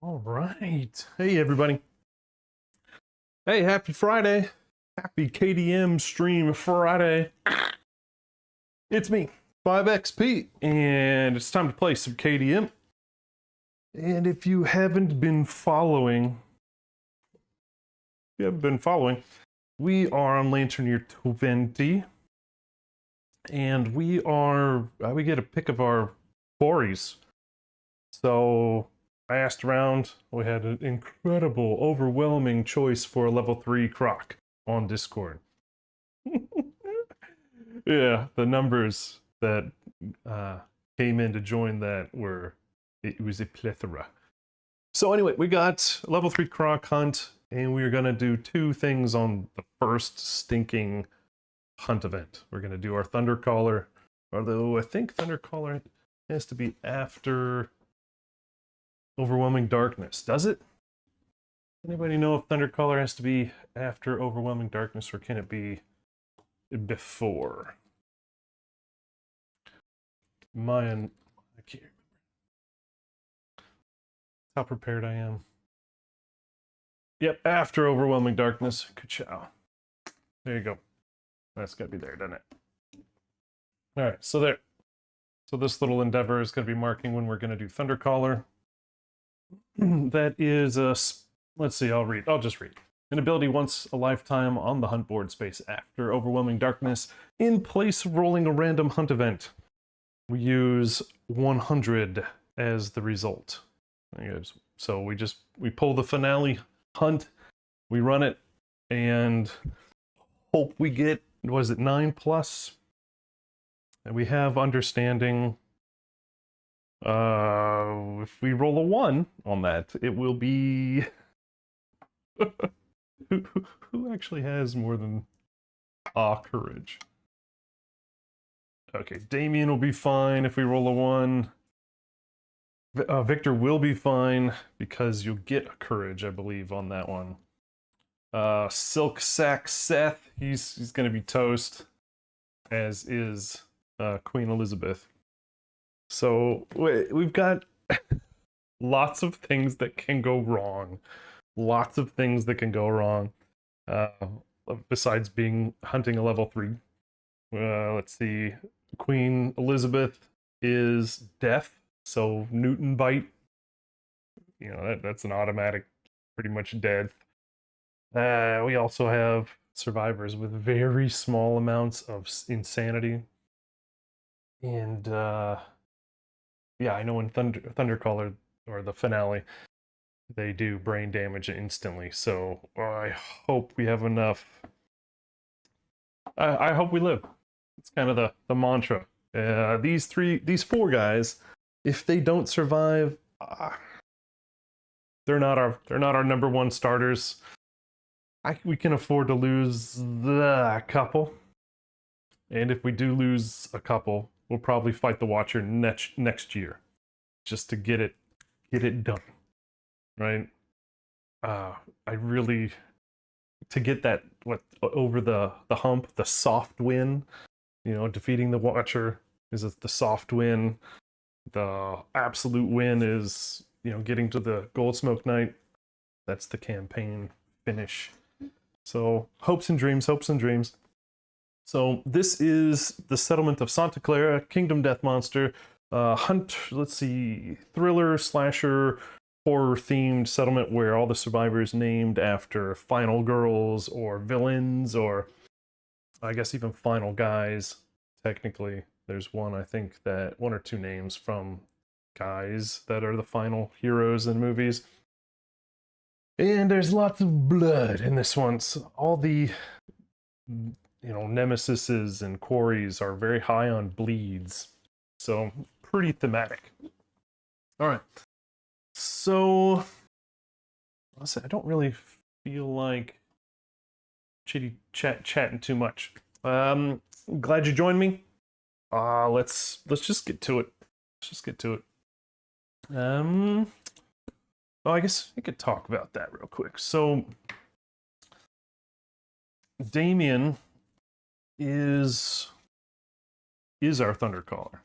All right. Hey, everybody. Hey, happy Friday. Happy KDM stream Friday. It's me, 5XP, and it's time to play some KDM. And if you haven't been following, we are on Lantern Year 20, and we get a pick of our quarries. So I asked around, we had an incredible, overwhelming choice for a level 3 Croc on Discord. Yeah, the numbers that came in to join that it was a plethora. So anyway, we got a level 3 Croc hunt, and we are going to do two things on the first stinking hunt event. We're going to do our Thundercaller, although I think Thundercaller has to be after Overwhelming Darkness. Does it? Anybody know if Thundercaller has to be after Overwhelming Darkness, or can it be before? I can't remember how prepared I am. Yep, after Overwhelming Darkness. Ka-chow. There you go. That's got to be there, doesn't it? All right, so there. So this little endeavor is going to be marking when we're going to do Thundercaller. That is a... Let's see, I'll just read. An ability once a lifetime on the hunt board space after Overwhelming Darkness in place of rolling a random hunt event. We use 100 as the result. So we pull the finale hunt, we run it, and hope we get, was it 9+? And we have understanding. If we roll a 1 on that, it will be... who actually has more than courage? Okay, Damien will be fine if we roll a 1. Victor will be fine because you'll get a courage, I believe, on that one. Silk Sack Seth, he's going to be toast, as is Queen Elizabeth. So we've got lots of things that can go wrong. Lots of things that can go wrong. Besides hunting a level 3. Let's see. Queen Elizabeth is death, so Newton bite. You know, that's an automatic, pretty much dead. We also have survivors with very small amounts of insanity. And yeah, I know in Thundercaller, or the finale, they do brain damage instantly, so I hope we have enough. I hope we live. It's kind of the mantra. These 4 guys, if they don't survive, they're not our number 1 starters. We can afford to lose a couple, and if we do lose a couple, we'll probably fight the Watcher next year, just to get it done, right? I really, to get that over the hump, the soft win. You know, defeating the Watcher is the soft win. The absolute win is, you know, getting to the Gold Smoke Night. That's the campaign finish. So, hopes and dreams, hopes and dreams. So, this is the settlement of Santa Clara, Kingdom Death Monster, hunt, let's see, thriller, slasher, horror-themed settlement where all the survivors named after final girls or villains, or I guess even final guys. Technically, there's one or 2 names from guys that are the final heroes in movies. And there's lots of blood in this one. So all the, you know, nemesises and quarries are very high on bleeds. So pretty thematic. All right. So I don't really feel like chatting too much. Glad you joined me. Let's just get to it. Well, I guess we could talk about that real quick. So Damien is our Thundercaller.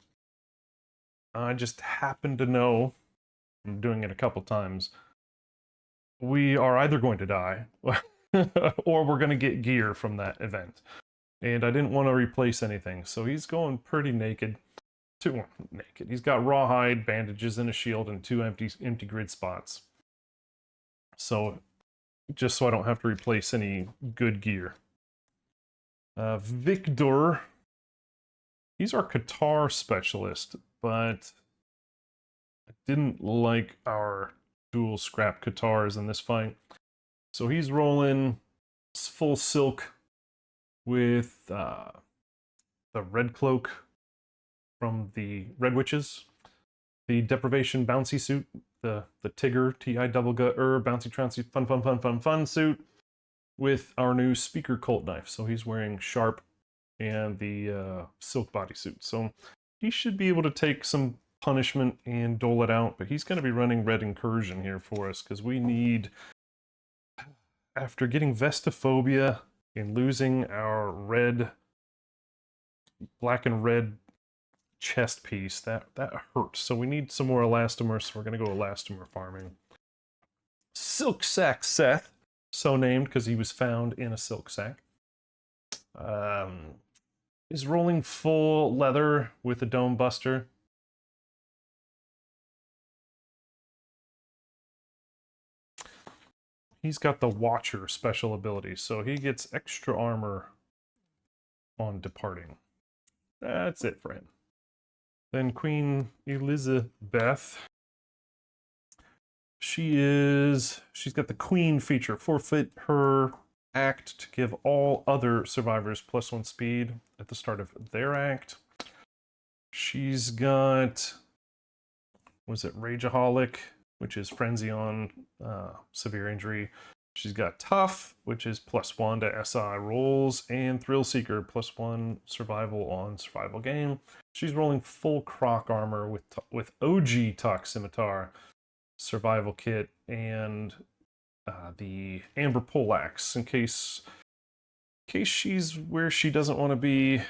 I just happen to know, I'm doing it a couple times, we are either going to die or we're going to get gear from that event. And I didn't want to replace anything, so he's going pretty naked. Too naked. He's got rawhide, bandages, and a shield, and 2 empty grid spots. So, just so I don't have to replace any good gear. Victor, he's our Qatar specialist, but I didn't like our dual scrap Qatars in this fight. So he's rolling full silk with the red cloak from the Red Witches, the deprivation bouncy suit, the Tigger TI double gut bouncy trouncy fun suit with our new speaker Colt knife. So he's wearing sharp and the silk bodysuit. So he should be able to take some punishment and dole it out, but he's going to be running red incursion here for us because we need, after getting Vestophobia and losing our black and red chest piece, that hurts. So we need some more elastomer, so we're going to go elastomer farming. Silk Sack Seth, so named because he was found in a silk sack, is rolling full leather with a dome buster. He's got the Watcher special ability, so he gets extra armor on departing. That's it for him. Then Queen Elizabeth. She's got the Queen feature. Forfeit her act to give all other survivors +1 speed at the start of their act. She's got, Rageaholic, which is Frenzy on severe injury. She's got Tough, which is +1 to SI rolls, and Thrill Seeker, +1 survival on survival game. She's rolling full Croc armor with OG Talk Scimitar, survival kit, and the Amber Poleaxe in case she's where she doesn't want to be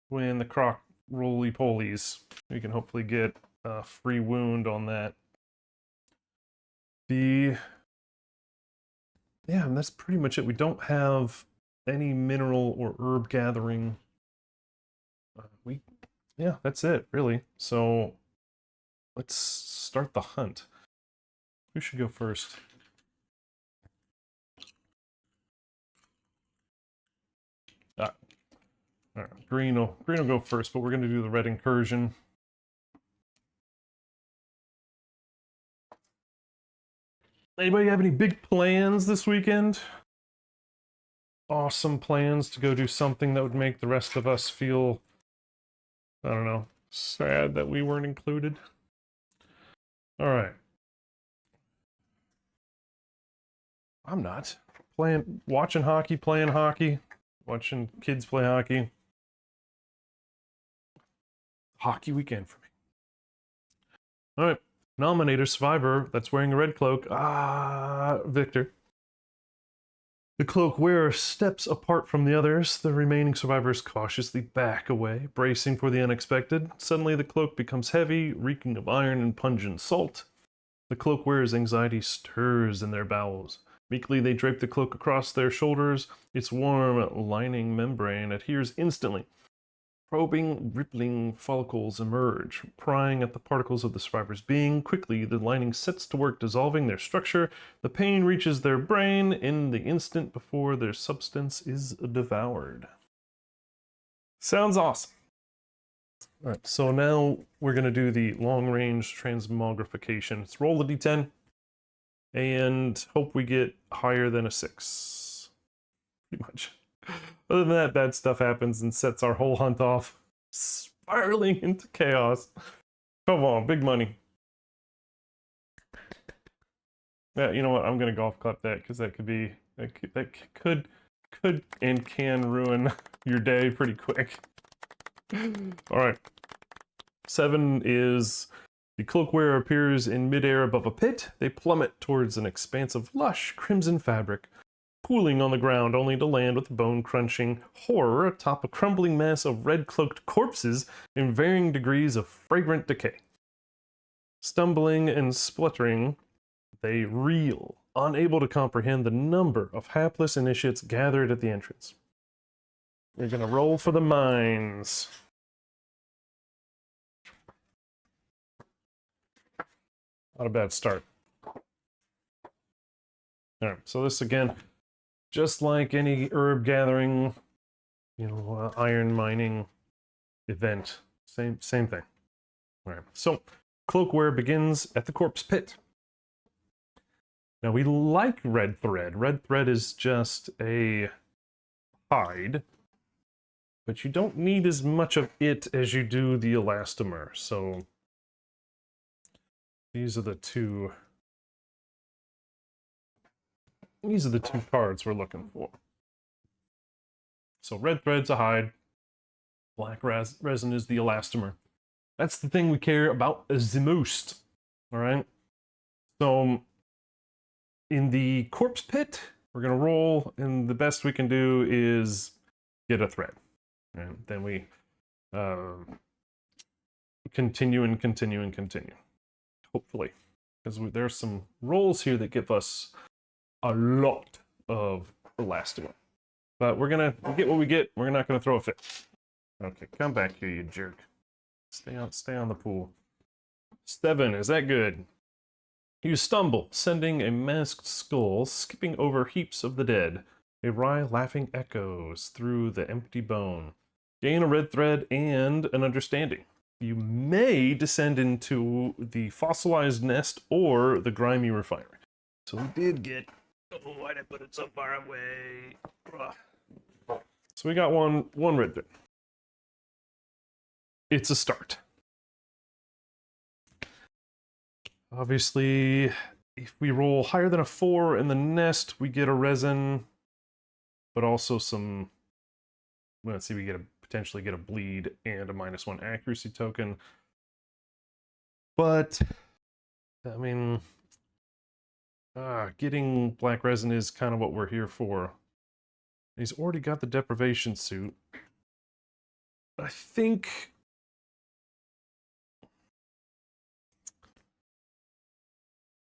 when the Croc roly-polies. We can hopefully get a free wound on that. Yeah, and that's pretty much it. We don't have any mineral or herb gathering. Yeah, that's it, really. So let's start the hunt. Who should go first? All right, Green will go first, but we're going to do the red incursion. Anybody have any big plans this weekend? Awesome plans to go do something that would make the rest of us feel, I don't know, sad that we weren't included? All right. I'm not. Watching hockey, playing hockey, watching kids play hockey. Hockey weekend for me. All right. Nominator survivor that's wearing a red cloak. Victor. The cloak wearer steps apart from the others. The remaining survivors cautiously back away, bracing for the unexpected. Suddenly the cloak becomes heavy, reeking of iron and pungent salt. The cloak wearer's anxiety stirs in their bowels. Meekly they drape the cloak across their shoulders. Its warm, lining membrane adheres instantly. Probing, rippling follicles emerge, prying at the particles of the survivor's being. Quickly, the lining sets to work dissolving their structure. The pain reaches their brain in the instant before their substance is devoured. Sounds awesome. All right, so now we're going to do the long-range transmogrification. Let's roll the d10 and hope we get higher than a 6. Pretty much. Other than that, bad stuff happens and sets our whole hunt off, spiraling into chaos. Come on, big money. Yeah, you know what? I'm gonna golf clap that because that could and can ruin your day pretty quick. All right. 7 is the cloak wearer appears in midair above a pit. They plummet towards an expanse of lush crimson fabric, pooling on the ground only to land with bone-crunching horror atop a crumbling mess of red-cloaked corpses in varying degrees of fragrant decay. Stumbling and spluttering, they reel, unable to comprehend the number of hapless initiates gathered at the entrance. We're gonna roll for the mines. Not a bad start. Alright, so this again, just like any herb gathering, iron mining event, same thing. Alright, so cloakwear begins at the corpse pit. Now we like red thread. Red thread is just a hide, but you don't need as much of it as you do the elastomer. So these are the two cards we're looking for. So red thread's a hide, black resin is the elastomer. That's the thing we care about the most. All right. So in the corpse pit, we're gonna roll, and the best we can do is get a thread, and then we continue and continue and continue. Hopefully, because there's some rolls here that give us a lot of elastomer. But we get what we get. We're not gonna throw a fit. Okay, come back here, you jerk. Stay on the pool. 7, is that good? You stumble, sending a masked skull skipping over heaps of the dead. A wry laughing echoes through the empty bone. Gain a red thread and an understanding. You may descend into the fossilized nest or the grimy refinery. So we did get... Oh, why did I put it so far away? Ugh. So we got one red thread. It's a start. Obviously, if we roll higher than a 4 in the nest, we get a resin, but also some... Let's see, we potentially get a bleed and a -1 accuracy token. But, I mean, getting black resin is kind of what we're here for. He's already got the deprivation suit. I think...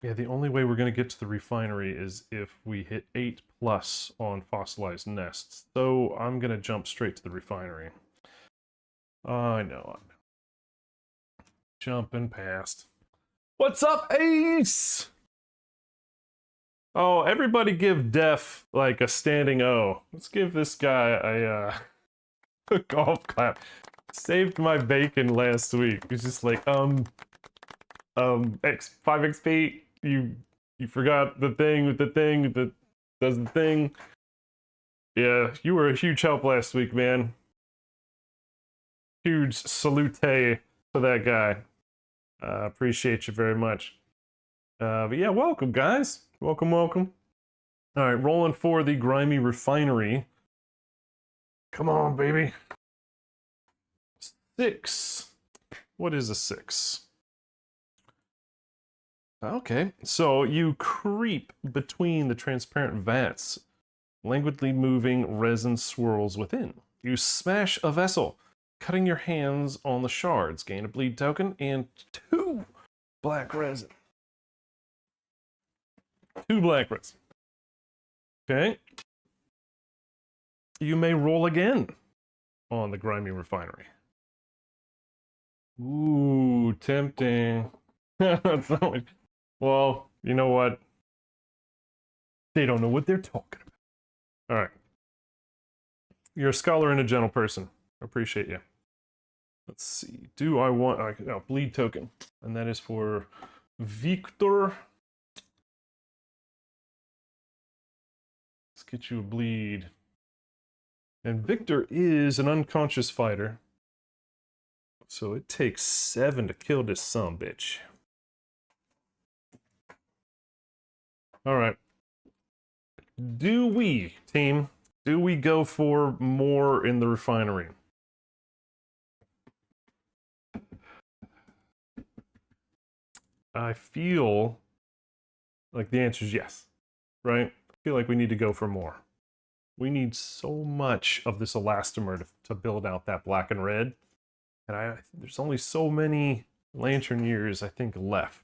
Yeah, the only way we're going to get to the refinery is if we hit 8+ on fossilized nests. So I'm going to jump straight to the refinery. I know. Jumping past. What's up, Ace? Oh, everybody give Def like a standing O. Let's give this guy a golf clap. Saved my bacon last week. It's just like, 5 XP. You forgot the thing with the thing that does the thing. Yeah, you were a huge help last week, man. Huge salute to that guy. Appreciate you very much. But yeah, welcome, guys. Welcome. All right, rolling for the grimy refinery. Come on, baby. 6. What is a 6? Okay, so you creep between the transparent vats. Languidly moving resin swirls within. You smash a vessel, cutting your hands on the shards. Gain a bleed token and 2 black resin. 2 black resin. Okay. You may roll again on the grimy refinery. Ooh, tempting. Well, you know what? They don't know what they're talking about. All right. You're a scholar and a gentle person. I appreciate you. Let's see. Do I want... Oh, bleed token. And that is for Victor. Let's get you a bleed. And Victor is an unconscious fighter. So it takes 7 to kill this sumbitch. All right. Do we, team, go for more in the refinery? I feel like the answer is yes, right? I feel like we need to go for more. We need so much of this elastomer to build out that black and red. And there's only so many lantern years, I think, left.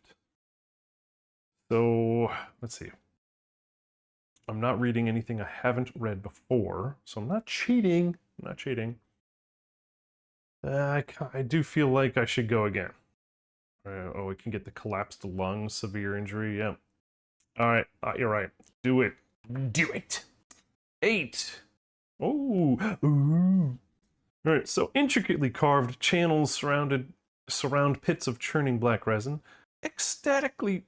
So, let's see. I'm not reading anything I haven't read before, so I'm not cheating. I'm not cheating. I do feel like I should go again. Oh, we can get the collapsed lung, severe injury. Yeah. All right, you're right. Do it. Do it. 8. Oh. Ooh. All right. So intricately carved channels surround pits of churning black resin, ecstatically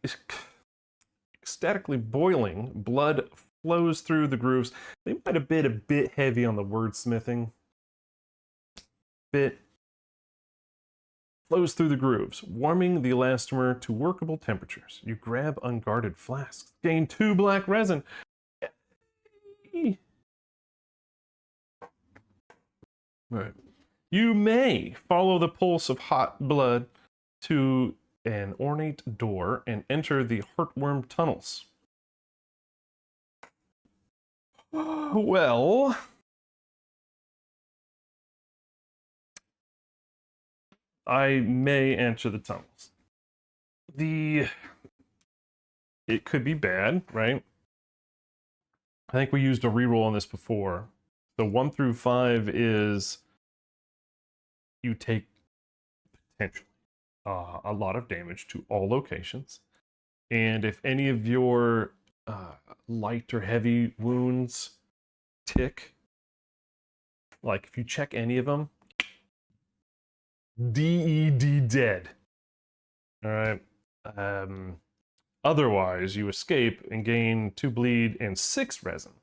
boiling. Blood flows through the grooves. They might have been a bit heavy on the wordsmithing. Bit flows through the grooves, warming the elastomer to workable temperatures. You grab unguarded flasks. Gain 2 black resin. Right. You may follow the pulse of hot blood to an ornate door and enter the heartworm tunnels. Well, I may enter the tunnels. It could be bad, right? I think we used a reroll on this before. So 1 through 5 is you take potentially a lot of damage to all locations. And if any of your light or heavy wounds tick, like if you check any of them, DED dead. All right. Otherwise, you escape and gain 2 bleed and 6 resin.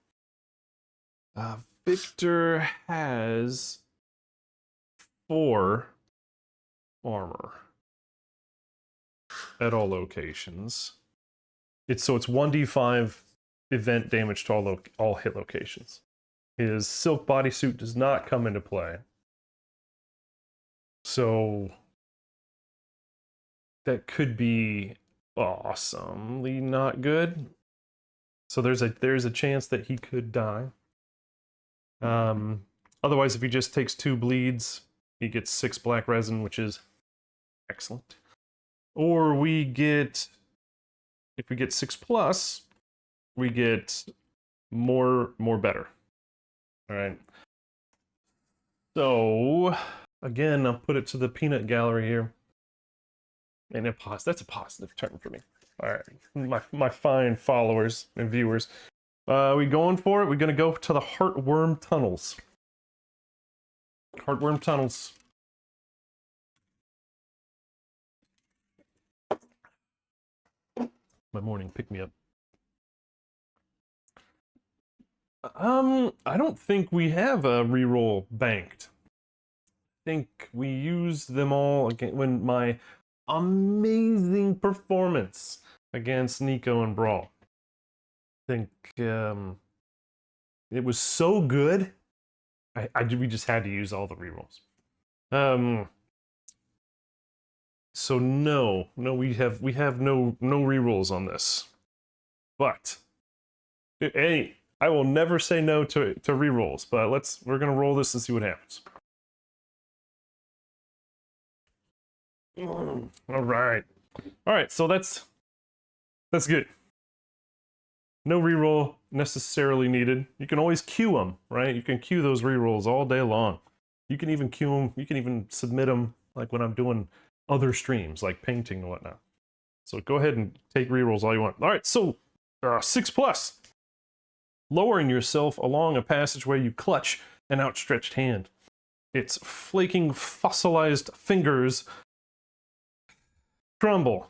Victor has 4 armor at all locations. It's 1d5 event damage to all hit locations. His silk bodysuit does not come into play. So that could be awesomely not good. So there's a chance that he could die. Otherwise, if he just takes 2 bleeds, he gets 6 black resin, which is excellent. Or if we get 6 plus, we get more better. All right. So again, I'll put it to the peanut gallery here. And that's a positive turn for me. All right, my fine followers and viewers. We going for it? We're gonna go to the heartworm tunnels. Heartworm tunnels. My morning pick me up. I don't think we have a reroll banked. I think we used them all again when my amazing performance against Nico and Braal. I think it was so good. We just had to use all the rerolls. So no, we have no rerolls on this. But hey, I will never say no to rerolls. But we're gonna roll this and see what happens. All right. So that's good. No reroll necessarily needed. You can always queue them, right? You can queue those rerolls all day long. You can even queue them. You can even submit them, like when I'm doing other streams, like painting and whatnot. So go ahead and take rerolls all you want. All right, so 6 plus. Lowering yourself along a passageway, you clutch an outstretched hand. Its flaking, fossilized fingers crumble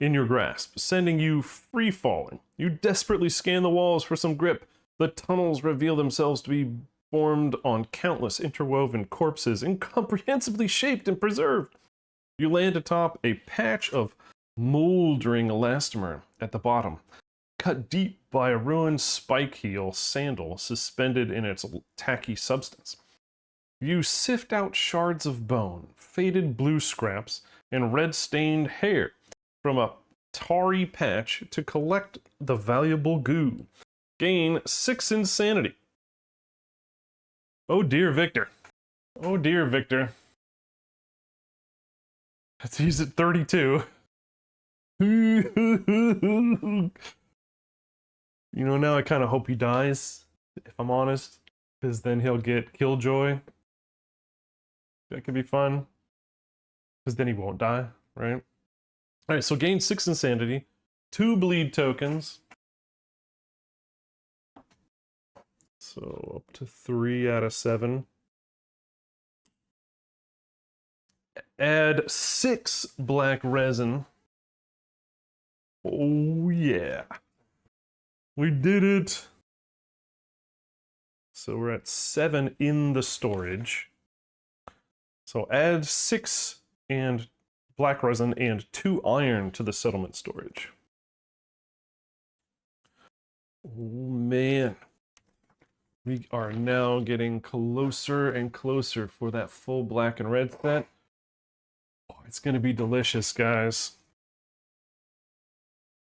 in your grasp, sending you free-falling. You desperately scan the walls for some grip. The tunnels reveal themselves to be formed on countless interwoven corpses, incomprehensibly shaped and preserved. You land atop a patch of moldering elastomer at the bottom, cut deep by a ruined spike heel sandal suspended in its tacky substance. You sift out shards of bone, faded blue scraps, and red-stained hair from a tarry patch to collect the valuable goo. Gain 6 insanity. Oh dear, Victor. Oh dear, Victor. He's at 32. You know, now I kind of hope he dies, if I'm honest, because then he'll get Killjoy. That could be fun, because then he won't die, right? All right, so gain 6 insanity, 2 bleed tokens. So up to 3 out of 7. Add 6 black resin. Oh yeah. We did it. So we're at 7 in the storage. So add 6 and black resin and 2 iron to the settlement storage. Oh man. We are now getting closer and closer for that full black and red set. Oh, it's going to be delicious, guys.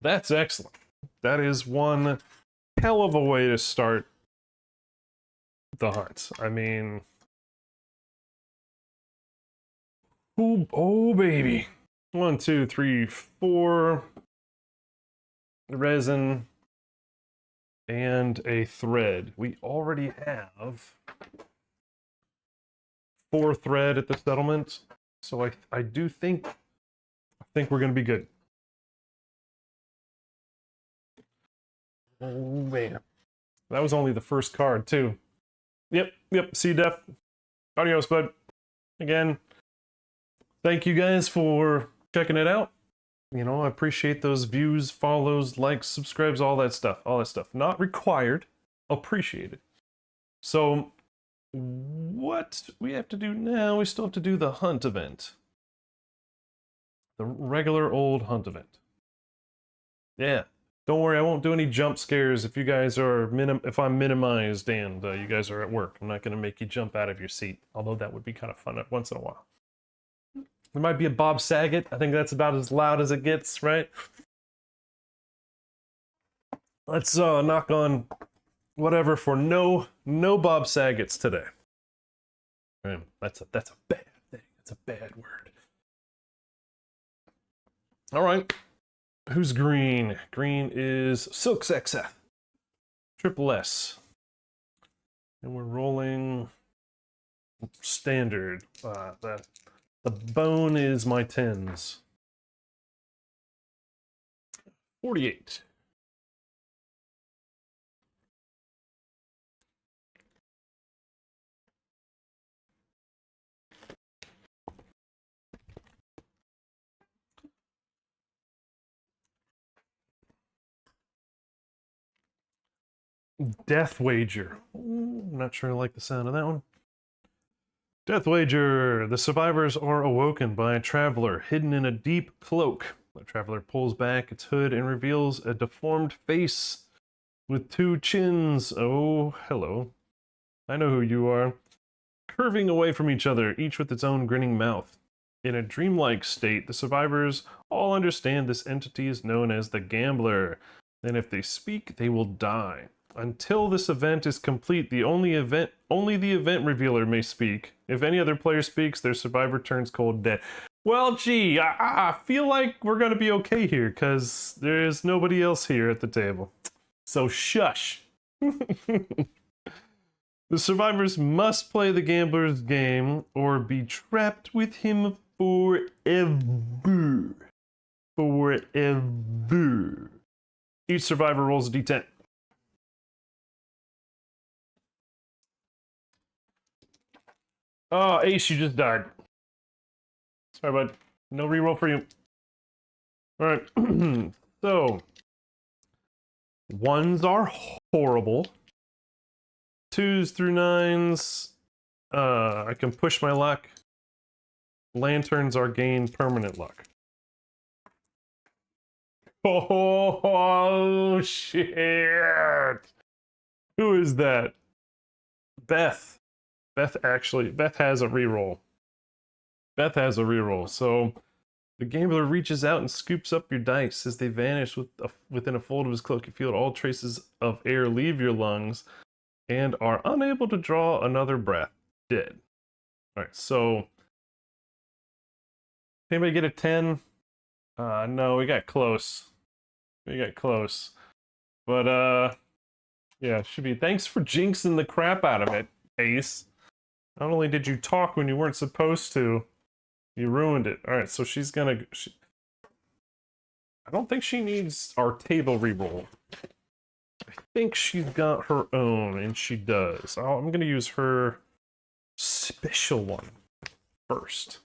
That's excellent. That is one hell of a way to start the hunt. I mean, oh baby. 1, 2, 3, 4 resin and a thread. We already have 4 thread at the settlement, so I do think we're gonna be good. Oh man, that was only the first card too. Yep. See Def. Adios, bud. Again, thank you guys for checking it out. You know, I appreciate those views, follows, likes, subscribes, all that stuff. Not required, appreciated. So, what we have to do now, we still have to do the hunt event. The regular old hunt event. Yeah. Don't worry, I won't do any jump scares if you guys are if I'm minimized and you guys are at work. I'm not going to make you jump out of your seat, although that would be kind of fun once in a while. There might be a Bob Saget. I think that's about as loud as it gets, right? Let's knock on whatever for no Bob Sagets today. That's a bad thing. That's a bad word. All right. Who's green? Green is Silk XF. Triple S. And we're rolling standard. The bone is my 10s. 48. Death Wager. Ooh, I'm not sure I like the sound of that one. Death Wager. The survivors are awoken by a traveler hidden in a deep cloak. The traveler pulls back its hood and reveals a deformed face with 2 chins. Oh, hello. I know who you are. Curving away from each other, each with its own grinning mouth. In a dreamlike state, the survivors all understand this entity is known as the Gambler, and if they speak, they will die. Until this event is complete, only the event revealer may speak. If any other player speaks, their survivor turns cold dead. Well, gee, I feel like we're gonna be okay here, because there's nobody else here at the table. So shush. The survivors must play the gambler's game or be trapped with him forever. Forever. Each survivor rolls a d10. Oh, Ace, you just died. Sorry, bud. No reroll for you. Alright. So, 1s are horrible. 2s through 9s, I can push my luck. Lanterns are gain permanent luck. Oh, shit! Who is that? Beth. Beth has a reroll. Beth has a reroll. So the gambler reaches out and scoops up your dice as they vanish within a fold of his cloak. You feel all traces of air leave your lungs and are unable to draw another breath. Dead. Alright, so anybody get a 10? No, we got close. But, yeah, should be. Thanks for jinxing the crap out of it, Ace. Not only did you talk when you weren't supposed to, you ruined it. Alright, so she's gonna... I don't think she needs our table reroll. I think she's got her own, and she does. I'm gonna use her special one first.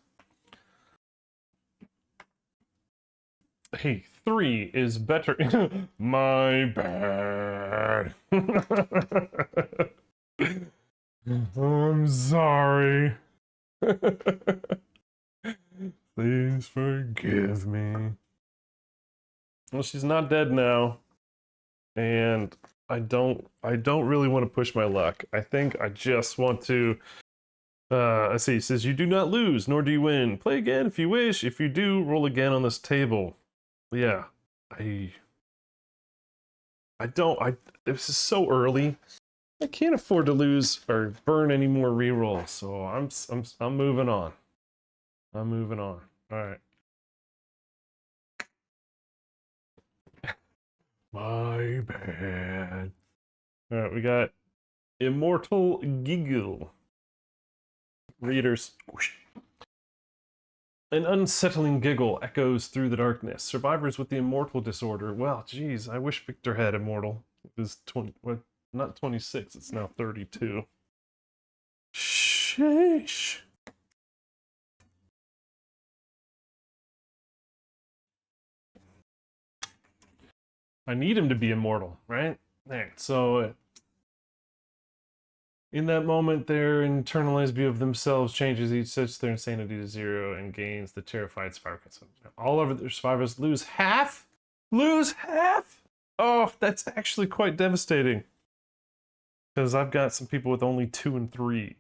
Hey, 3 is better. My bad. I'm sorry. Please forgive me. Well, she's not dead now. And I don't really want to push my luck. I think I just want to let's see, it says you do not lose, nor do you win. Play again if you wish. If you do, roll again on this table. Yeah. This is so early. I can't afford to lose or burn any more rerolls, so I'm moving on. I'm moving on. All right. My bad. All right, we got Immortal Giggle. Readers. An unsettling giggle echoes through the darkness. Survivors with the immortal disorder. Well, geez, I wish Victor had immortal. It was 20, well, not 26, it's now 32. Sheesh. I need him to be immortal, right? There. So, in that moment, their internalized view of themselves changes. Each sets their insanity to 0 and gains the terrified survivor. All of their survivors lose half? Lose half? Oh, that's actually quite devastating. Because I've got some people with only 2 and 3.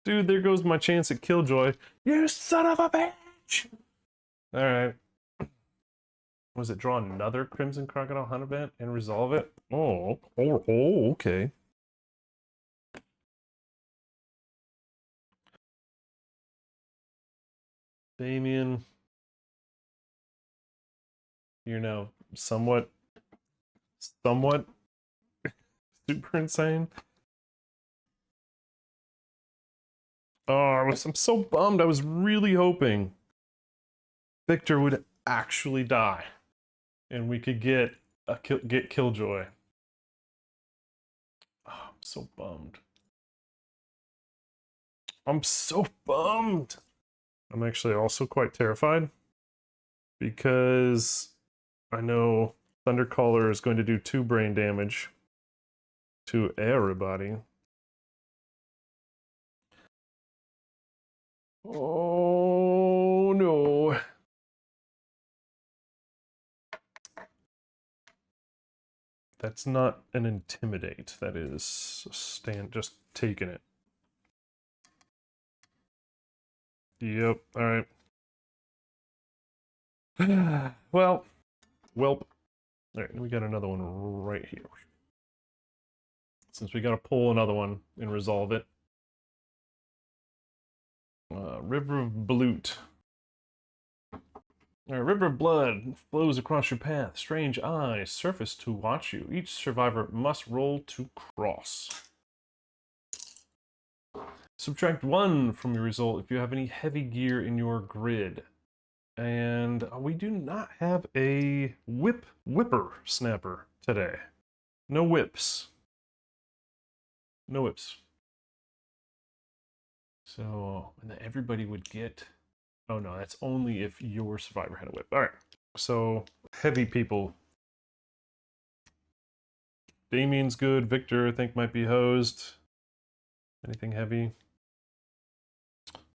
Dude, there goes my chance at Killjoy. You son of a bitch! Alright. Was it draw another Crimson Crocodile Hunt event and resolve it? Oh, okay. Damien. You're now somewhat super insane. Oh, I'm so bummed. I was really hoping Victor would actually die, and we could get Killjoy. Oh, I'm so bummed. I'm so bummed. I'm actually also quite terrified because I know Thundercaller is going to do 2 brain damage to everybody. Oh no. That's not an intimidate. That is just taking it. Yep. All right. Well, welp. All right, we got another one right here. Since we got to pull another one and resolve it. River of Bloot. A river of blood flows across your path. Strange eyes surface to watch you. Each survivor must roll to cross. Subtract 1 from your result if you have any heavy gear in your grid. And we do not have a whipper snapper today. No whips. No whips. So, and then everybody would get... Oh no, that's only if your survivor had a whip. Alright, so heavy people. Damien's good. Victor, I think, might be hosed. Anything heavy?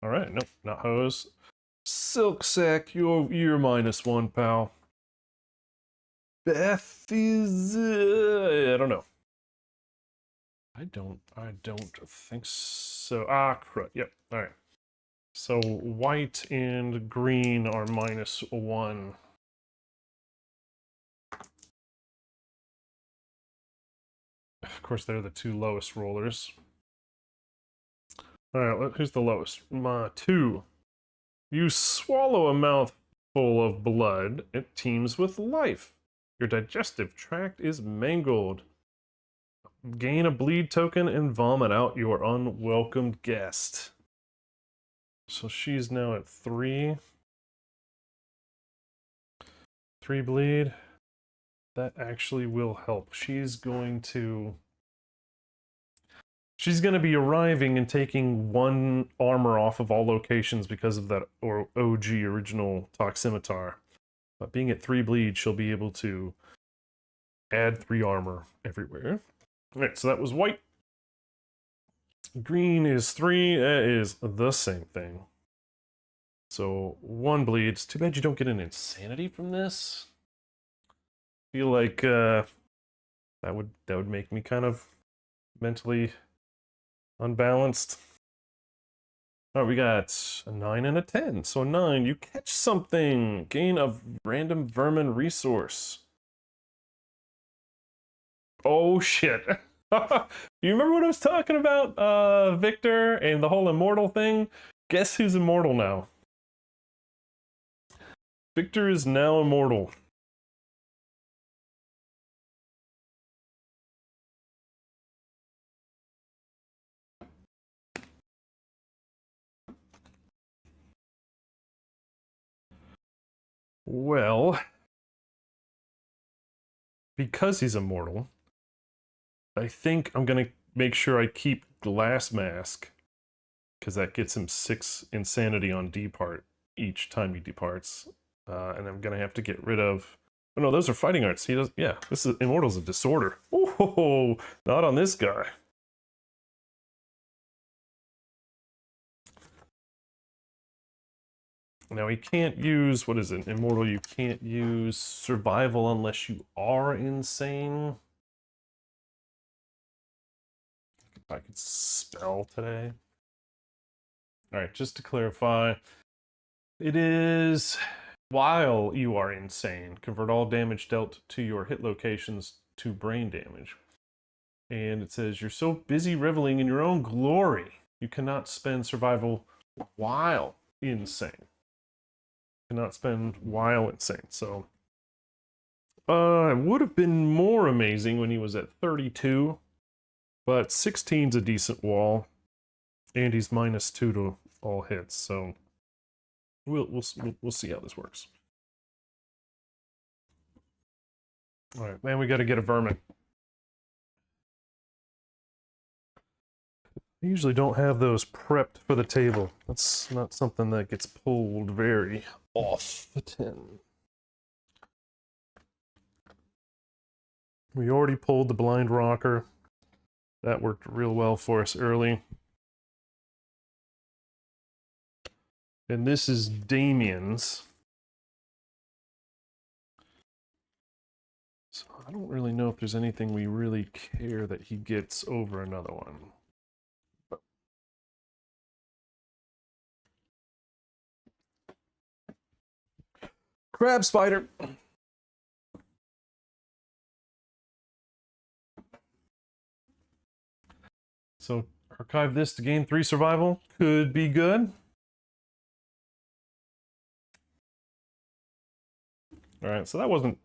Alright, nope, not hosed. Silk Sack, you're -1, pal. Beth is... I don't know. I don't think so. Ah, crud. Yep, alright. So white and green are -1. Of course, they're the 2 lowest rollers. Alright, who's the lowest? 2. You swallow a mouthful of blood. It teems with life. Your digestive tract is mangled. Gain a bleed token and vomit out your unwelcomed guest. So she's now at 3. 3 bleed. That actually will help. She's going to be arriving and taking 1 armor off of all locations because of that OG original Toximitar. But being at 3 bleed, she'll be able to add 3 armor everywhere. Alright, so that was white. Green is 3. That is the same thing. So 1 bleed. It's too bad you don't get an insanity from this. I feel like that would make me kind of mentally unbalanced. Alright, we got a 9 and a 10. So 9, you catch something. Gain a random vermin resource. Oh shit. You remember what I was talking about? Victor and the whole immortal thing? Guess who's immortal now? Victor is now immortal. Well, because he's immortal, I think I'm gonna make sure I keep Glass Mask, because that gets him 6 insanity on depart each time he departs. And I'm gonna have to get rid of... Oh no, those are fighting arts. He does... Yeah, this is... Immortal's a disorder. Oh, not on this guy. Now he can't use... What is it? Immortal, you can't use survival unless you are insane. If I could spell today. Alright, just to clarify, it is while you are insane. Convert all damage dealt to your hit locations to brain damage. And it says, you're so busy reveling in your own glory, you cannot spend survival while insane. Cannot spend while insane. So, it would have been more amazing when he was at 32, but 16's a decent wall, and he's -2 to all hits. So we'll see how this works. All right, man, we got to get a vermin. I usually don't have those prepped for the table. That's not something that gets pulled very often. We already pulled the blind rocker. That worked real well for us early. And this is Damien's. So I don't really know if there's anything we really care that he gets over another one. Crab spider. So archive this to gain 3 survival. Could be good. Alright, so that wasn't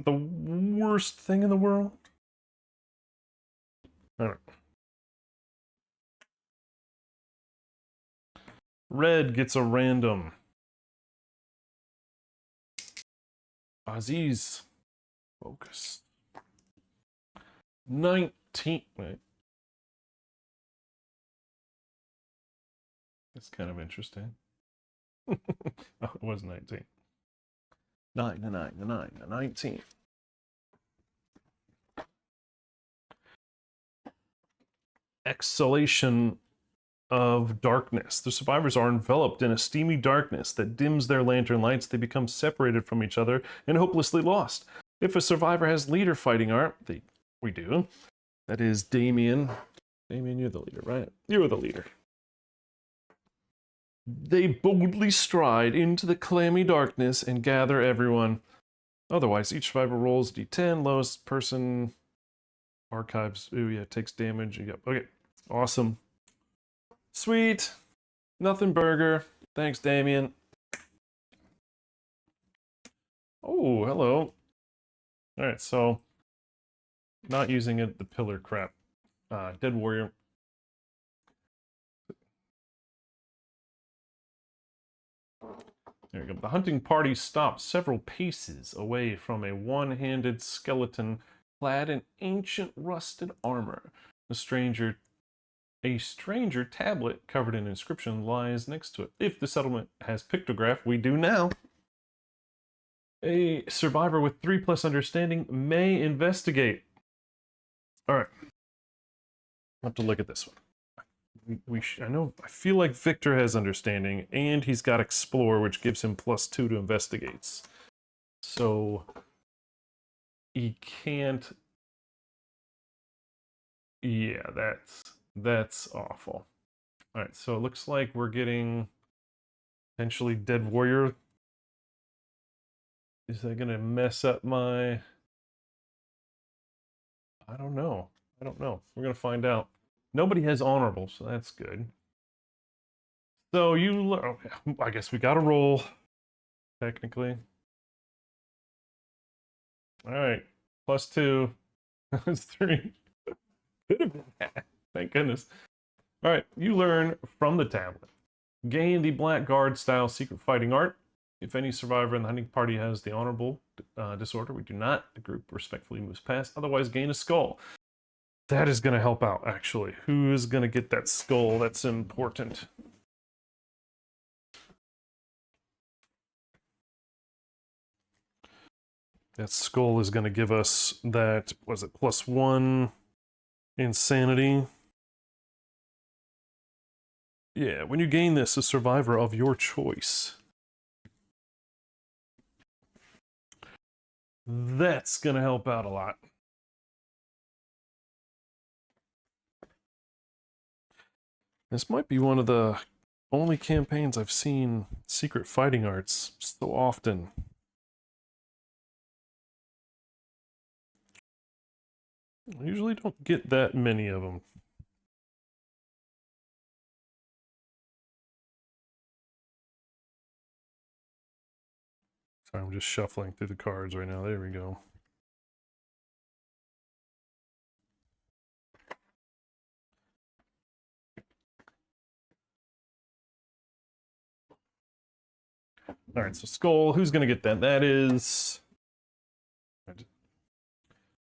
the worst thing in the world. Alright. Red gets a random. Aziz. Focus. 19. Wait. That's kind of interesting. Oh, it was 19. 19. Exhalation of darkness. The survivors are enveloped in a steamy darkness that dims their lantern lights. They become separated from each other and hopelessly lost. If a survivor has leader fighting art, we do. That is Damien. Damien, you're the leader, right? You're the leader. They boldly stride into the clammy darkness and gather everyone. Otherwise, each survivor rolls d10. Lowest person archives. Ooh, yeah, takes damage. Yep. Okay, awesome. Sweet. Nothing burger. Thanks, Damien. Oh, hello. Alright, so not using it, the pillar crap. Dead warrior. There we go. The hunting party stopped several paces away from a one-handed skeleton clad in ancient rusted armor. A stranger tablet covered in inscription lies next to it. If the settlement has pictograph, we do now. A survivor with 3+ understanding may investigate. Alright. I'll have to look at this one. I feel like Victor has understanding, and he's got explore, which gives him +2 to investigates. So he can't. Yeah, that's awful. All right, so it looks like we're getting potentially dead warrior. Is that gonna mess up my? I don't know. We're gonna find out. Nobody has honorable, so that's good. So I guess we got to roll, technically. All right, +2. That's 3. Could have been that. Thank goodness. All right, you learn from the tablet. Gain the Blackguard style secret fighting art. If any survivor in the hunting party has the honorable disorder, we do not. The group respectfully moves past. Otherwise, gain a skull. That is going to help out, actually. Who is going to get that skull? That's important. That skull is going to give us that, was it +1 insanity? Yeah, when you gain this, a survivor of your choice. That's going to help out a lot. This might be one of the only campaigns I've seen secret fighting arts so often. I usually don't get that many of them. Sorry, I'm just shuffling through the cards right now. There we go. All right, so skull, who's going to get that? That is...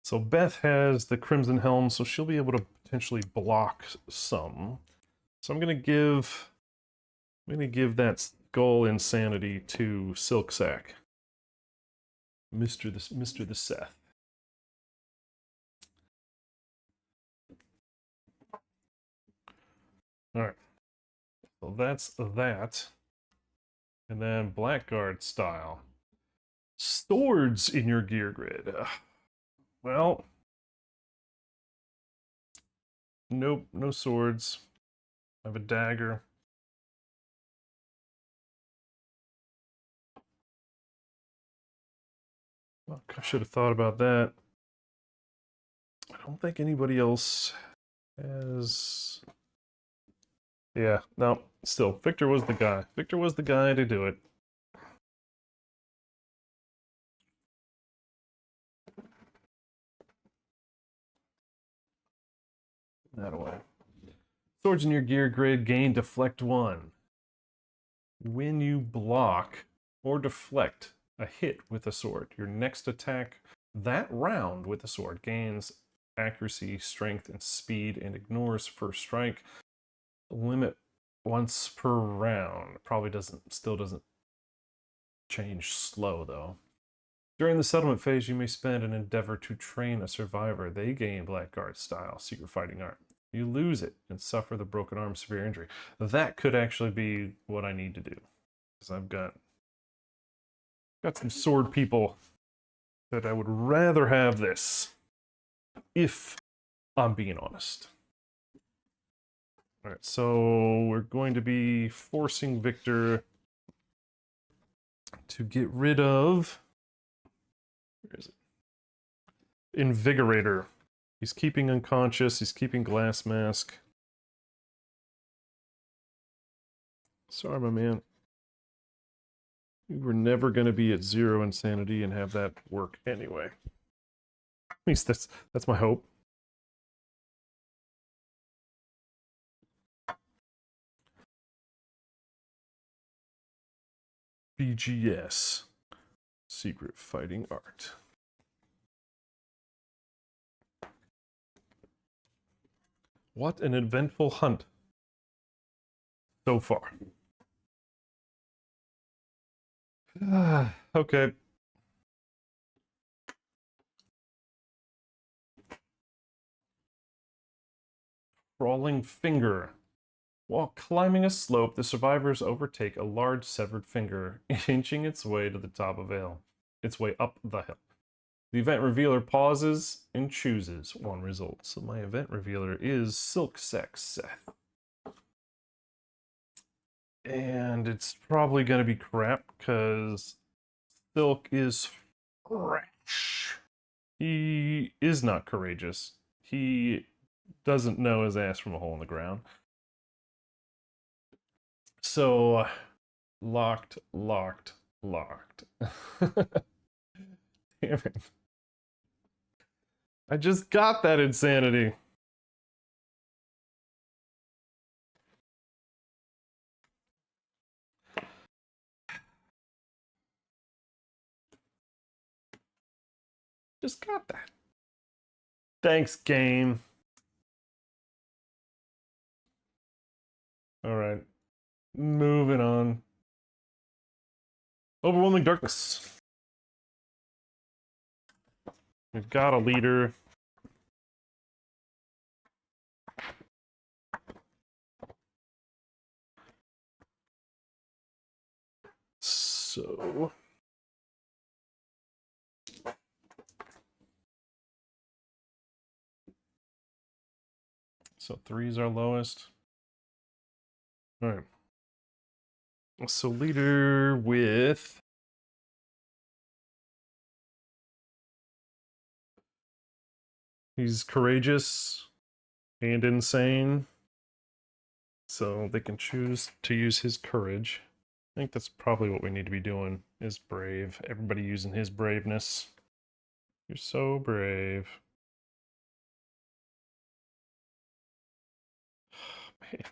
So Beth has the Crimson Helm, so she'll be able to potentially block some. So I'm going to give that skull insanity to Silksack. Mr. the Seth. All right. So that's that. And then Blackguard style. Swords in your gear grid. Well, nope, no swords. I have a dagger. Well, I should have thought about that. I don't think anybody else has... Yeah, no, still, Victor was the guy. Victor was the guy to do it. That away. Swords in your gear grid gain deflect 1. When you block or deflect a hit with a sword, your next attack that round with the sword gains accuracy, strength, and speed and ignores first strike. Limit once per round. Probably still doesn't change slow though. During the settlement phase, you may spend an endeavor to train a survivor. They gain Blackguard style secret fighting art. You lose it and suffer the broken arm severe injury. That could actually be what I need to do, because I've got some sword people that I would rather have this, if I'm being honest. All right, so we're going to be forcing Victor to get rid of... Where is it? Invigorator. He's keeping unconscious. He's keeping glass mask. Sorry, my man. We were never going to be at 0 insanity and have that work anyway. least that's my hope. BGS. Secret Fighting Art. What an eventful hunt so far. Okay. Crawling Finger. While climbing a slope, the survivors overtake a large severed finger, inching its way to the top of its way up the hill. The event revealer pauses and chooses one result. So my event revealer is Silk Sex Seth. And it's probably going to be crap because Silk is fresh. He is not courageous. He doesn't know his ass from a hole in the ground. So, locked. Damn it. I just got that insanity. Just got that. Thanks, game. All right. Moving on. Overwhelming Darkness. We've got a leader. So... So 3 is our lowest. All right. So leader with... He's courageous and insane. So they can choose to use his courage. I think that's probably what we need to be doing, is brave. Everybody using his braveness. You're so brave. Man.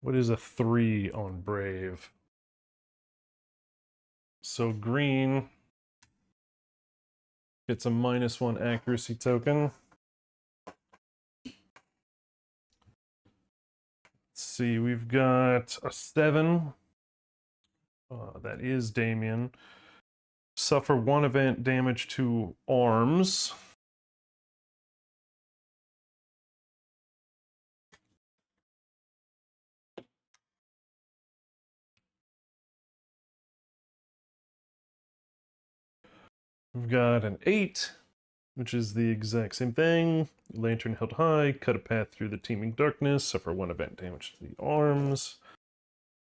What is a 3 on brave? So green gets a -1 accuracy token. Let's see, we've got a 7. That is Damien. Suffer 1 event damage to arms. We've got an 8, which is the exact same thing. Lantern held high, cut a path through the teeming darkness, suffer 1 event damage to the arms.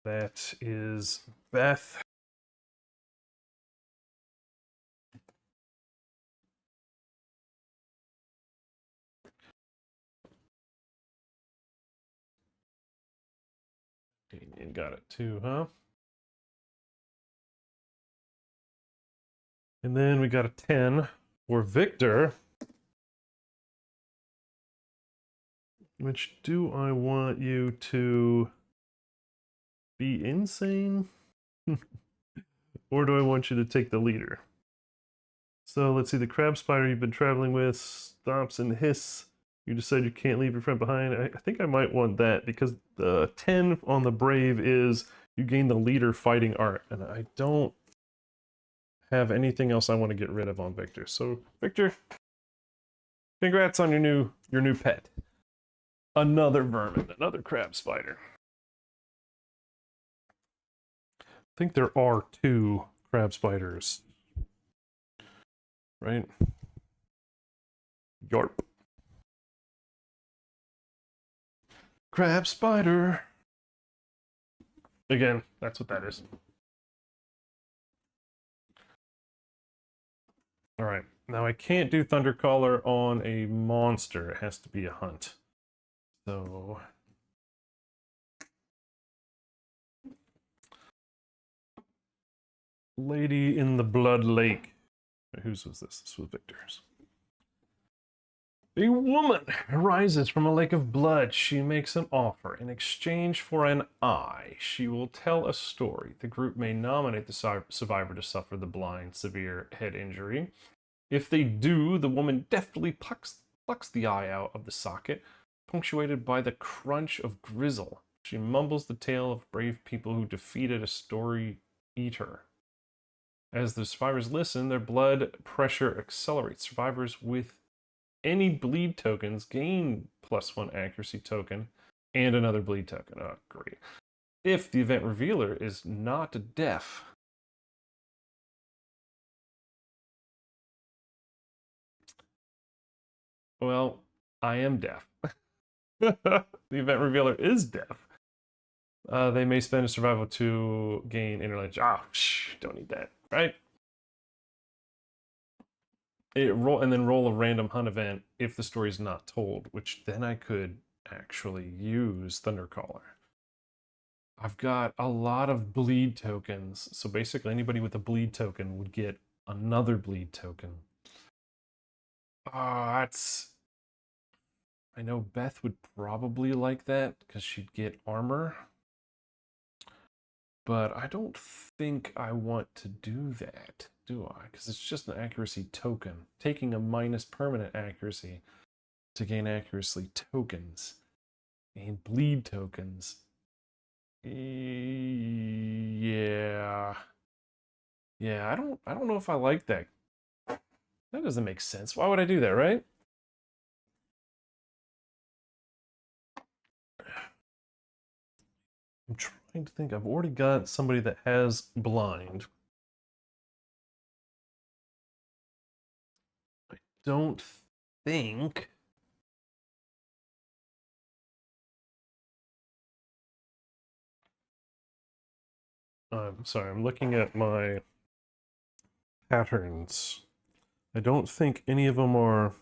That is Beth. Damien got it too, huh? And then we got a 10 for Victor. Which do I want you to be insane? Or do I want you to take the leader? So let's see, the crab spider you've been traveling with stops and hiss. You decide you can't leave your friend behind. I think I might want that because the 10 on the brave is you gain the leader fighting art, and I don't have anything else I want to get rid of on Victor. So Victor, congrats on your new pet. Another vermin, another crab spider. I think there are 2 crab spiders. Right? Yarp. Crab spider. Again, that's what that is. Alright, now I can't do Thundercaller on a monster. It has to be a hunt. So... Lady in the Blood Lake. Whose was this? This was Victor's. A woman rises from a lake of blood. She makes an offer. In exchange for an eye, she will tell a story. The group may nominate the survivor to suffer the blind, severe head injury. If they do, the woman deftly plucks the eye out of the socket, punctuated by the crunch of grizzle. She mumbles the tale of brave people who defeated a story eater. As the survivors listen, their blood pressure accelerates. Survivors with any bleed tokens gain +1 accuracy token and another bleed token. Oh, great. If the event revealer is not deaf, well, I am deaf. The event revealer is deaf. They may spend a survival to gain internet. Don't need that, right? And then roll a random hunt event if the story's not told, which then I could actually use Thundercaller. I've got a lot of bleed tokens, so basically anybody with a bleed token would get another bleed token. That's... I know Beth would probably like that because she'd get armor. But I don't think I want to do that, do I? Because it's just an accuracy token. Taking a minus permanent accuracy to gain accuracy tokens and bleed tokens. Yeah. Yeah, I don't know if I like that. That doesn't make sense. Why would I do that, right? I'm trying to think. I've already got somebody that has blind. I don't think... I'm sorry, I'm looking at my patterns. I don't think any of them are...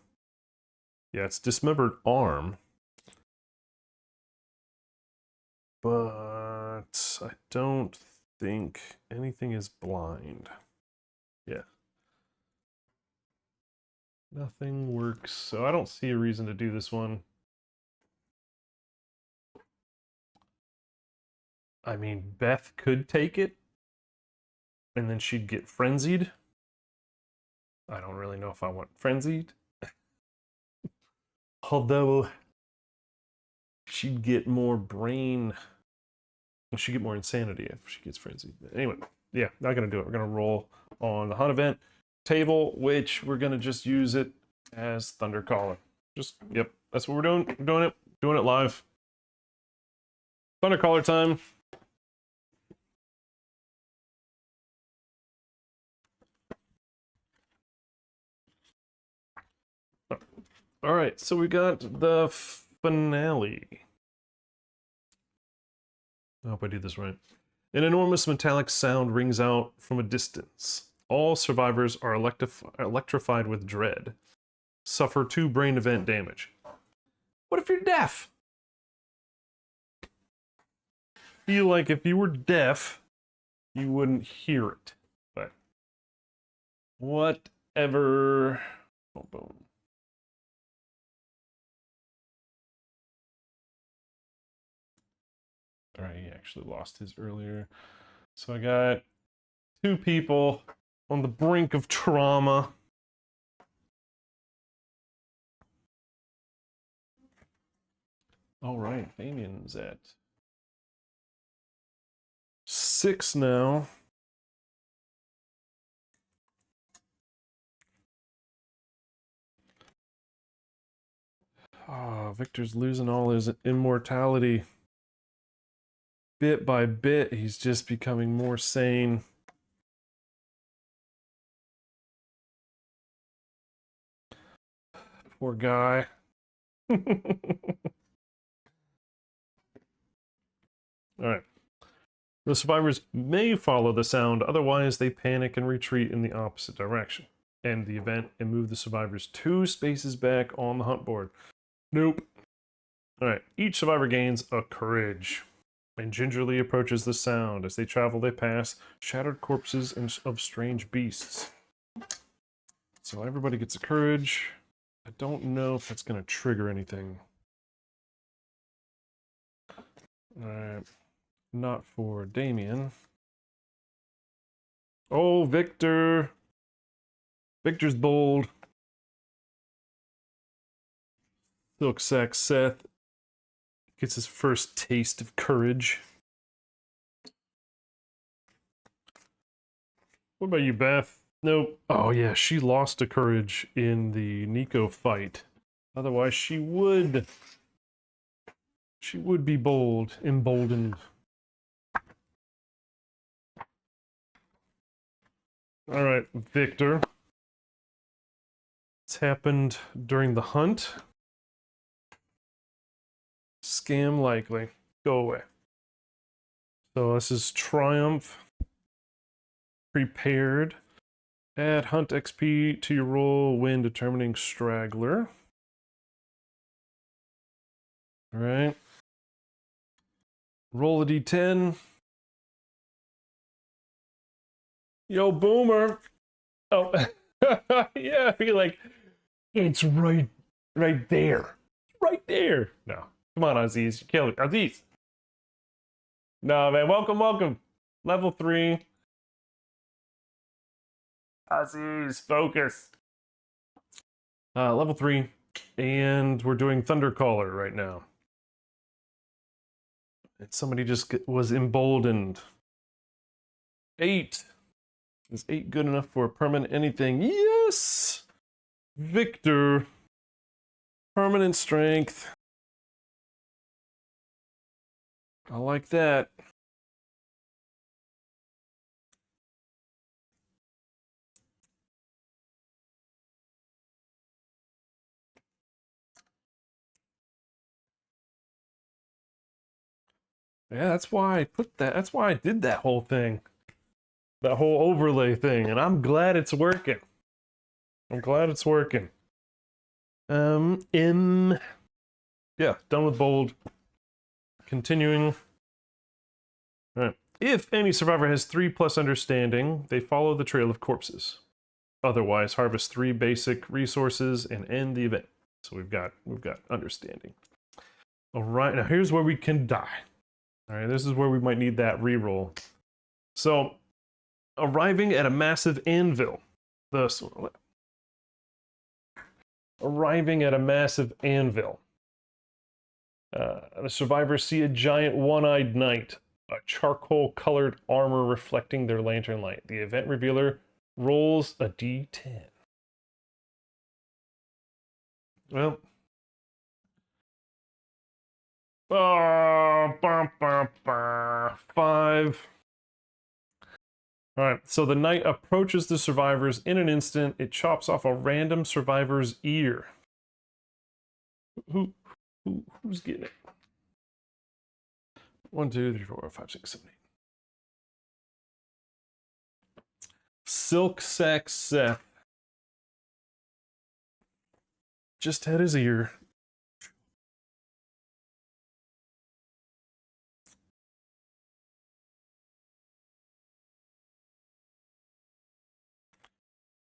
Yeah, it's dismembered arm. But I don't think anything is blind. Yeah. Nothing works, so I don't see a reason to do this one. I mean, Beth could take it, and then she'd get frenzied. I don't really know if I want frenzied. Although, she'd get more brain... She'd get more insanity if she gets frenzied. But anyway, yeah, not going to do it. We're going to roll on the hunt event table, which we're going to just use it as Thundercaller. Just, yep, that's what we're doing. We're doing it live. Thundercaller time. All right, so we got the finale. I hope I do this right. An enormous metallic sound rings out from a distance. All survivors are electrified with dread. Suffer 2 brain event damage. What if you're deaf? Feel like if you were deaf, you wouldn't hear it. But whatever. Oh, boom. All right, he actually lost his earlier. So I got 2 people on the brink of trauma. All right, Damien's at 6 now. Oh, Victor's losing all his immortality. Bit by bit, he's just becoming more sane. Poor guy. All right. The survivors may follow the sound, otherwise they panic and retreat in the opposite direction. End the event and move the survivors 2 spaces back on the hunt board. Nope. All right. Each survivor gains a courage. and gingerly approaches the sound. As they travel, they pass shattered corpses and of strange beasts. So everybody gets a courage. I don't know if that's going to trigger anything. Alright. Not for Damien. Oh, Victor! Victor's bold. Silk Sack Seth gets his first taste of courage. What about you, Beth? Nope. Oh yeah, she lost to courage in the Nico fight. Otherwise, she would be bold, emboldened. All right, Victor. It's happened during the hunt. Scam likely. Go away. So this is Triumph. Prepared. Add Hunt XP to your roll when determining Straggler. Alright. Roll a d10. Yo, Boomer! Oh, yeah, I feel like it's right there. Right there. No. Come on, Aziz. You kill it. Aziz! No, man. Welcome. Level 3. Aziz, focus. Level 3. And we're doing Thundercaller right now. And somebody just was emboldened. 8. Is 8 good enough for a permanent anything? Yes! Victor. Permanent strength. I like that. Yeah, that's why I put that. That's why I did that whole thing. That whole overlay thing. And I'm glad it's working. I'm glad it's working. Yeah, done with bold. Continuing. All right. If any survivor has 3+ understanding, they follow the trail of corpses. Otherwise, harvest 3 basic resources and end the event. So we've got understanding. All right, now here's where we can die. All right, this is where we might need that reroll. So, arriving at a massive anvil. Arriving at a massive anvil. The survivors see a giant one-eyed knight, a charcoal-colored armor reflecting their lantern light. The event revealer rolls a d10. Well. 5. Alright, so the knight approaches the survivors in an instant. It chops off a random survivor's ear. Who's getting it? 1, 2, 3, 4, 5, 6, 7, 8. Silk Sack Seth just had his ear.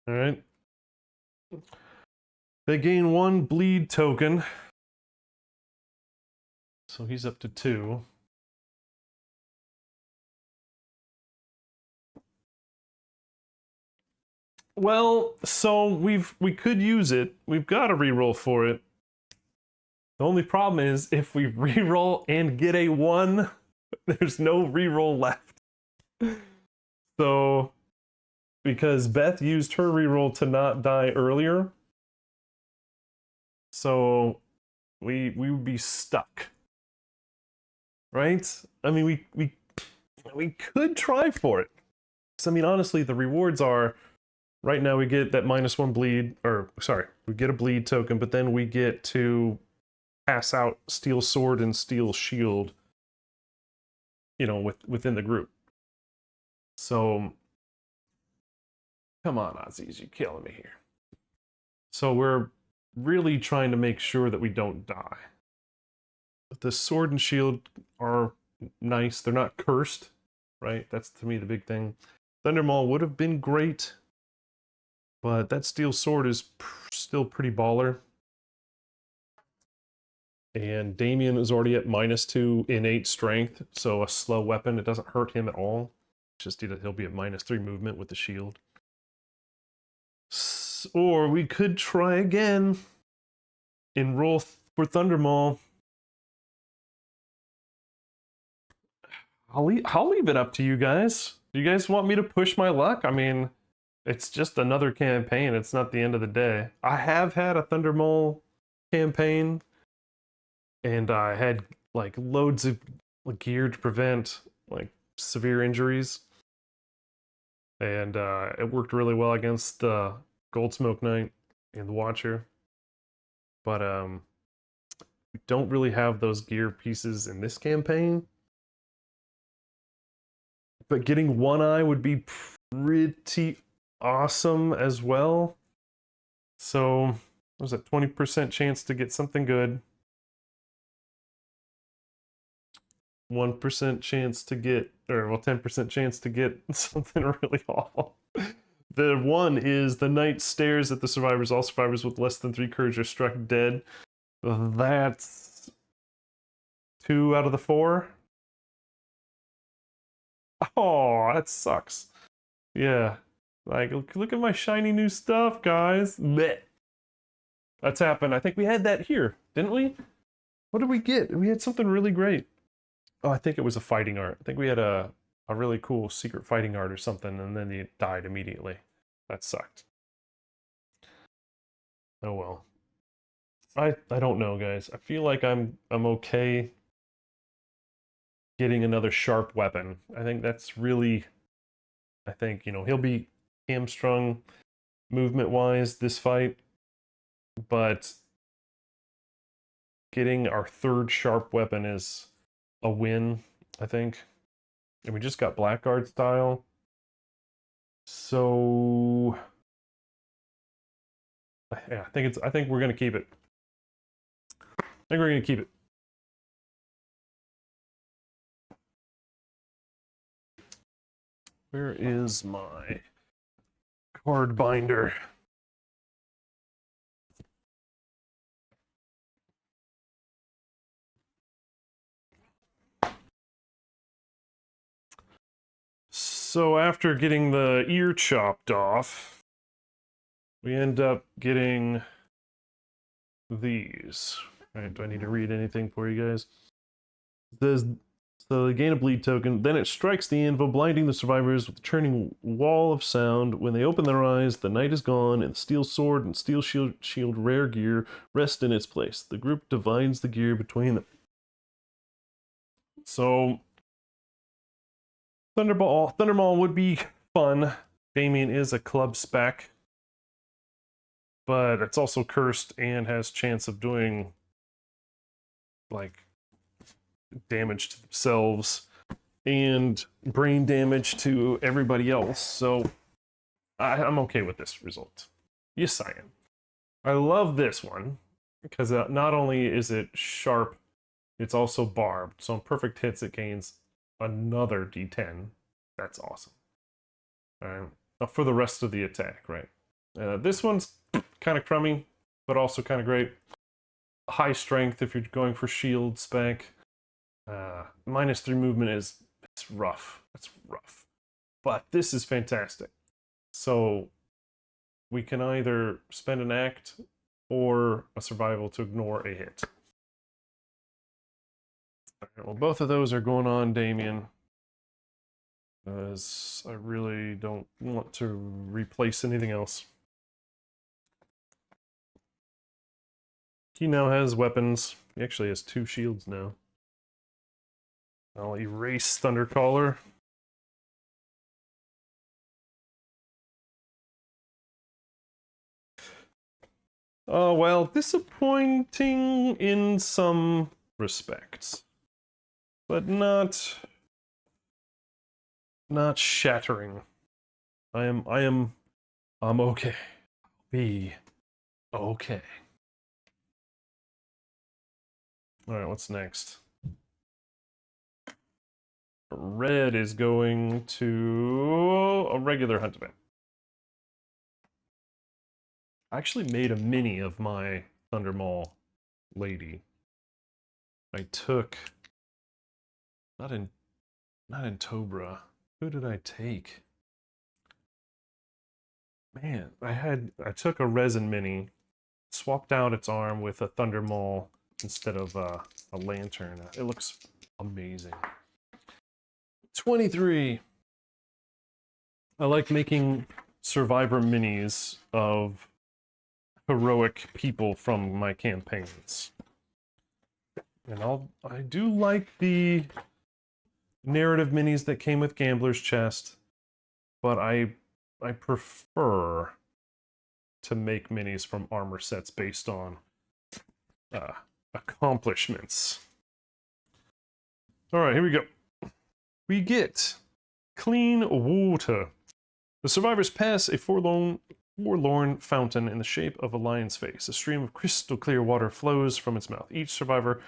All right. They gain 1 bleed token. So he's up to 2. Well, so we could use it. We've got a reroll for it. The only problem is if we reroll and get a 1, there's no reroll left. So, because Beth used her reroll to not die earlier, so we would be stuck, right? I mean, we could try for it. So I mean, honestly, the rewards are right now we get that -1 bleed, or sorry, we get a bleed token, but then we get to pass out steel sword and steel shield, you know, within the group. So, come on, Aziz, you're killing me here. So we're really trying to make sure that we don't die. But the sword and shield are nice. They're not cursed, right? That's to me the big thing. Thundermaul would have been great, but that steel sword is still pretty baller. And Damien is already at -2 innate strength, so a slow weapon, it doesn't hurt him at all. Just he'll be at -3 movement with the shield. Or we could try again and roll for Thundermaul. I'll leave it up to you guys. Do you guys want me to push my luck? I mean, it's just another campaign. It's not the end of the day. I have had a Thundermaul campaign, and I had like loads of gear to prevent like severe injuries, and it worked really well against Goldsmoke Knight and the Watcher. But we don't really have those gear pieces in this campaign. But getting One Eye would be pretty awesome as well. So there's a 20% chance to get something good. 1% chance to get, or well, 10% chance to get something really awful. The one is the knight stares at the survivors. All survivors with less than 3 courage are struck dead. That's 2 out of the 4. Oh, that sucks. Yeah. Like, look at my shiny new stuff, guys. Blech. That's happened. I think we had that here, didn't we? What did we get? We had something really great. Oh, I think it was a fighting art. I think we had a really cool secret fighting art or something, and then it died immediately. That sucked. Oh well. I don't know, guys. I feel like I'm okay getting another sharp weapon. I think that's really, I think, you know, he'll be hamstrung movement-wise this fight, but getting our 3rd sharp weapon is a win, I think. And we just got Blackguard style. So yeah, I think we're gonna keep it. I think we're gonna keep it. Where is my card binder? So after getting the ear chopped off, we end up getting these. All right, do I need to read anything for you guys? So they gain a bleed token, then it strikes the anvil, blinding the survivors with a churning wall of sound. When they open their eyes, the night is gone, and the steel sword and steel shield rare gear rest in its place. The group divides the gear between them. So Thundermaul would be fun. Damien is a club spec, but it's also cursed and has chance of doing like damage to themselves and brain damage to everybody else. So I'm okay with this result. Yes, I am. I love this one because not only is it sharp, it's also barbed. So on perfect hits, it gains another D10. That's awesome. All right. For the rest of the attack, right? This one's kind of crummy, but also kind of great. High strength if you're going for shield spec. -3 movement it's rough. It's rough. But this is fantastic. So we can either spend an act or a survival to ignore a hit. Well, both of those are going on Damien, as I really don't want to replace anything else. He now has weapons. He actually has 2 shields now. I'll erase Thundercaller. Oh, well, disappointing in some respects, but not shattering. I'm okay. Be okay. All right, what's next? Red is going to a regular hunt event. I actually made a mini of my Thunder Maul lady. I took not in Tobra. Who did I take? Man, I took a resin mini, swapped out its arm with a Thunder Maul instead of a lantern. It looks amazing. 23. I like making survivor minis of heroic people from my campaigns. And I do like the narrative minis that came with Gambler's Chest, but I prefer to make minis from armor sets based on accomplishments. All right, here we go. We get clean water. The survivors pass a forlorn fountain in the shape of a lion's face. A stream of crystal clear water flows from its mouth. Each survivor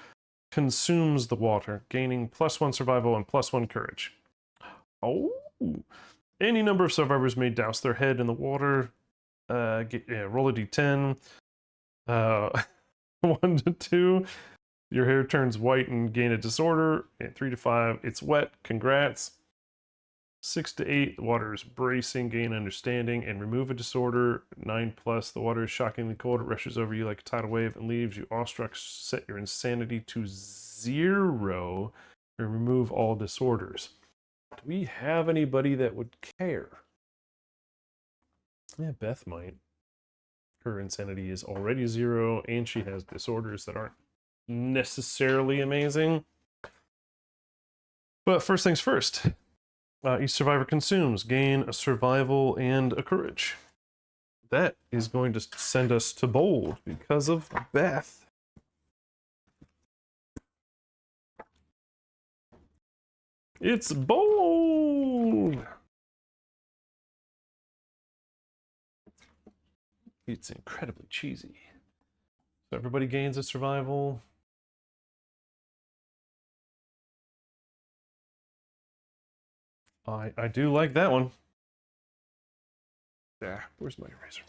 consumes the water, gaining +1 survival and +1 courage. Oh! Any number of survivors may douse their head in the water. Roll a d10. 1 to 2. Your hair turns white and gain a disorder. And 3 to 5, it's wet. Congrats. 6 to 8, the water is bracing, gain understanding, and remove a disorder. 9+, the water is shockingly cold. It rushes over you like a tidal wave and leaves you awestruck. Set your insanity to 0 and remove all disorders. Do we have anybody that would care? Yeah, Beth might. Her insanity is already 0, and she has disorders that aren't necessarily amazing. But first things first. Each survivor consumes, gain a survival and a courage. That is going to send us to bold because of Beth. It's bold! It's incredibly cheesy. So everybody gains a survival. I do like that one. Yeah, where's my eraser?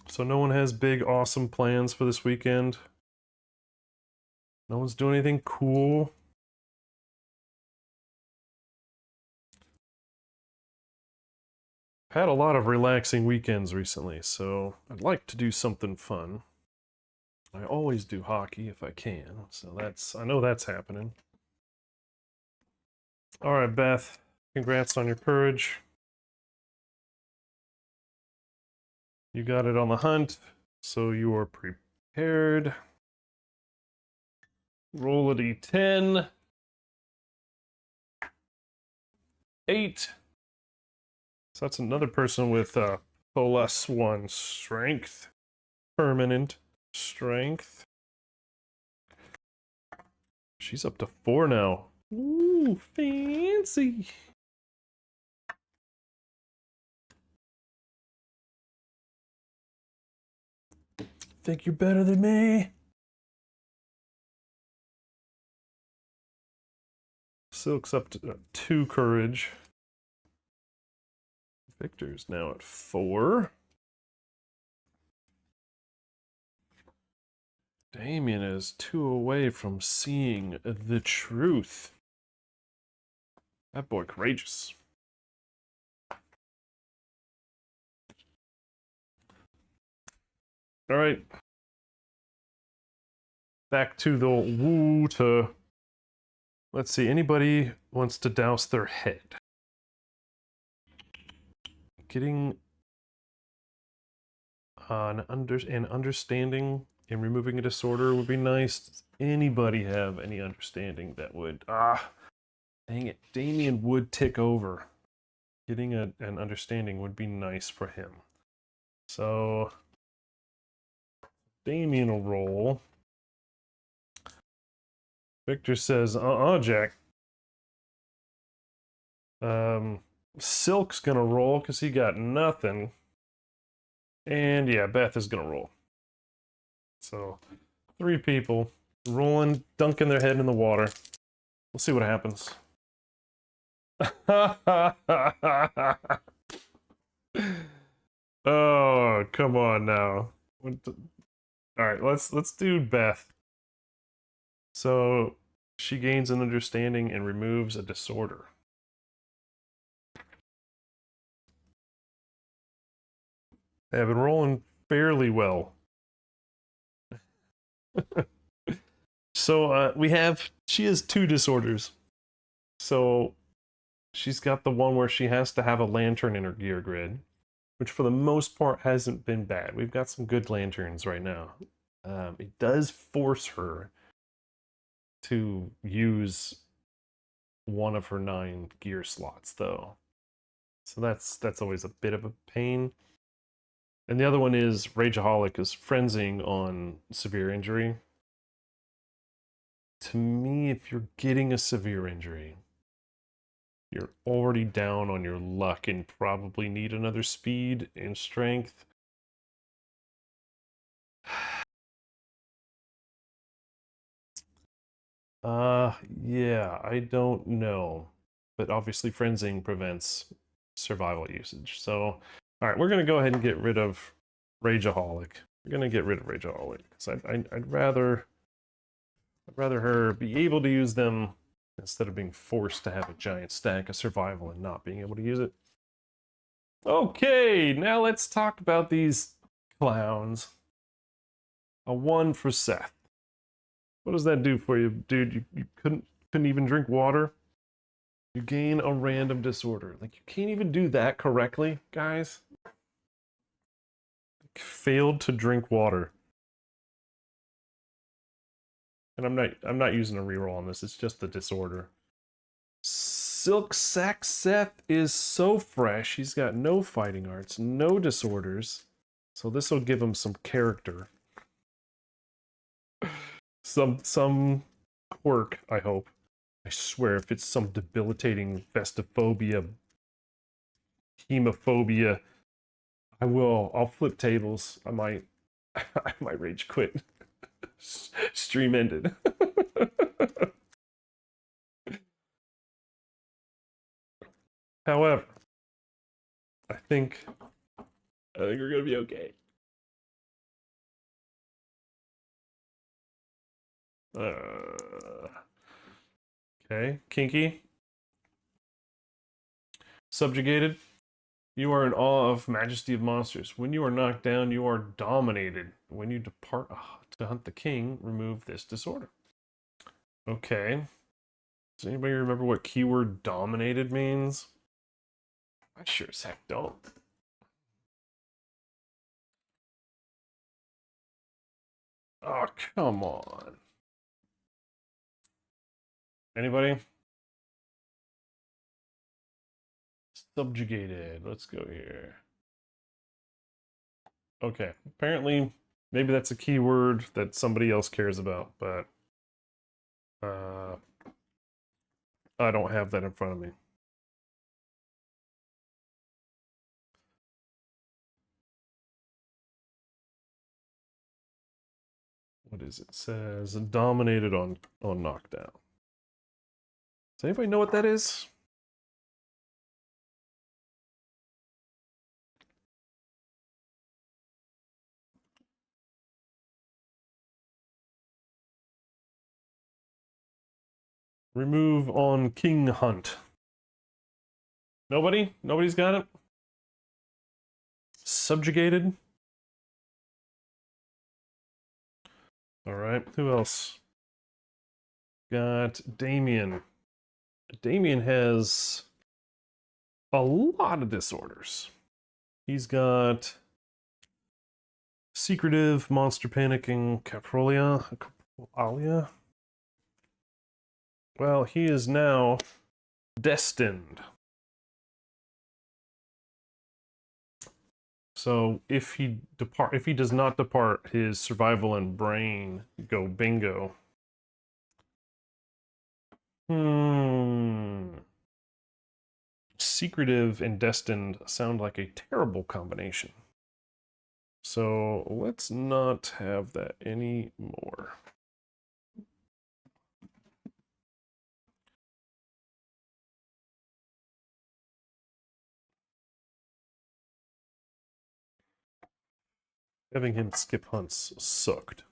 So no one has big, awesome plans for this weekend? No one's doing anything cool? I've had a lot of relaxing weekends recently, so I'd like to do something fun. I always do hockey if I can, so I know that's happening. All right, Beth, congrats on your courage. You got it on the hunt, so you are prepared. Roll a d10. 8. So that's another person with +1 strength. Permanent strength. She's up to 4 now. Ooh, fancy. Think you're better than me? Silk's up to 2 courage. Victor's now at 4. Damien is 2 away from seeing the truth. That boy courageous. All right. Back to the water. Let's see, anybody wants to douse their head? Getting an understanding and removing a disorder would be nice. Does anybody have any understanding that would... dang it. Damien would tick over. Getting an understanding would be nice for him. So... Damien will roll. Victor says, Jack. Silk's gonna roll because he got nothing. And yeah, Beth is gonna roll. So 3 people rolling, dunking their head in the water. We'll see what happens. Oh, come on now. All right, let's do Beth. So she gains an understanding and removes a disorder. They have been rolling fairly well. So she has 2 disorders. So she's got the one where she has to have a lantern in her gear grid, which for the most part hasn't been bad. We've got some good lanterns right now. It does force her to use one of her 9 gear slots, though. So that's always a bit of a pain. And the other one is Rageaholic is frenzying on severe injury. To me, if you're getting a severe injury, you're already down on your luck and probably need another speed and strength. Yeah, I don't know. But obviously frenzying prevents survival usage. So, all right, we're going to go ahead and get rid of Rageaholic. We're going to get rid of Rageaholic because I'd rather her be able to use them instead of being forced to have a giant stack of survival and not being able to use it. Okay, now let's talk about these clowns. A 1 for Seth. What does that do for you, dude? You couldn't even drink water? You gain a random disorder. Like, you can't even do that correctly, guys. Failed to drink water. And I'm not using a reroll on this, it's just the disorder. Silk Sack Seth is so fresh. He's got no fighting arts, no disorders. So this will give him some character. Some quirk, I hope. I swear, if it's some debilitating festophobia, hemophobia, I'll flip tables. I might rage quit. Stream ended. However, I think we're gonna be okay. Okay, Kinky. Subjugated. You are in awe of majesty of monsters. When you are knocked down, you are dominated. When you depart to hunt the king, remove this disorder. Okay. Does anybody remember what keyword dominated means? I sure as heck don't. Oh, come on. Anybody? Subjugated. Let's go here. Okay. Apparently, maybe that's a keyword that somebody else cares about, but I don't have that in front of me. What is it? It says dominated on knockdown. Does anybody know what that is? Remove on King Hunt. Nobody? Nobody's got it? Subjugated? Alright, who else? Got Damien. Damien has a lot of disorders. He's got secretive, monster panicking, caprolia. Well, he is now destined. So if he does not depart, his survival and brain go bingo. Secretive and destined sound like a terrible combination. So let's not have that anymore. Having him skip hunts sucked.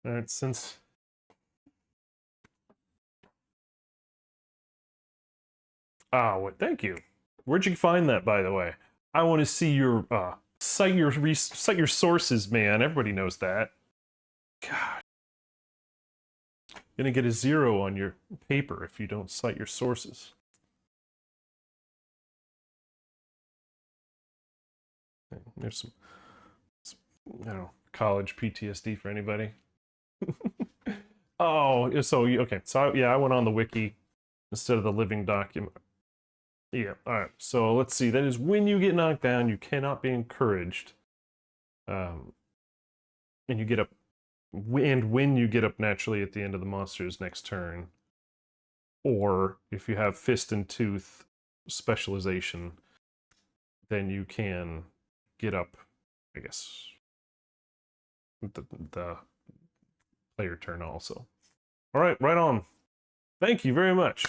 All right, since... Oh, well, thank you. Where'd you find that, by the way? I want to see your, cite your sources, man. Everybody knows that. God. Gonna get a 0 on your paper if you don't cite your sources. There's some, I don't know, college PTSD for anybody. Oh, so, okay. So, yeah, I went on the wiki instead of the living document. Yeah, alright. So, let's see. That is when you get knocked down, you cannot be encouraged. And you get up... And when you get up naturally at the end of the monster's next turn. Or, if you have Fist and Tooth specialization, then you can get up, I guess, the player turn also. All right, right on. Thank you very much.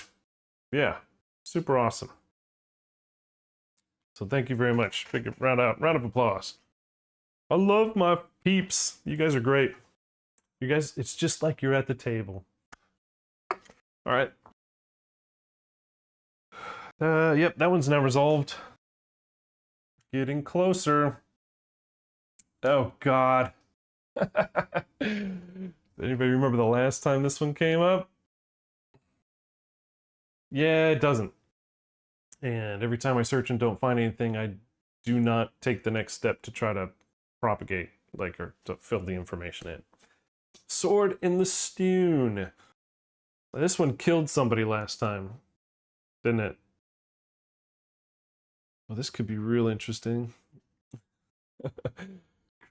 Yeah, super awesome. So thank you very much. Big round of applause. I love my peeps. You guys are great. You guys, it's just like you're at the table. All right. Yep, that one's now resolved. Getting closer. Oh God. Anybody remember the last time this one came up? Yeah, it doesn't. And every time I search and don't find anything, I do not take the next step to try to propagate, like, or to fill the information in. Sword in the Stune. This one killed somebody last time, didn't it? Well, this could be real interesting.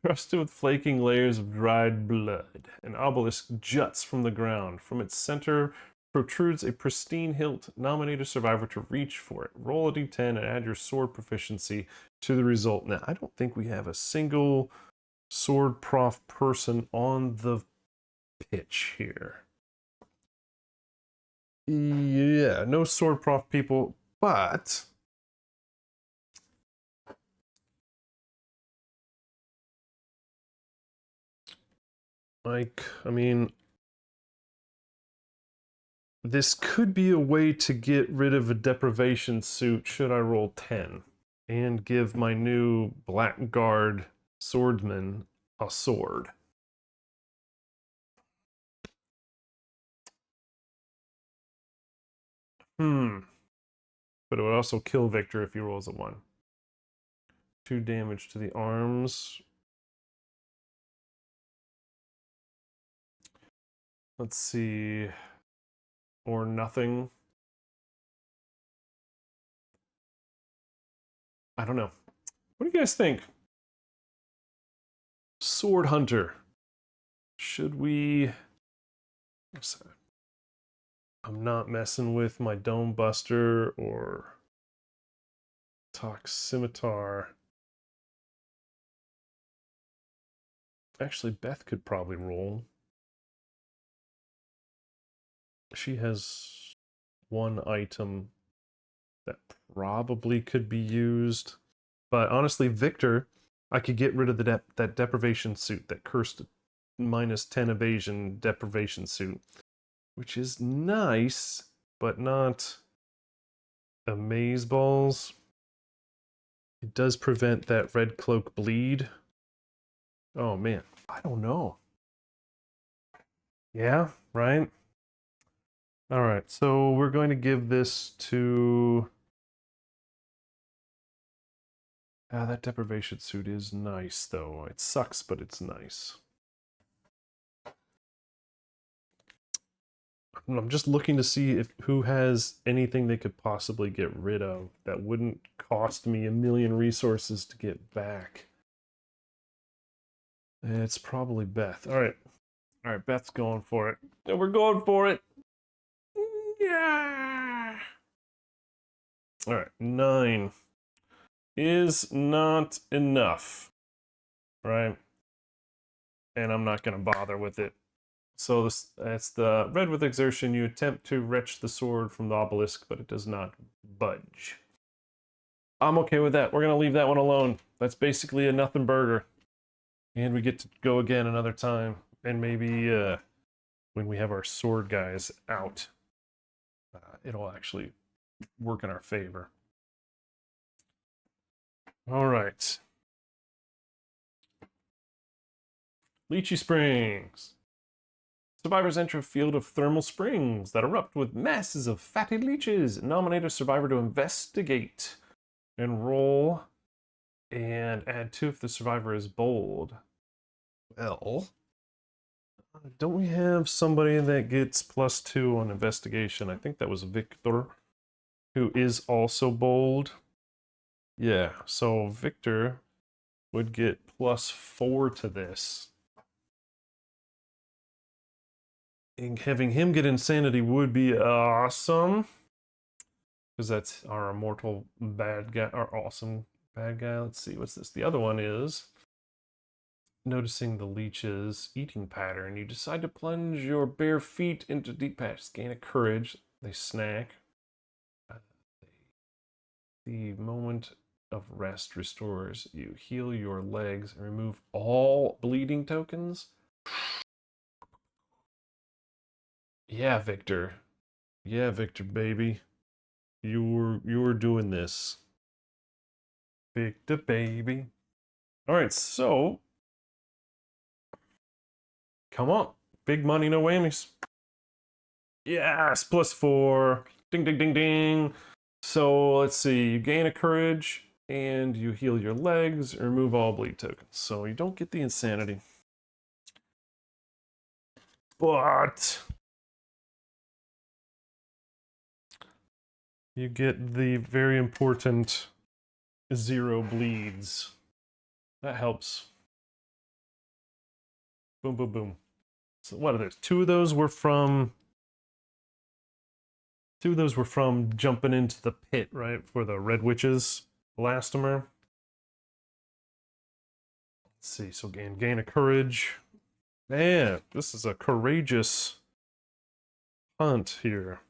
Crusted with flaking layers of dried blood, an obelisk juts from the ground. From its center protrudes a pristine hilt. Nominate a survivor to reach for it. Roll a d10 and add your sword proficiency to the result. Now, I don't think we have a single sword prof person on the pitch here. Yeah, no sword prof people, but... like, I mean, this could be a way to get rid of a deprivation suit should I roll 10 and give my new Blackguard swordsman a sword. But it would also kill Victor if he rolls a 1. 2 damage to the arms. Let's see. Or nothing. I don't know. What do you guys think? Sword Hunter. Should we... I'm not messing with my Dome Buster or Tox Scimitar. Actually, Beth could probably roll. She has one item that probably could be used. But honestly, Victor, I could get rid of that deprivation suit, that cursed -10 evasion deprivation suit, which is nice, but not amazeballs. It does prevent that red cloak bleed. Oh man, I don't know. Yeah, right? Alright, so we're going to give this to... that deprivation suit is nice, though. It sucks, but it's nice. I'm I'm just looking to see if who has anything they could possibly get rid of that wouldn't cost me a million resources to get back. It's probably Beth. All right, Beth's going for it. And we're going for it. Yeah. All right, 9 is not enough, right? And I'm not going to bother with it. So that's the red with exertion. You attempt to wrench the sword from the obelisk, but it does not budge. I'm okay with that. We're going to leave that one alone. That's basically a nothing burger. And we get to go again another time. And maybe when we have our sword guys out, it'll actually work in our favor. All right. Lychee Springs. Survivors enter a field of thermal springs that erupt with masses of fatty leeches. Nominate a survivor to investigate and roll and add 2 if the survivor is bold. Well, don't we have somebody that gets +2 on investigation? I think that was Victor, who is also bold. Yeah, so Victor would get +4 to this. And having him get insanity would be awesome. Because that's our immortal bad guy, our awesome bad guy. Let's see, what's this? The other one is noticing the leech's eating pattern. You decide to plunge your bare feet into deep patches. Gain a courage. They snack. The moment of rest restores. You heal your legs and remove all bleeding tokens. Yeah, Victor. Yeah, Victor, baby. You're doing this. Victor, baby. Alright, so come on. Big money, no whammies. Yes, +4. Ding, ding, ding, ding. So let's see. You gain a courage and you heal your legs, remove all bleed tokens. So you don't get the insanity. But you get the very important 0 bleeds. That helps. Boom, boom, boom. So what are those? 2 of those were from jumping into the pit, right? For the Red Witch's Elastomer. Let's see, so gain a courage. Man, this is a courageous hunt here.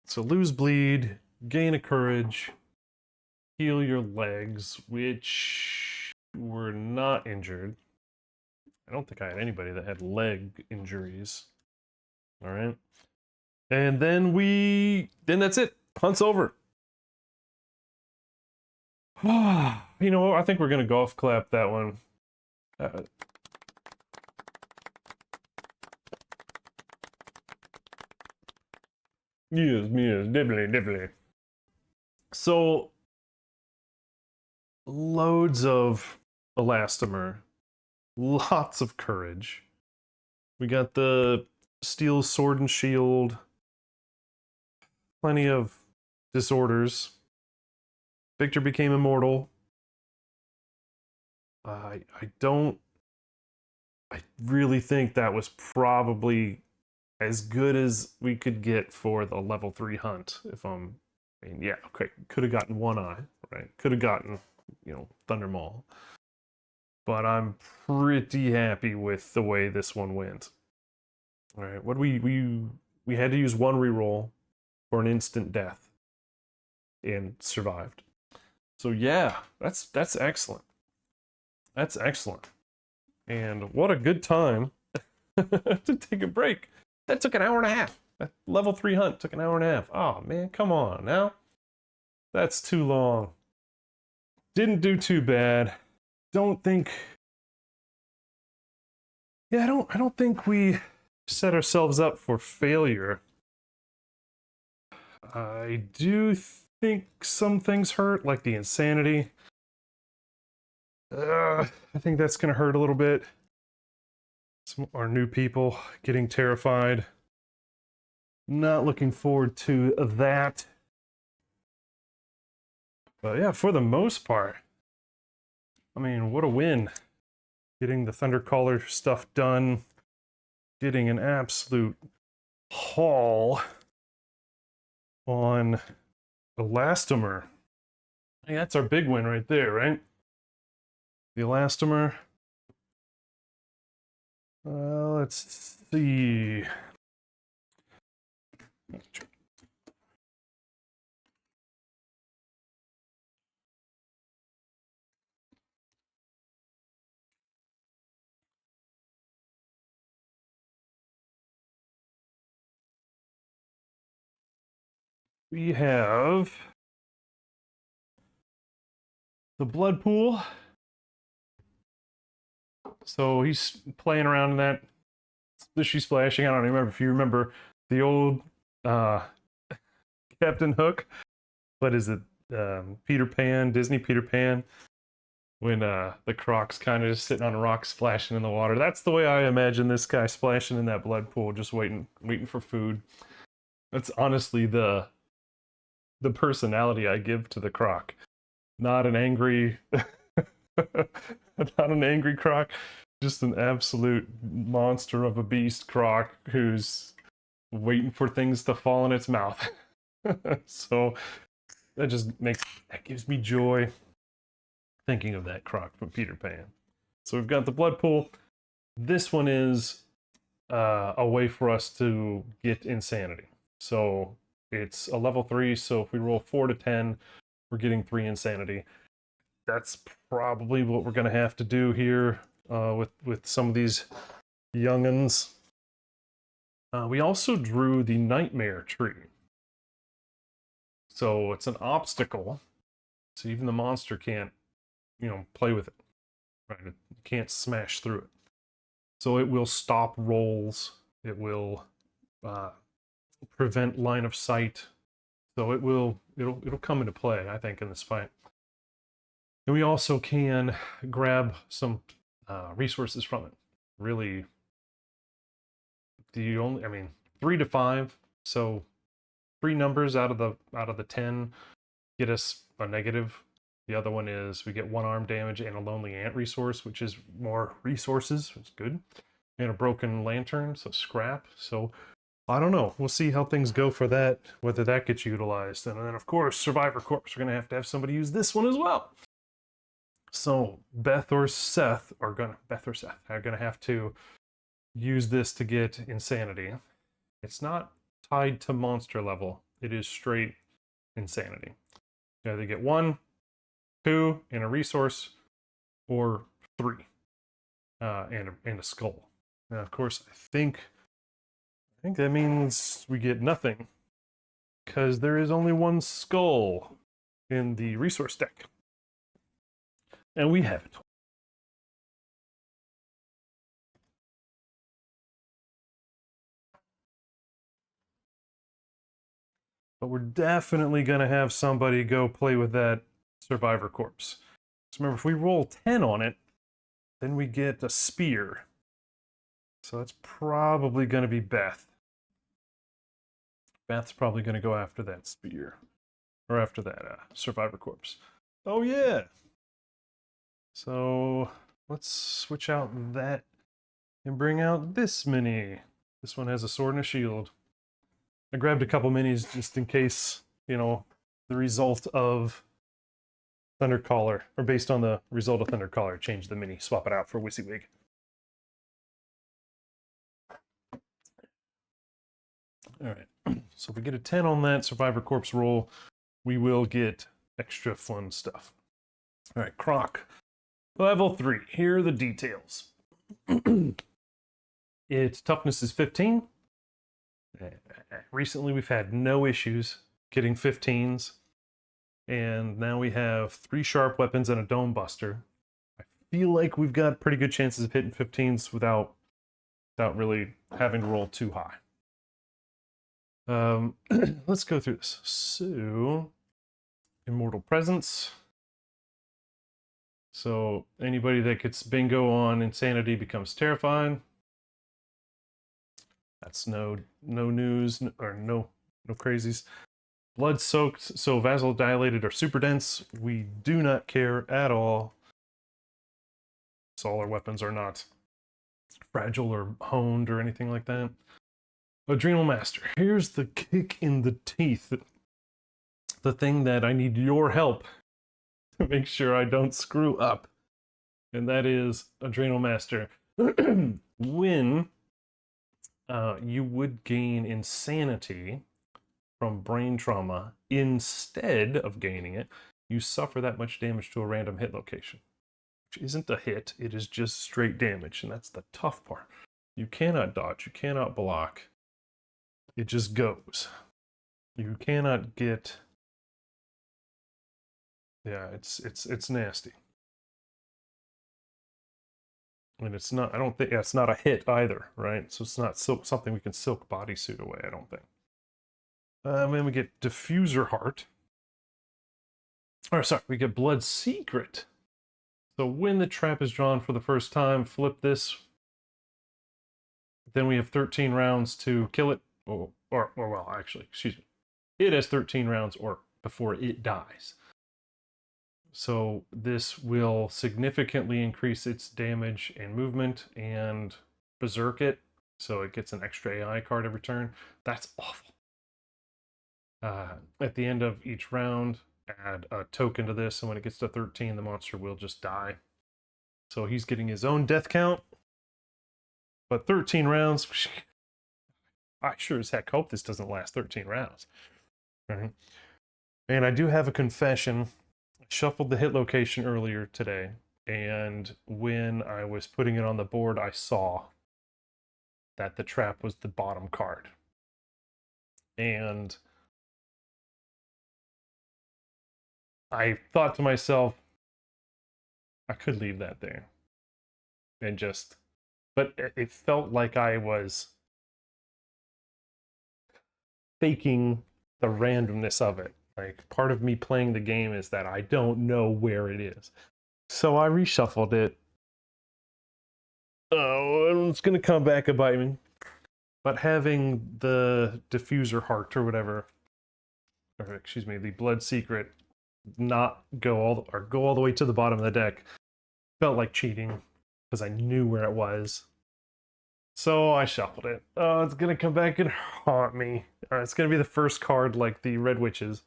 So lose bleed, gain a courage, heal your legs, which were not injured. I don't think I had anybody that had leg injuries. All right. And then that's it. Hunt's over. You know what? I think we're going to golf clap that one. Yes, definitely. So, loads of Elastomer, lots of courage. We got the steel sword and shield, plenty of disorders. Victor became immortal. I really think that was probably as good as we could get for the level 3 hunt. Yeah, okay, could have gotten One Eye, right? Could have gotten, Thunder Maul. But I'm pretty happy with the way this one went. All right, what we had to use 1 reroll for an instant death and survived. So yeah, that's excellent. That's excellent. And what a good time to take a break. That took an hour and a half. That level 3 hunt took an hour and a half. Oh man, come on now. That's too long. Didn't do too bad. Don't think. Yeah, I don't think we set ourselves up for failure. I do think some things hurt, like the insanity. I think that's gonna hurt a little bit. Some our new people getting terrified. Not looking forward to that. But yeah, for the most part, I mean, what a win. Getting the Thundercaller stuff done. Getting an absolute haul on Elastomer. Hey, that's our big win right there, right? The Elastomer. Let's see. We have the blood pool. So he's playing around in that splishy splashing. I don't remember if you remember the old Captain Hook. What is it? Peter Pan, Disney Peter Pan. When the Croc's kind of just sitting on a rock splashing in the water. That's the way I imagine this guy splashing in that blood pool, just waiting for food. That's honestly the personality I give to the Croc. Not an angry not an angry Croc, just an absolute monster of a beast Croc who's waiting for things to fall in its mouth. So that gives me joy thinking of that Croc from Peter Pan. So we've got the blood pool. This one is a way for us to get insanity. So it's a level 3, so if we roll 4 to 10, we're getting 3 insanity. That's probably what we're going to have to do here with some of these young'uns. We also drew the Nightmare Tree. So it's an obstacle, so even the monster can't, play with it. Right? It can't smash through it. So it will stop rolls. It will prevent line of sight. So it'll come into play, I think, in this fight. And we also can grab some resources from it. Really, 3 to 5. So 3 numbers out of the 10 get us a negative. The other one is we get 1 arm damage and a lonely ant resource, which is more resources, which is good. And a broken lantern, so scrap. So I don't know. We'll see how things go for that, whether that gets utilized. And then, of course, Survivor Corps. We're going to have somebody use this one as well. So Beth or Seth are going to have to use this to get insanity. It's not tied to monster level. It is straight insanity. You either get 1, 2, and a resource, or 3, and a skull. Now, of course, I think that means we get nothing, because there is only 1 skull in the resource deck. And we have it. But we're definitely going to have somebody go play with that Survivor Corpse. So remember, if we roll 10 on it, then we get a spear. So that's probably going to be Beth. Beth's probably going to go after that spear. Or after that Survivor Corpse. Oh yeah! So let's switch out that and bring out this mini. This one has a sword and a shield. I grabbed a couple minis just in case, the result of Thundercaller, or based on the result of Thundercaller, change the mini, swap it out for WYSIWYG. Alright, so if we get a 10 on that Survivor Corpse roll, we will get extra fun stuff. Alright, Croc. Level 3. Here are the details. Its toughness is 15. Recently we've had no issues getting 15s. And now we have 3 sharp weapons and a dome buster. I feel like we've got pretty good chances of hitting 15s without really having to roll too high. Let's go through this. So, Immortal Presence. So anybody that gets bingo on insanity becomes terrified. That's no news or no crazies. Blood soaked, so vasodilated or super dense. We do not care at all. So all our weapons are not fragile or honed or anything like that. Adrenal Master. Here's the kick in the teeth. The thing that I need your help to make sure I don't screw up. And that is Adrenal Master. When you would gain insanity from brain trauma, instead of gaining it, you suffer that much damage to a random hit location. Which isn't a hit, it is just straight damage, and that's the tough part. You cannot dodge, you cannot block. It just goes. You cannot get... Yeah, it's nasty. And it's not, I don't think, it's not a hit either, right? So it's not something we can silk bodysuit away, I don't think. Then we get Diffuser Heart. Or sorry, we get Blood Secret. So when the trap is drawn for the first time, flip this. Then we have 13 rounds to kill it. Or well, actually, excuse me. It has 13 rounds or before it dies. So this will significantly increase its damage and movement and berserk it. So it gets an extra AI card every turn. That's awful. At the end of each round, add a token to this, and when it gets to 13, the monster will just die. So he's getting his own death count. But 13 rounds, I sure as heck hope this doesn't last 13 rounds. Right? And I do have a confession. I shuffled the hit location earlier today, and when I was putting it on the board, I saw that the trap was the bottom card. And I thought to myself, I could leave that there. And just, but it felt like I was faking the randomness of it. Like, part of me playing the game is that I don't know where it is. So I reshuffled it. Oh, it's going to come back and bite me. But having the Diffuser Heart or whatever, or excuse me, the Blood Secret not go all the way to the bottom of the deck felt like cheating because I knew where it was. So I shuffled it. Oh, it's going to come back and haunt me. All right, it's going to be the first card like the Red Witches.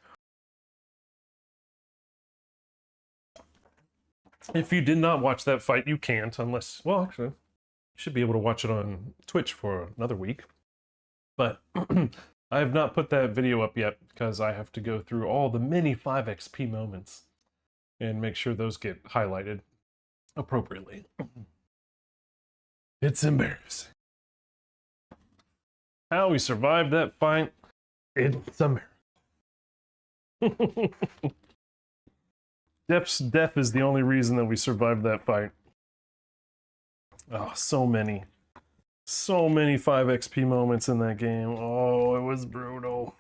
If you did not watch that fight, you can't unless, well, actually, you should be able to watch it on Twitch for another week. But I have not put that video up yet because I have to go through all the mini 5XP moments and make sure those get highlighted appropriately. It's embarrassing. How we survived that fight, it's a miracle. Death is the only reason that we survived that fight. Oh, so many 5XP moments in that game. Oh, it was brutal.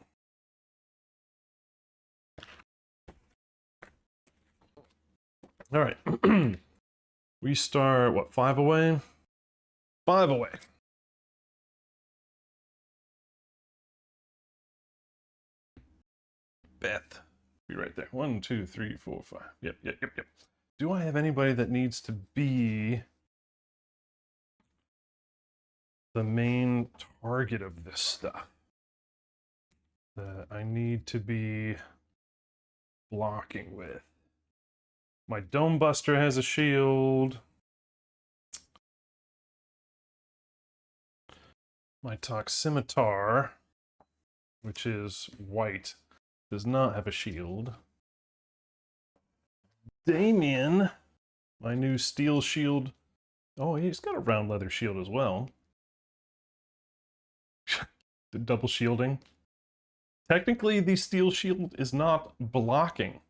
All right. We start, what, 5 away? 5 away. Beth. Be right there. 1, 2, 3, 4, 5. Yep. Do I have anybody that needs to be the main target of this stuff that I need to be blocking with? My Dome Buster has a shield. My Toximitar, which is white, does not have a shield. Damien, my new steel shield. Oh, he's got a round leather shield as well. The double shielding. Technically, the steel shield is not blocking.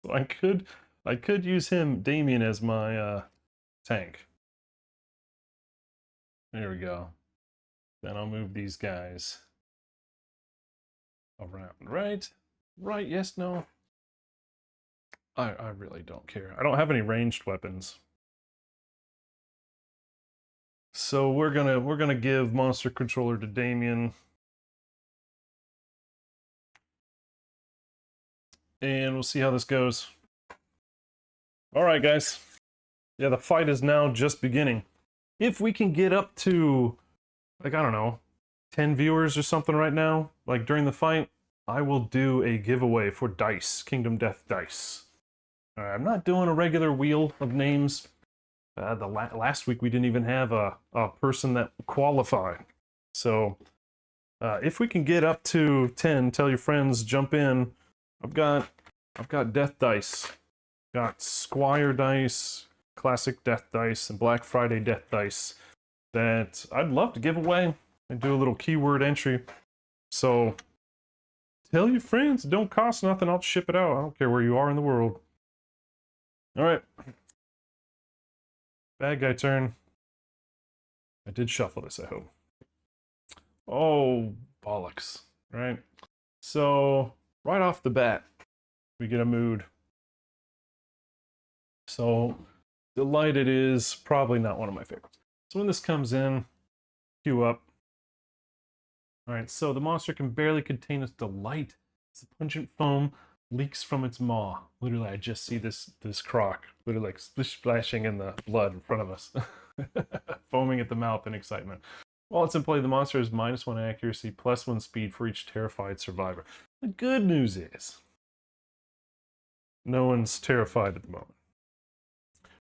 So I could use him, Damien, as my tank. There we go. Then I'll move these guys around. Right, yes, no. I really don't care. I don't have any ranged weapons. So we're gonna give monster controller to Damien. And we'll see how this goes. Alright, guys. Yeah, the fight is now just beginning. If we can get up to, like, I don't know, 10 viewers or something right now, like during the fight, I will do a giveaway for dice, Kingdom Death dice. I'm not doing a regular wheel of names. Last week we didn't even have a person that qualified. So if we can get up to 10, tell your friends, jump in. I've got death dice. Got Squire dice, classic death dice, and Black Friday death dice that I'd love to give away and do a little keyword entry. So tell your friends, it don't cost nothing, I'll ship it out. I don't care where you are in the world. Alright. Bad guy turn. I did shuffle this, I hope. Oh, bollocks. Right? So, right off the bat, we get a mood. So, Delighted is probably not one of my favorites. So when this comes in, queue up. Alright, so the monster can barely contain its delight. It's a pungent foam leaks from its maw. Literally, I just see this Croc, literally like splashing in the blood in front of us. Foaming at the mouth in excitement. While it's in play, the monster has -1 accuracy, +1 speed for each terrified survivor. The good news is, no one's terrified at the moment.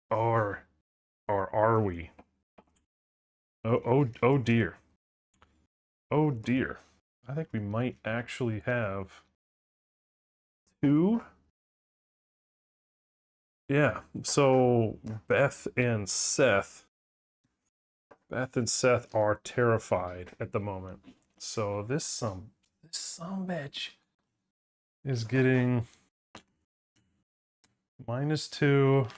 Or are we? Oh dear. Oh dear. I think we might actually have 2. Yeah, so Beth and Seth are terrified at the moment. So this some bitch is getting -2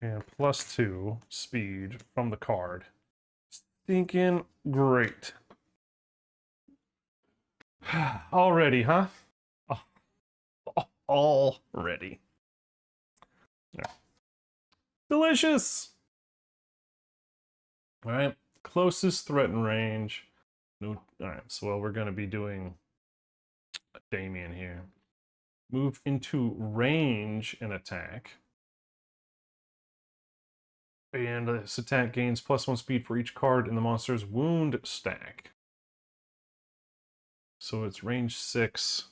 and +2 speed from the card. Stinking great. Already, huh? Already. Yeah. Delicious! Alright, closest threat and range. No, alright, so we're going to be doing Damien here. Move into range and attack. And this attack gains +1 speed for each card in the monster's wound stack. So it's range 6.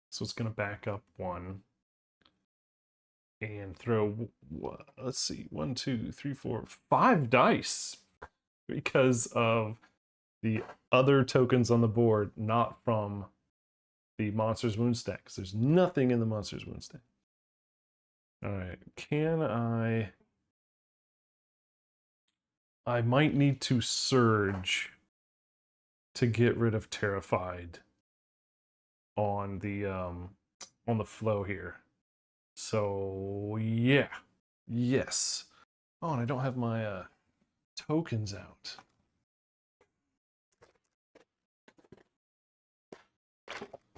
So it's going to back up 1. And throw, let's see, 1, 2, 3, 4, 5 dice. Because of the other tokens on the board, not from the monster's wound stack. Because there's nothing in the monster's wound stack. Alright, can I might need to surge to get rid of Terrified on the flow here. So yeah. Yes. Oh, and I don't have my tokens out.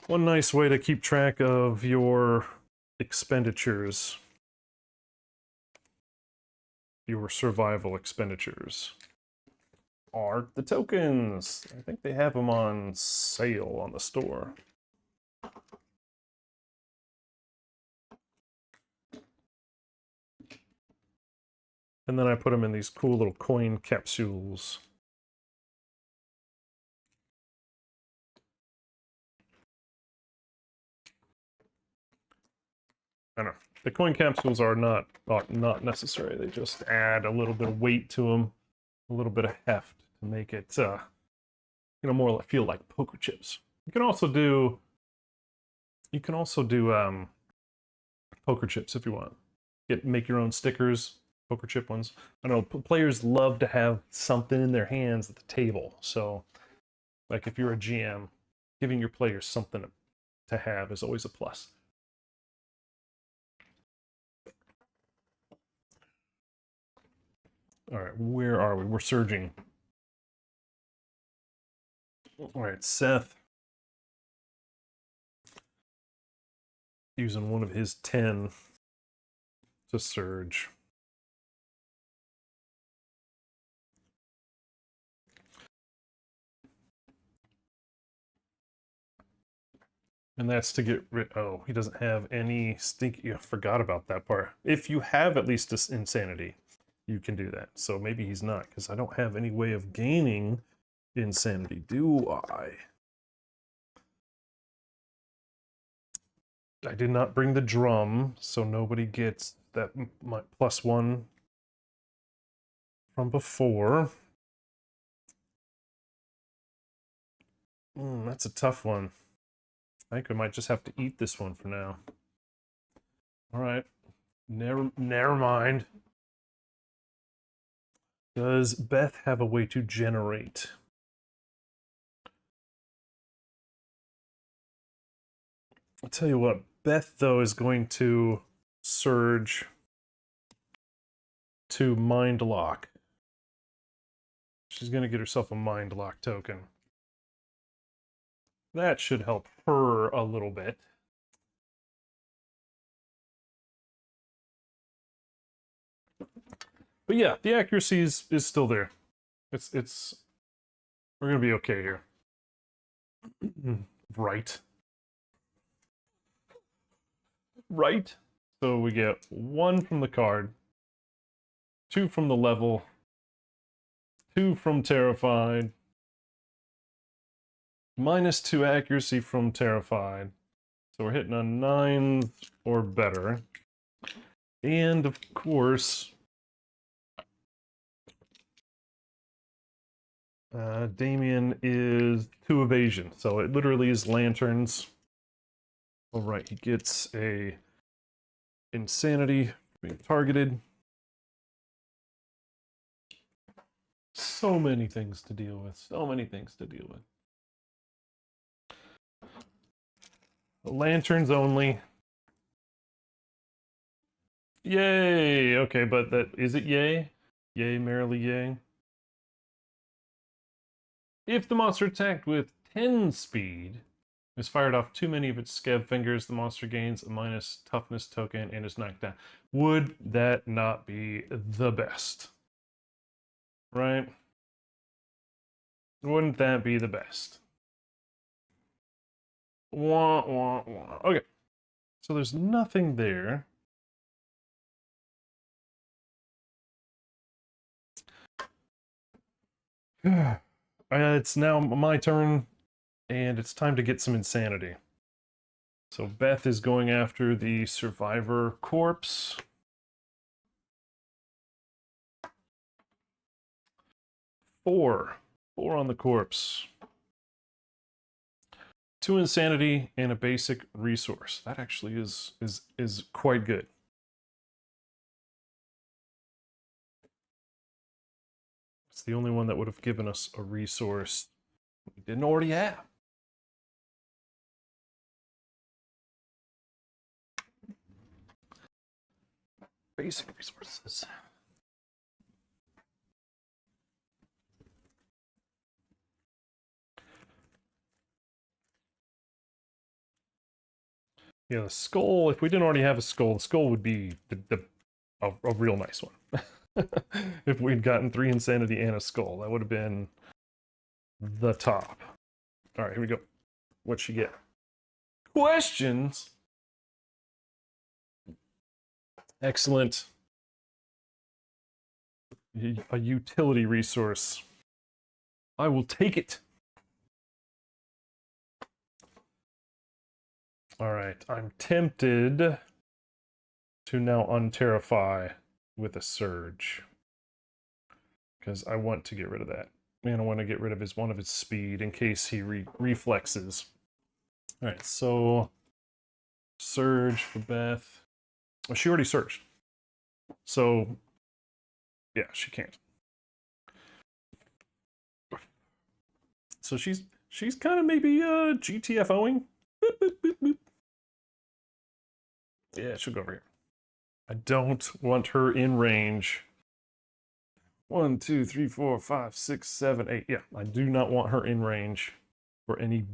One nice way to keep track of your expenditures, your survival expenditures, are the tokens. I think they have them on sale on the store. And then I put them in these cool little coin capsules. I don't know. The coin capsules are not necessary. They just add a little bit of weight to them, a little bit of heft to make it, more like, feel like poker chips. You can also do poker chips if you want. Make your own stickers, poker chip ones. I know players love to have something in their hands at the table. So, like if you're a GM, giving your players something to have is always a plus. All right, where are we? We're surging. All right, Seth. Using one of his 10 to surge. And that's to get rid... Oh, he doesn't have any stinky... I forgot about that part. If you have at least this insanity, you can do that. So maybe he's not, because I don't have any way of gaining insanity, do I? I did not bring the drum, so nobody gets that +1 from before. That's a tough one. I think we might just have to eat this one for now. All right. Never mind. Does Beth have a way to generate? I'll tell you what, Beth, though, is going to surge to Mind Lock. She's going to get herself a Mind Lock token. That should help her a little bit. But yeah, the accuracy is still there. It's we're gonna be okay here. Right. Right. So we get 1 from the card, 2 from the level, 2 from Terrified, -2 accuracy from Terrified. So we're hitting a 9 or better. And of course, Damien is 2 evasion, so it literally is lanterns. All right, he gets a insanity being targeted. So many things to deal with. So many things to deal with. Lanterns only. Yay! Okay, but that is it yay? Yay, merrily yay. If the monster attacked with 10 speed is fired off too many of its scab fingers, the monster gains a -toughness token and is knocked down. Would that not be the best? Right? Wouldn't that be the best? Wah, wah, wah. Okay. So there's nothing there. It's now my turn, and it's time to get some insanity. So Beth is going after the survivor corpse. Four on the corpse. 2 insanity and a basic resource. That actually is quite good. It's the only one that would have given us a resource we didn't already have. Basic resources. Yeah, the skull, if we didn't already have a skull, the skull would be a real nice one. If we'd gotten 3 insanity and a skull, that would have been the top. All right, here we go. What'd she get? Questions? Excellent. A utility resource. I will take it. All right, I'm tempted to now unterrify with a surge, because I want to get rid of that. And I want to get rid of one of his speed in case he reflexes. All right, so surge for Beth. Well, she already surged, so yeah, she can't. So she's kind of maybe GTFOing. Boop, boop, boop, boop. Yeah, she'll go over here. I don't want her in range. 1, 2, 3, 4, 5, 6, 7, 8. Yeah, I do not want her in range for any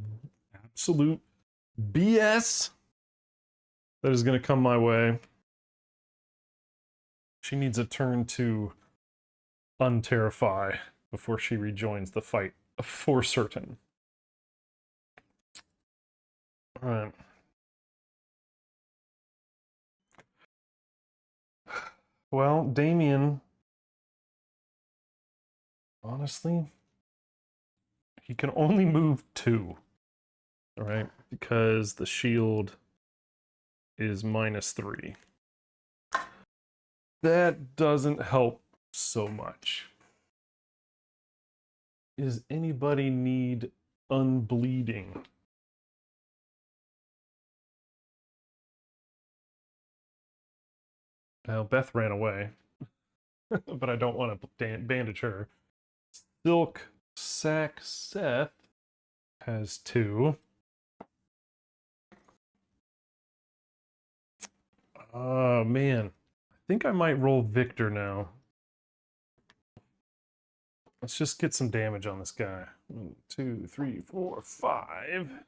absolute BS that is going to come my way. She needs a turn to unterrify before she rejoins the fight, for certain. Alright. Well, Damien, honestly, he can only move 2. Alright, because the shield is -3. That doesn't help so much. Does anybody need unbleeding? Now, Beth ran away, but I don't want to bandage her. Silk Sack Seth has 2. Oh, man. I think I might roll Victor now. Let's just get some damage on this guy. 1, 2, 3, 4, 5.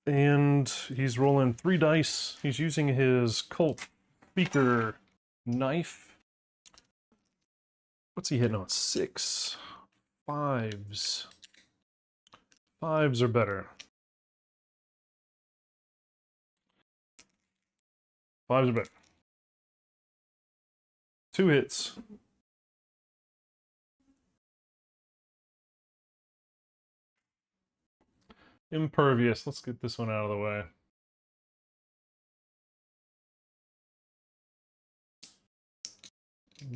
And he's rolling 3 dice. He's using his Colt Speaker knife. What's he hitting on? 6. 5s. 5s are better. 5s are better. 2 hits. Impervious. Let's get this one out of the way.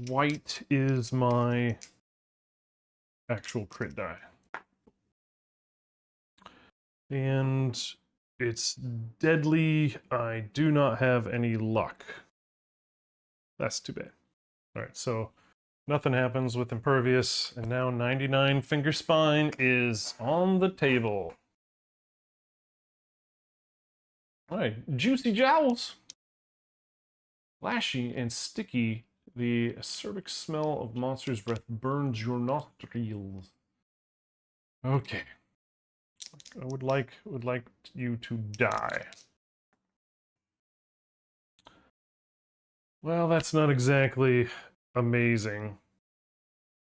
White is my actual crit die. And it's deadly. I do not have any luck. That's too bad. Alright, so nothing happens with Impervious, and now 99 Finger Spine is on the table. Alright, Juicy Jowls. Lashy and sticky, the acerbic smell of monster's breath burns your nostrils. Okay. I would like you to die. Well, that's not exactly amazing.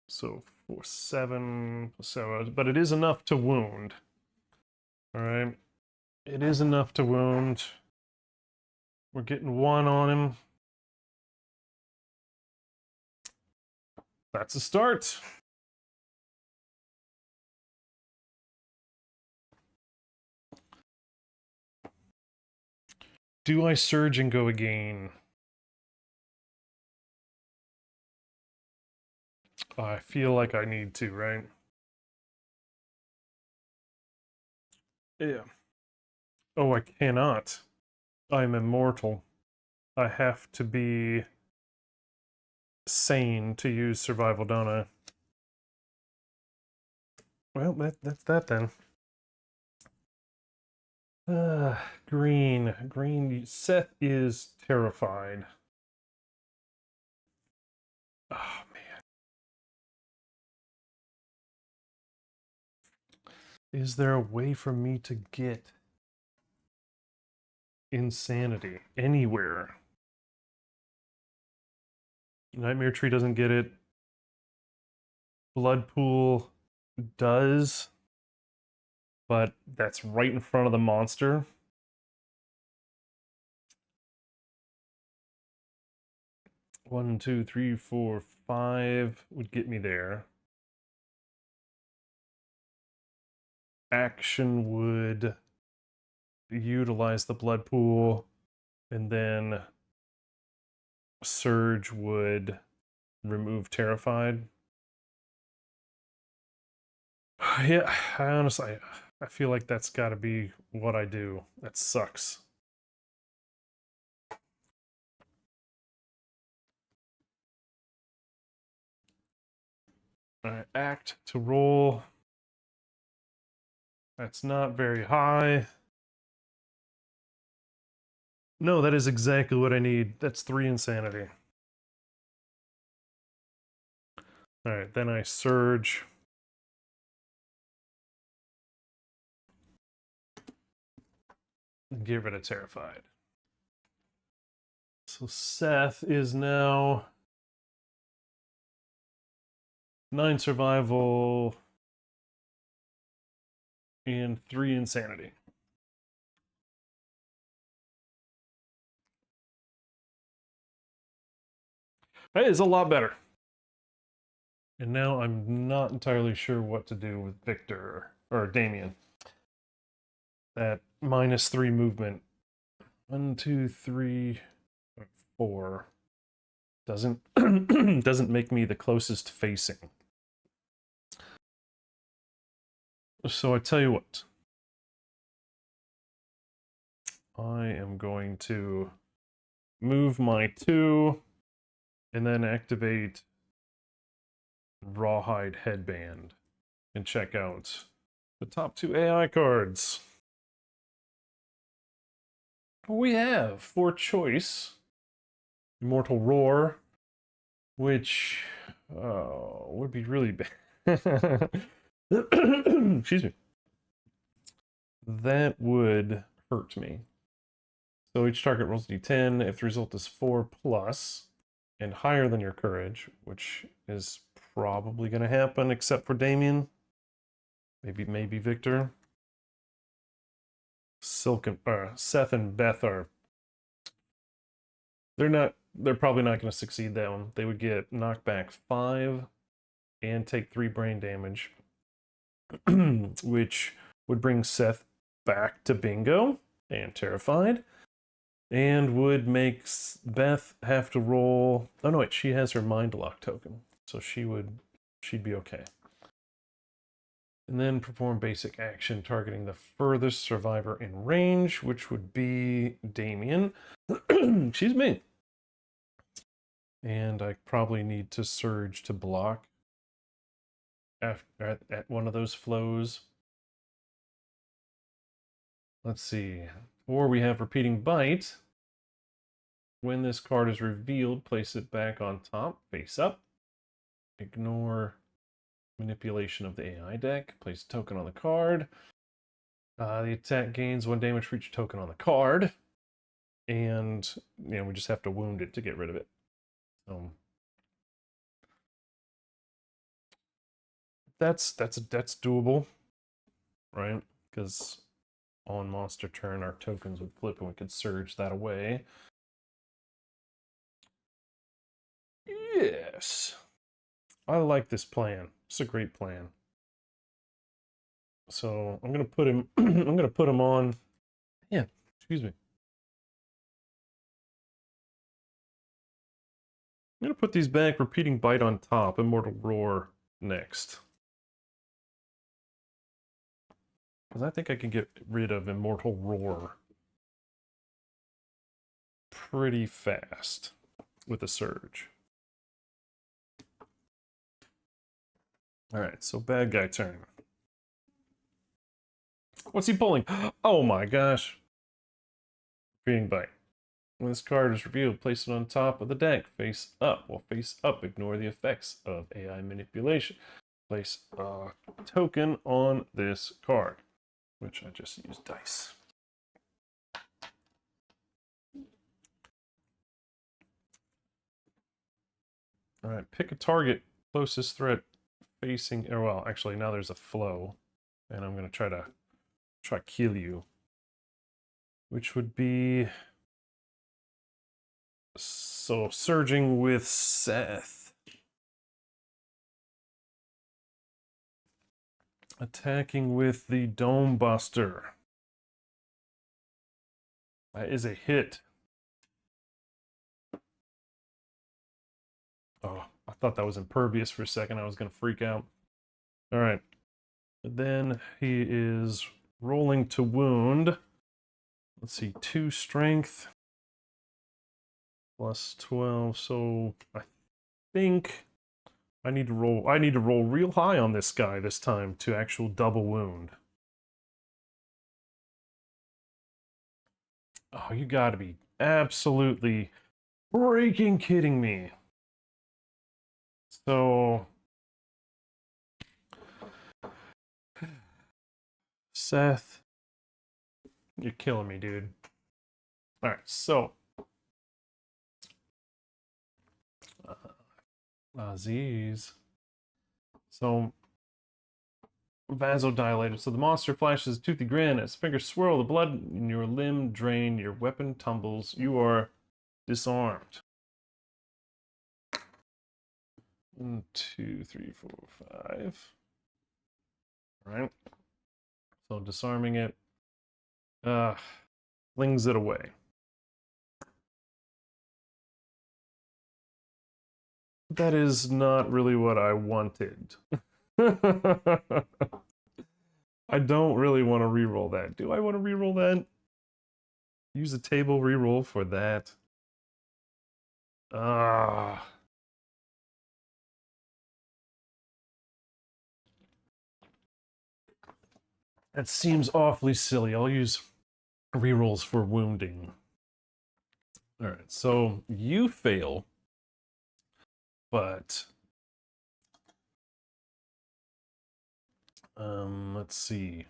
So 4, 7, 7, but it is enough to wound. Alright. It is enough to wound. We're getting 1 on him. That's a start. Do I surge and go again? I feel like I need to, right? Yeah. Oh, I cannot. I'm immortal. I have to be sane to use survival, don't I? Well, that's that then. Green. Green. Seth is terrified. Oh, man. Is there a way for me to get insanity anywhere? Nightmare Tree doesn't get it. Blood Pool does, but that's right in front of the monster. One, 2, 3, 4, 5 would get me there. Action would utilize the blood pool, and then Surge would remove Terrified. Yeah, I feel like that's got to be what I do. That sucks. All right, act to roll. That's not very high. No, that is exactly what I need. That's 3 insanity. All right, then I surge. And get rid of Terrified. So Seth is now 9 survival, and 3 insanity. That is a lot better. And now I'm not entirely sure what to do with Victor, or Damien. That -3 movement. 1, 2, 3, 4. Doesn't doesn't make me the closest facing. So I tell you what. I am going to move my 2 and then activate Rawhide Headband and check out the top 2 AI cards. We have, for choice, Immortal Roar, which would be really bad. Excuse me. That would hurt me. So each target rolls d10 if the result is 4 plus and higher than your courage, which is probably going to happen, except for Damien. Maybe Victor. Seth and Beth are... They're probably not going to succeed that one. They would get knockback 5 and take 3 brain damage, which would bring Seth back to bingo and terrified, and would make Beth have to roll... Oh no, wait, she has her mind lock token, so she'd be okay. And then perform basic action targeting the furthest survivor in range, which would be Damien. Excuse me. And I probably need to surge to block at one of those flows. Let's see. Or we have repeating bite. When this card is revealed, place it back on top, face up. Ignore manipulation of the AI deck. Place a token on the card. The attack gains 1 damage for each token on the card. And, we just have to wound it to get rid of it. So that's doable, right? Because on monster turn, our tokens would flip and we could surge that away. Yes. I like this plan. It's a great plan. So I'm gonna put him I'm gonna put him on. Yeah, excuse me. I'm gonna put these back, repeating bite on top, Immortal Roar next. Because I think I can get rid of Immortal Roar pretty fast with a surge. Alright, so bad guy turn. What's he pulling? Oh my gosh. Repeating bite. When this card is revealed, place it on top of the deck, face up. While face up, ignore the effects of AI manipulation. Place a token on this card, which I just used dice. All right, pick a target, closest threat facing, or well, actually now there's a flow, and I'm gonna try kill you, which would be, so surging with Seth. Attacking with the Dome Buster. That is a hit. Oh, I thought that was impervious for a second. I was going to freak out. All right. Then he is rolling to wound. Let's see, 2 strength plus 12. So I think I need to roll real high on this guy this time to actual double wound. Oh, you got to be absolutely freaking kidding me. So Seth, you're killing me, dude. All right, so Aziz, So, vasodilated. So the monster flashes a toothy grin, its fingers swirl, the blood in your limb drain, your weapon tumbles, you are disarmed. 1, 2, 3, 4, 5. All right. So disarming it, flings it away. That is not really what I wanted. I don't really want to reroll that. Do I want to reroll that? Use a table reroll for that. Ah. That seems awfully silly. I'll use rerolls for wounding. All right, so you fail, but let's see.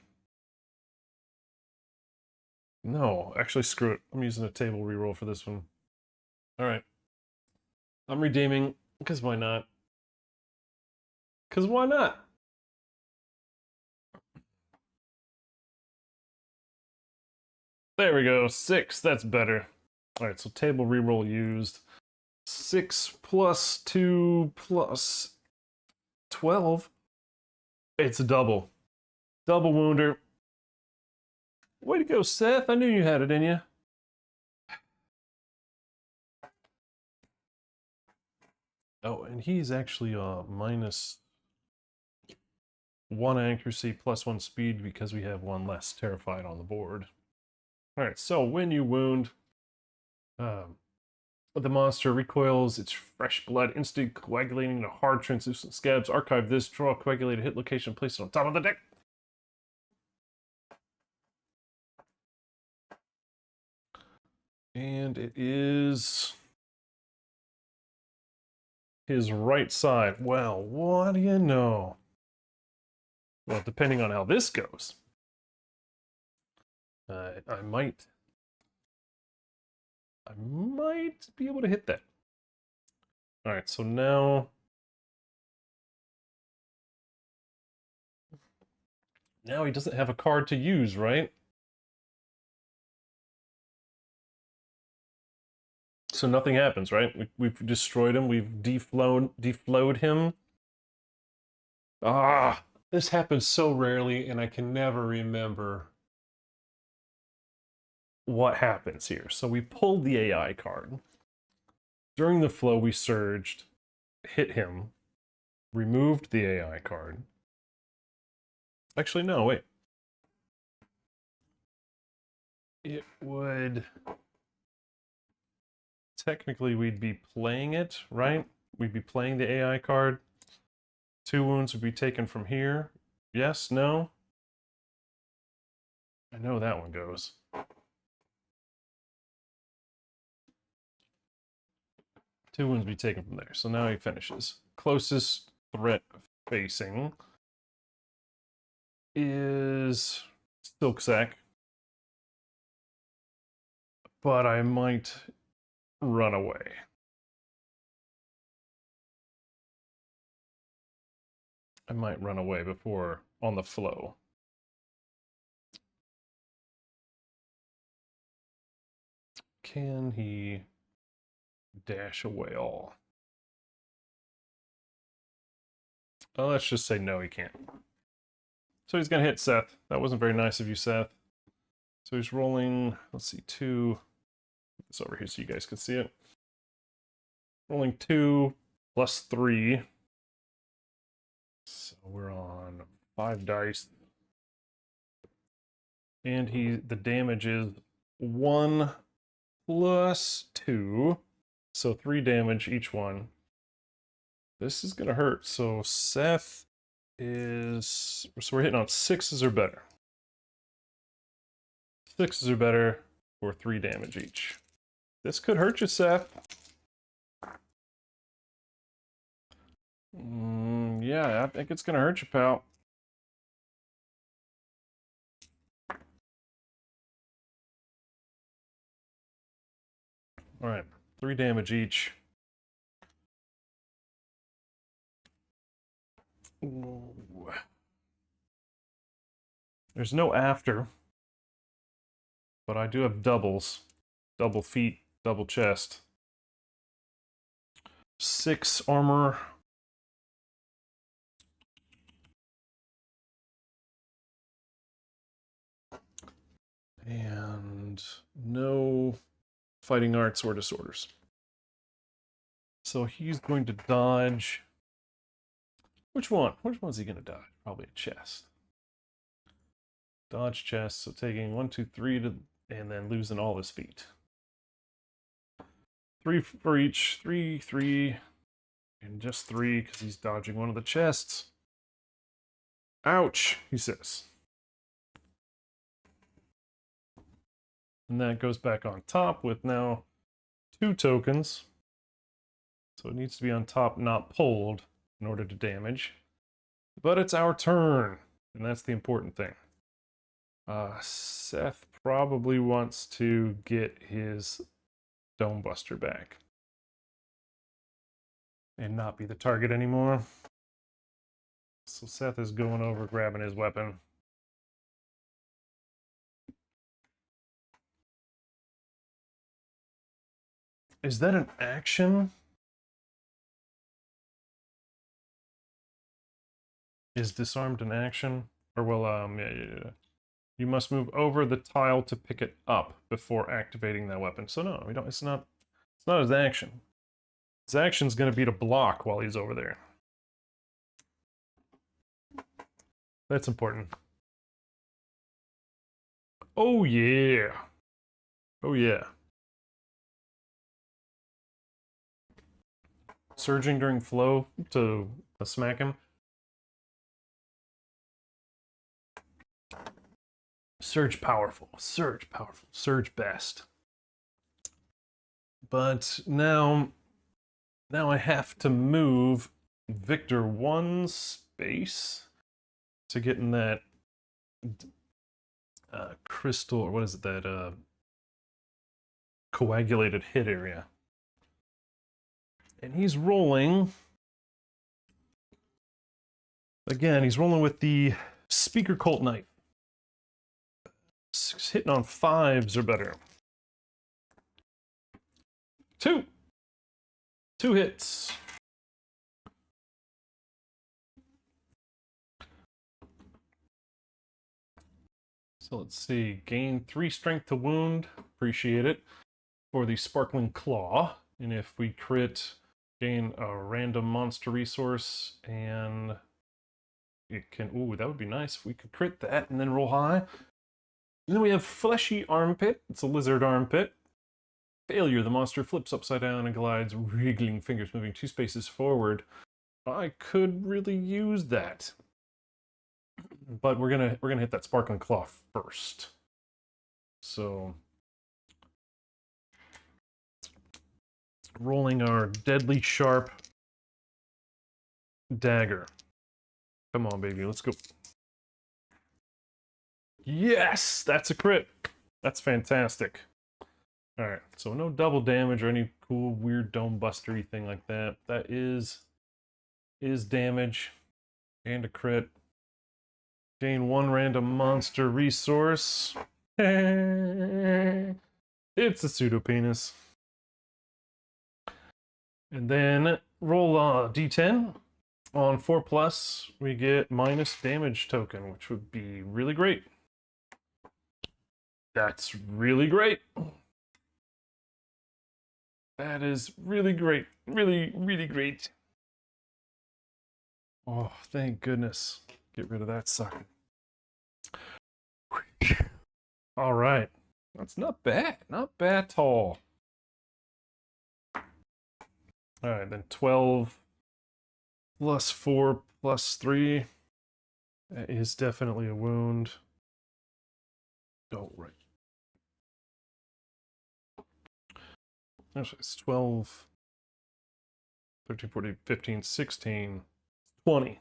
No, actually, screw it. I'm using a table reroll for this one. All right, I'm redeeming because why not? Because why not? There we go. 6. That's better. All right, so table reroll used. 6 plus 2 plus 12. It's a double. Double wounder. Way to go, Seth. I knew you had it in you. Oh, and he's actually minus 1 accuracy plus 1 speed because we have 1 less terrified on the board. All right, so when you wound, the monster recoils its fresh blood, instantly coagulating into hard, translucent scabs. Archive this, draw a coagulated hit location, place it on top of the deck. And it is his right side. Well, what do you know? Well, depending on how this goes, I might be able to hit that. All right, so now he doesn't have a card to use, right? So nothing happens, right? We've destroyed him. We've deflowed him. Ah, this happens so rarely, and I can never remember what happens here. So we pulled the AI card. During the flow, we surged, hit him, removed the AI card. Actually, no, wait. It would... Technically, we'd be playing it, right? We'd be playing the AI card. 2 wounds would be taken from here. Yes, no? I know that one goes. Two wounds be taken from there. So now he finishes. Closest threat facing is Silksack. But I might run away. I might run away before on the flow. Can he dash away all? Oh, let's just say no, he can't. So he's going to hit Seth. That wasn't very nice of you, Seth. So he's rolling, let's see, 2. It's over here so you guys can see it. Rolling 2 plus 3. So we're on 5 dice. And the damage is 1 plus 2. So 3 damage each one. This is going to hurt. So Seth is... So we're hitting on 6s or better. 6s or better for 3 damage each. This could hurt you, Seth. Yeah, I think it's going to hurt you, pal. All right, 3 damage each. Ooh. There's no after, but I do have doubles. Double feet, double chest. 6 armor. And no fighting arts or disorders. So he's going to dodge. Which one? Which one's he going to dodge? Probably a chest. Dodge chest, so taking 1, 2, 3 to, and then losing all his feet. 3 for each. 3, 3, and just 3 because he's dodging one of the chests. Ouch, he says. And that goes back on top with now 2 tokens. So it needs to be on top, not pulled, in order to damage. But it's our turn, and that's the important thing. Seth probably wants to get his Dome Buster back. And not be the target anymore. So Seth is going over, grabbing his weapon. Is that an action? Is disarmed an action? Or well, yeah. You must move over the tile to pick it up before activating that weapon. So no, we don't. It's not his action. His action's going to be to block while he's over there. That's important. Oh yeah. Oh yeah. Surging during flow to smack him. Surge powerful, surge powerful, surge best. But now I have to move Victor 1 space to get in that crystal, or what is it, that coagulated hit area. And he's rolling. Again, he's rolling with the Speaker Cult Knife. Hitting on 5s or better. 2 hits. So let's see. Gain 3 strength to wound. Appreciate it. For the Sparkling Claw. And if we crit, gain a random monster resource. And it can... Ooh, that would be nice if we could crit that and then roll high. And then we have Fleshy Armpit. It's a lizard armpit. Failure. The monster flips upside down and glides, wriggling fingers moving 2 spaces forward. I could really use that. But we're gonna hit that Sparkling Claw first. So rolling our deadly sharp dagger. Come on, baby, let's go. Yes, that's a crit. That's fantastic. All right, so no double damage or any cool weird dome bustery thing like that. That is damage and a crit. Gain 1 random monster resource. It's a pseudo-penis. And then roll a d10. On 4+, we get minus damage token, which would be really great. That's really great. That is really great. Really, really great. Oh, thank goodness. Get rid of that sucker. All right. That's not bad. Not bad at all. All right, then 12 plus 4 plus 3. That is definitely a wound. Oh, right. Actually, it's 12, 13, 14, 15, 16, 20.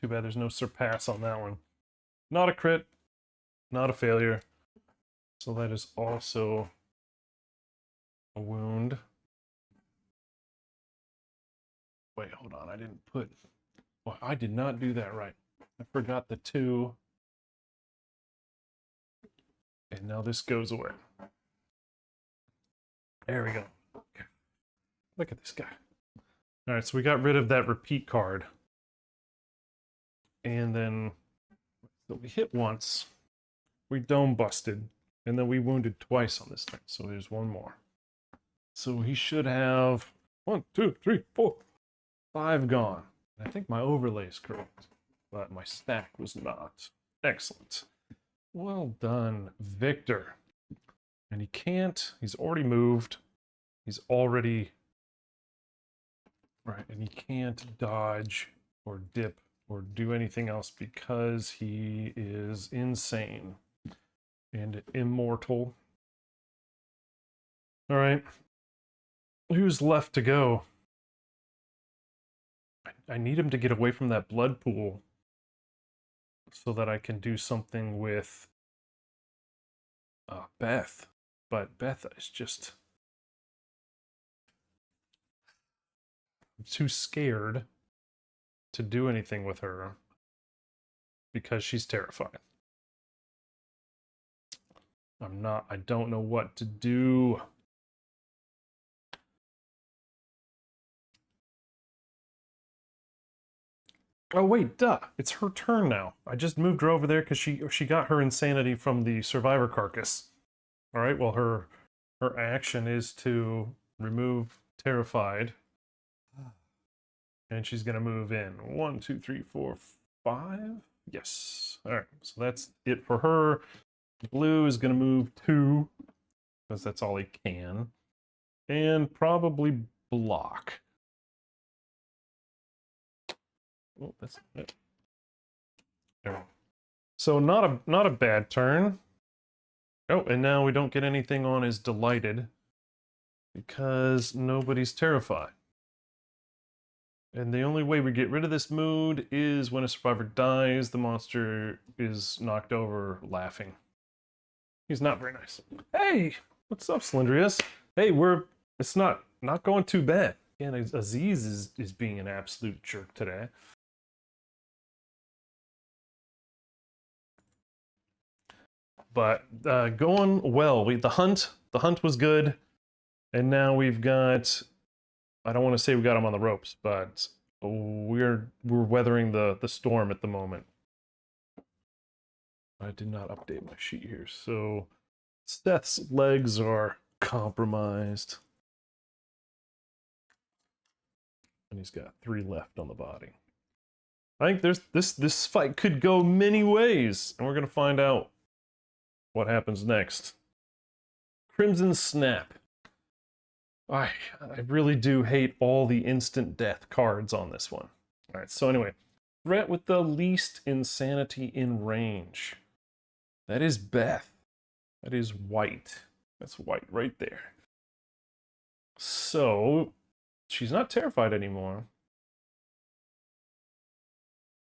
Too bad there's no surpass on that one. Not a crit, not a failure. So that is also a wound. Wait, hold on. I didn't put Oh, I did not do that right. I forgot the 2. And now this goes away. There we go. Okay. Look at this guy. All right, so we got rid of that repeat card. And then so we hit once. We dome busted. And then we wounded twice on this turn. So there's one more. So he should have 1, 2, 3, 4, 5 gone. I think my overlay is correct, but my stack was not. Excellent. Well done, Victor. And he can't, he's already moved. He's already, right, and he can't dodge or dip or do anything else because he is insane and immortal. All right. Who's left to go? I need him to get away from that blood pool so that I can do something with Beth. But Beth is just... I'm too scared to do anything with her because she's terrified. I don't know what to do. Oh wait, duh. It's her turn now. I just moved her over there because she got her insanity from the survivor carcass. Alright, well her action is to remove terrified. And she's gonna move in. 1, 2, 3, 4, 5. Yes. Alright, so that's it for her. Blue is gonna move 2, because that's all he can. And probably block. Oh, that's it. There. So not a bad turn. Oh, and now we don't get anything on his delighted because nobody's terrified. And the only way we get rid of this mood is when a survivor dies, the monster is knocked over laughing. He's not very nice. Hey, what's up, Slendrius? Hey, it's not going too bad. And Aziz is being an absolute jerk today. But going well. The hunt was good, and now we've got. I don't want to say we got him on the ropes, but we're weathering the storm at the moment. I did not update my sheet here, so Seth's legs are compromised, and he's got 3 left on the body. I think this fight could go many ways, and we're gonna find out what happens next. Crimson Snap. I really do hate all the instant death cards on this one. All right, so anyway, threat with the least insanity in range. That is Beth. That is white. That's white right there. So she's not terrified anymore.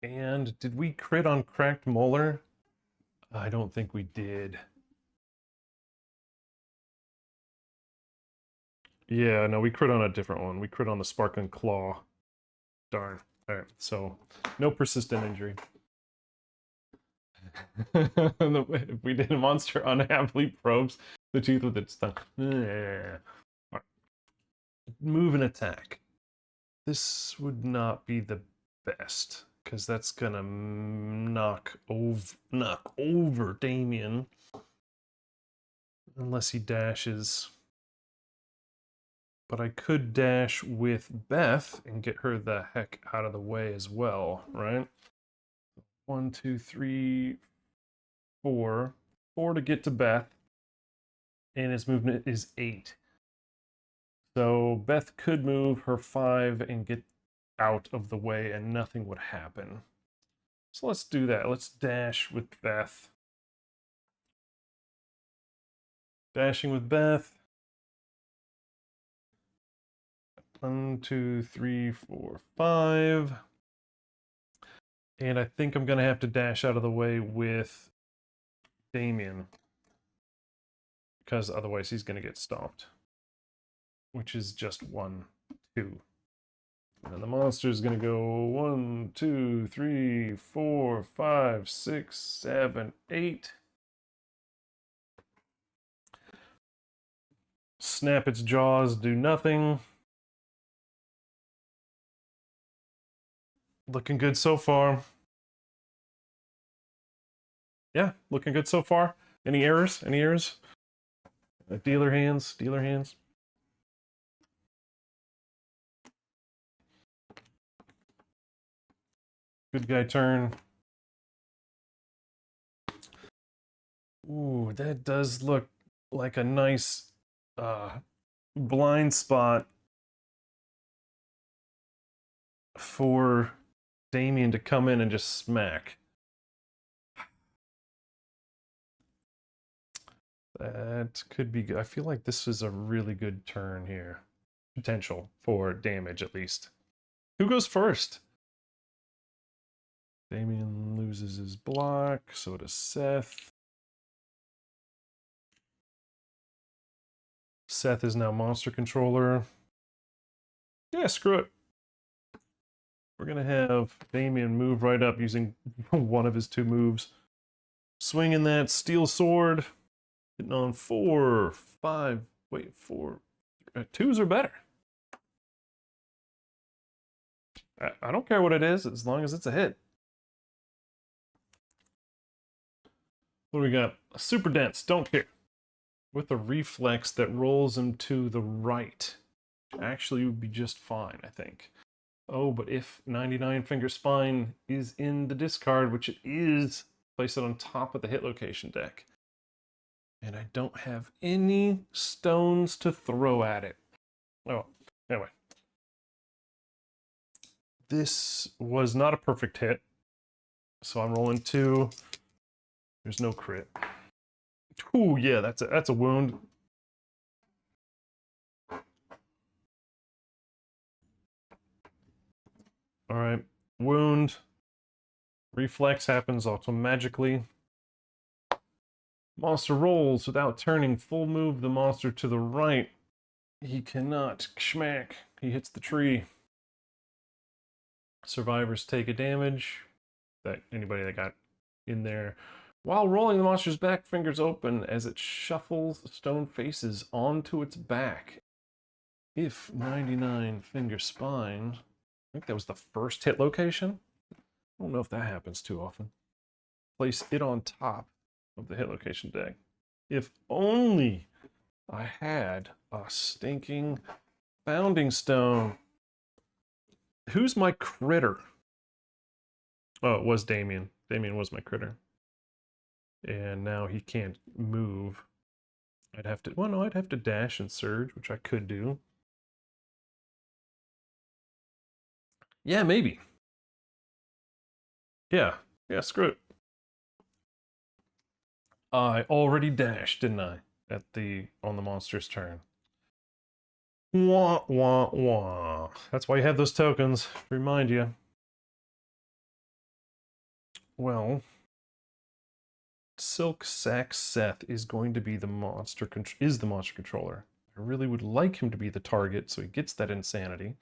And did we crit on Cracked Molar? I don't think we did. Yeah, no, we crit on a different one. We crit on the Sparkling Claw. Darn. Alright, so no persistent injury. If we did a monster unhappily probes the tooth with its tongue. Right. Move and attack. This would not be the best, because that's gonna knock over Damien. Unless he dashes. But I could dash with Beth and get her the heck out of the way as well, right? 1, 2, 3, 4. 4 to get to Beth. And his movement is 8. So Beth could move her 5 and get out of the way and nothing would happen. So let's do that. Let's dash with Beth. Dashing with Beth. 1, 2, 3, 4, 5. And I think I'm going to have to dash out of the way with Damien, because otherwise he's going to get stomped, which is just 1, 2. And the monster is going to go 1, 2, 3, 4, 5, 6, 7, 8. Snap its jaws, do nothing. Looking good so far. Yeah, looking good so far. Any errors? Any errors? Dealer hands, dealer hands. Good guy turn. Ooh, that does look like a nice blind spot for Damien to come in and just smack. That could be good. I feel like this is a really good turn here. Potential for damage, at least. Who goes first? Damien loses his block, so does Seth. Seth is now monster controller. Yeah, screw it. We're going to have Damien move right up using one of his 2 moves. Swinging that steel sword. Hitting on 4, 5, wait, 4. 2s are better. I don't care what it is, as long as it's a hit. What do we got? Super dense, don't care. With a reflex that rolls him to the right. Which actually would be just fine, I think. Oh, but if 99 Finger Spine is in the discard, which it is, place it on top of the hit location deck. And I don't have any stones to throw at it. Oh, anyway. This was not a perfect hit. So I'm rolling 2. There's no crit. Ooh, yeah, that's a wound. All right, wound. Reflex happens automatically. Monster rolls without turning. Full move the monster to the right. He cannot. Schmack. He hits the tree. Survivors take a damage. That anybody that got in there. While rolling, the monster's back fingers open as it shuffles stone faces onto its back. If 99 Finger Spine, I think that was the first hit location. I don't know if that happens too often. Place it on top of the hit location deck. If only I had a stinking Founding Stone. Who's my critter? Oh, it was Damien. Damien was my critter. And now he can't move. I'd have to, well, no, I'd have to dash and surge, which I could do. Yeah, maybe. Yeah, screw it. I already dashed, didn't I? On the monster's turn. Wah, wah, wah. That's why you have those tokens. Remind you. Well, Silk Sack Seth is going to be the monster controller. I really would like him to be the target so he gets that insanity.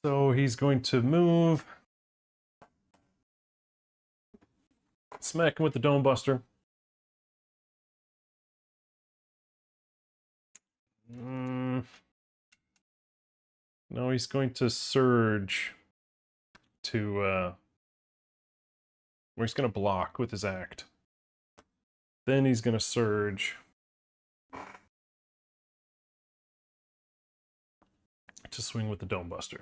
So he's going to move. Smack him with the Dome Buster. No, he's going to surge to, where he's going to block with his act. Then he's going to surge to swing with the Dome Buster.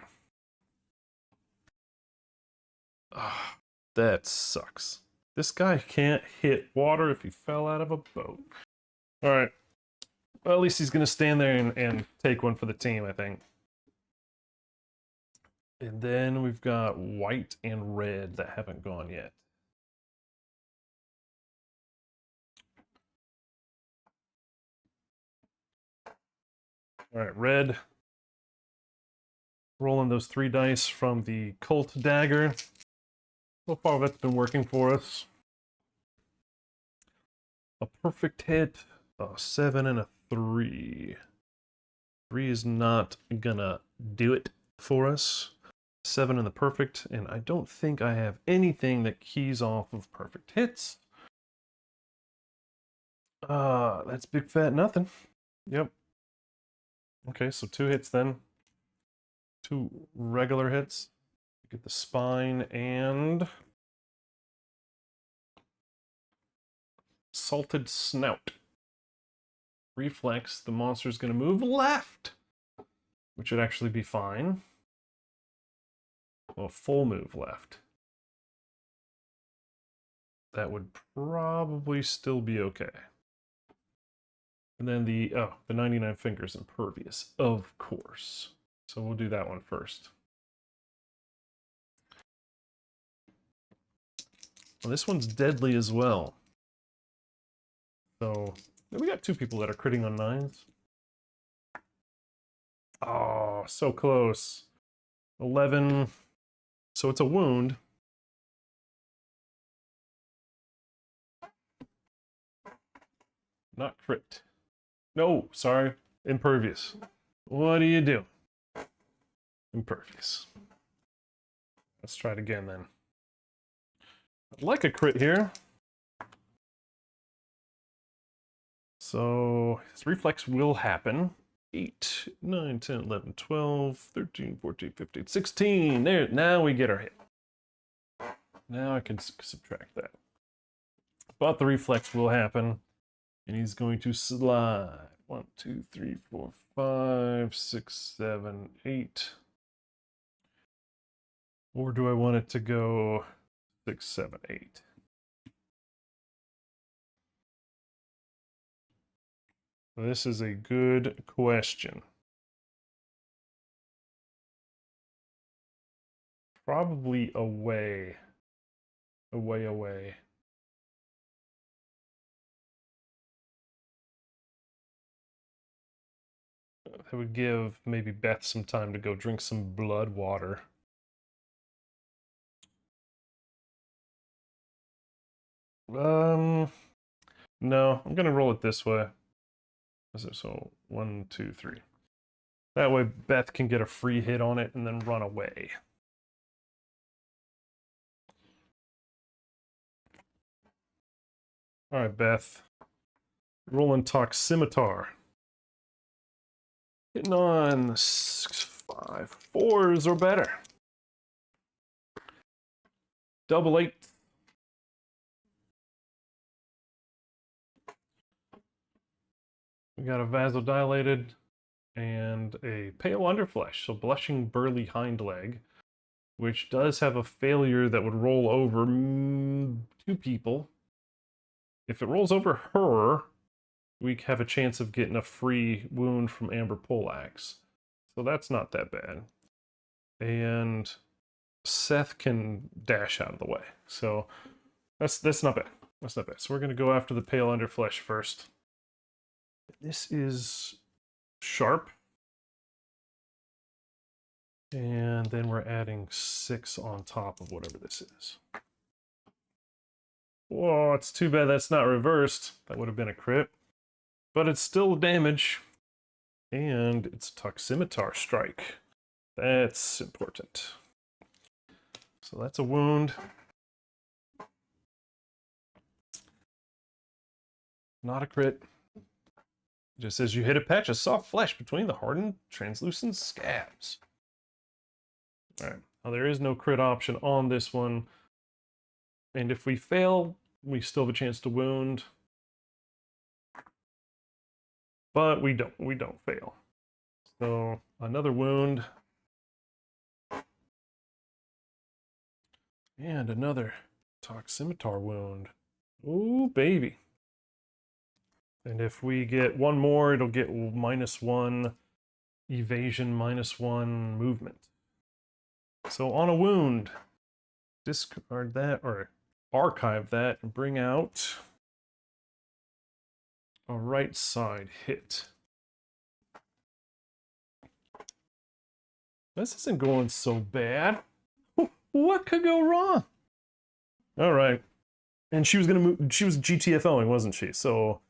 Ah, that sucks. This guy can't hit water if he fell out of a boat. All right. Well, at least he's going to stand there and take one for the team, I think. And then we've got white and red that haven't gone yet. All right, red. Rolling those 3 dice from the Cult Dagger. So far, that's been working for us. A perfect hit, a 7 and a 3. 3 is not gonna do it for us. 7 in the perfect, and I don't think I have anything that keys off of perfect hits. That's big fat nothing. Yep. Okay, so 2 hits then. 2 regular hits. Get the spine and salted snout. Reflex, the monster's gonna move left, which would actually be fine. Well, full move left. That would probably still be okay. And then the 99 fingers impervious, of course. So we'll do that one first. Well, this one's deadly as well. So we got 2 people that are critting on 9s. Oh, so close. 11. So it's a wound. Not crit. No, sorry. Impervious. What do you do? Impervious. Let's try it again then. I'd like a crit here. So his reflex will happen. 8, 9, 10, 11, 12, 13, 14, 15, 16. There, now we get our hit. Now I can subtract that. But the reflex will happen. And he's going to slide. 1, 2, 3, 4, 5, 6, 7, 8. Or do I want it to go 6, 7, 8? This is a good question. Probably away. Away. That would give maybe Beth some time to go drink some blood water. No, I'm gonna roll it this way. So 1, 2, 3. That way Beth can get a free hit on it and then run away. All right, Beth. Rolling Scimitar. Hitting on 6, 5, 4s or better. Double 8. We got a vasodilated and a pale underflesh, so blushing burly hind leg, which does have a failure that would roll over 2 people. If it rolls over her, we have a chance of getting a free wound from Amber Poleaxe. So that's not that bad. And Seth can dash out of the way. So that's not bad. That's not bad. So we're going to go after the pale underflesh first. This is sharp. And then we're adding 6 on top of whatever this is. Whoa, it's too bad that's not reversed. That would have been a crit. But it's still damage. And it's a Scimitar strike. That's important. So that's a wound. Not a crit. It just says you hit a patch of soft flesh between the hardened, translucent scabs. Alright, now there is no crit option on this one. And if we fail, we still have a chance to wound. But we don't fail. So another wound. And another Scimitar wound. Ooh, baby. And if we get one more, it'll get -1 evasion, -1 movement. So on a wound, discard that or archive that and bring out a right side hit. This isn't going so bad. What could go wrong? All right. And she was gonna move. She was GTFOing, wasn't she? So,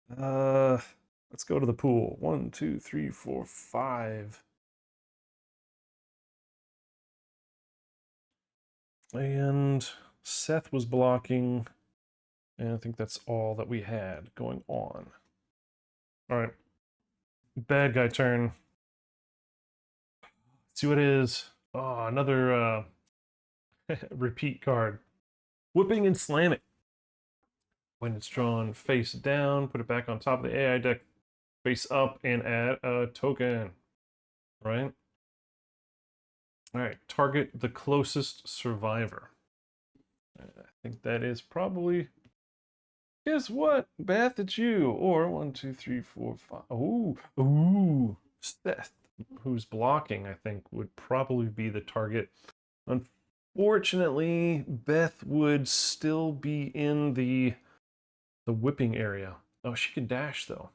let's go to the pool. 1, 2, 3, 4, 5. And Seth was blocking. And I think that's all that we had going on. All right. Bad guy turn. Let's see what it is. Oh, another repeat card. Whipping and slamming. When it's drawn face down, put it back on top of the AI deck, face up, and add a token. Right? Alright, target the closest survivor. I think that is probably... Guess what? Beth, it's you. Or 1, 2, 3, 4, 5. Ooh. Seth, who's blocking, I think, would probably be the target. Unfortunately, Beth would still be in the whipping area. Oh, she can dash, though.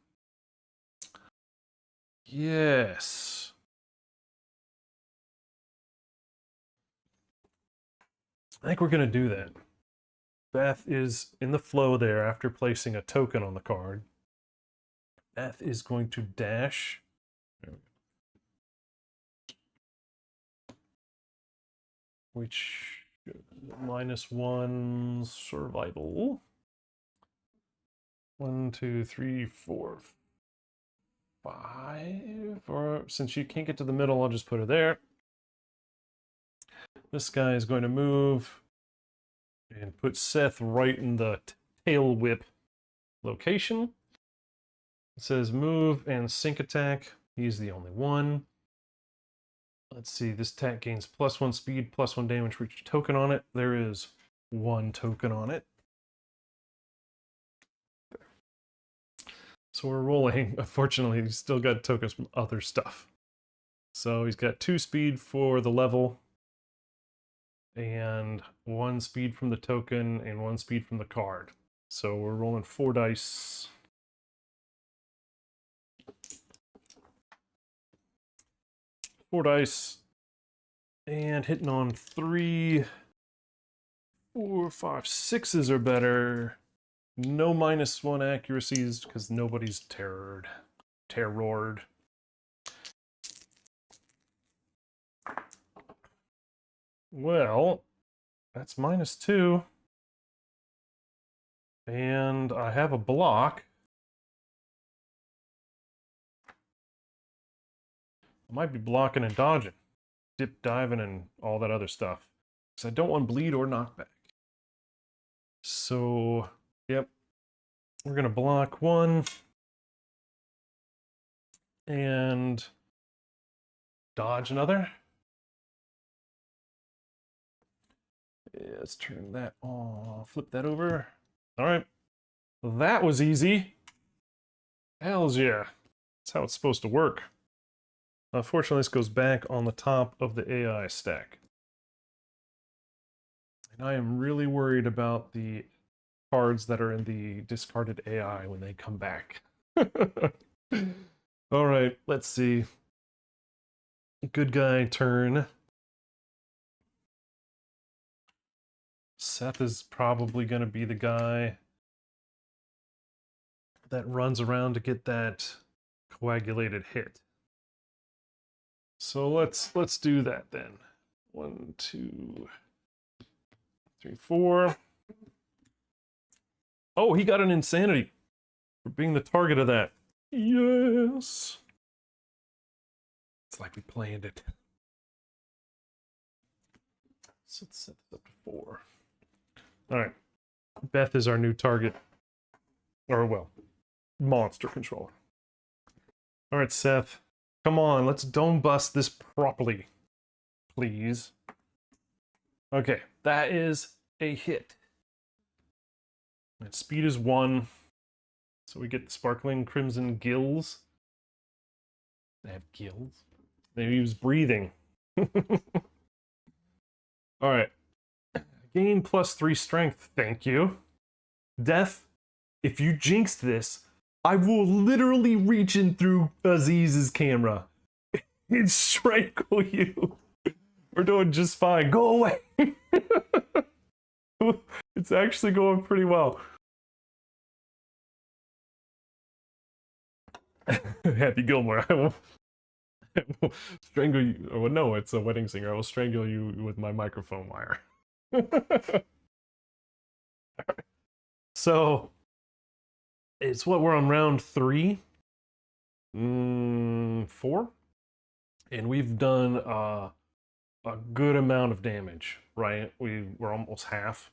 Yes. I think we're going to do that. Beth is in the flow there after placing a token on the card. Beth is going to dash. Which -1 survival. 1, 2, 3, 4, 5. Or since she can't get to the middle, I'll just put her there. This guy is going to move and put Seth right in the tail whip location. It says move and sync attack. He's the only one. Let's see, this attack gains +1 speed, +1 damage for each token on it. There is 1 token on it. So we're rolling. Unfortunately, he's still got tokens from other stuff. So he's got 2 speed for the level, and 1 speed from the token, and 1 speed from the card. So we're rolling 4 dice. And hitting on 3, 4, 5, 6s are better. No -1 accuracies because nobody's terrored. Well, that's -2. And I have a block. I might be blocking and dodging. Dip diving and all that other stuff. Because I don't want bleed or knockback. So, yep. We're going to block 1. And dodge another. Yeah, let's turn that off. Flip that over. All right. That was easy. Hells yeah. That's how it's supposed to work. Unfortunately, this goes back on the top of the AI stack. And I am really worried about the cards that are in the discarded AI when they come back. All right, let's see. Good guy turn. Seth is probably going to be the guy that runs around to get that coagulated hit. So let's do that then. 1, 2, 3, 4. Oh, he got an insanity for being the target of that. Yes. It's like we planned it. So let's set this up to 4. All right. Beth is our new target. Or, well, monster controller. All right, Seth. Come on, let's dome bust this properly, please. Okay, that is a hit. And speed is 1. So we get the sparkling crimson gills. They have gills? They use breathing. Alright. Gain +3 strength, thank you. Death, if you jinxed this, I will literally reach in through Aziz's camera and strangle you. We're doing just fine. Go away. It's actually going pretty well. Happy Gilmore, I will strangle you. Oh, no, it's a wedding singer. I will strangle you with my microphone wire. So, it's what, we're on round 3? 4? And we've done a good amount of damage, right? We're almost half.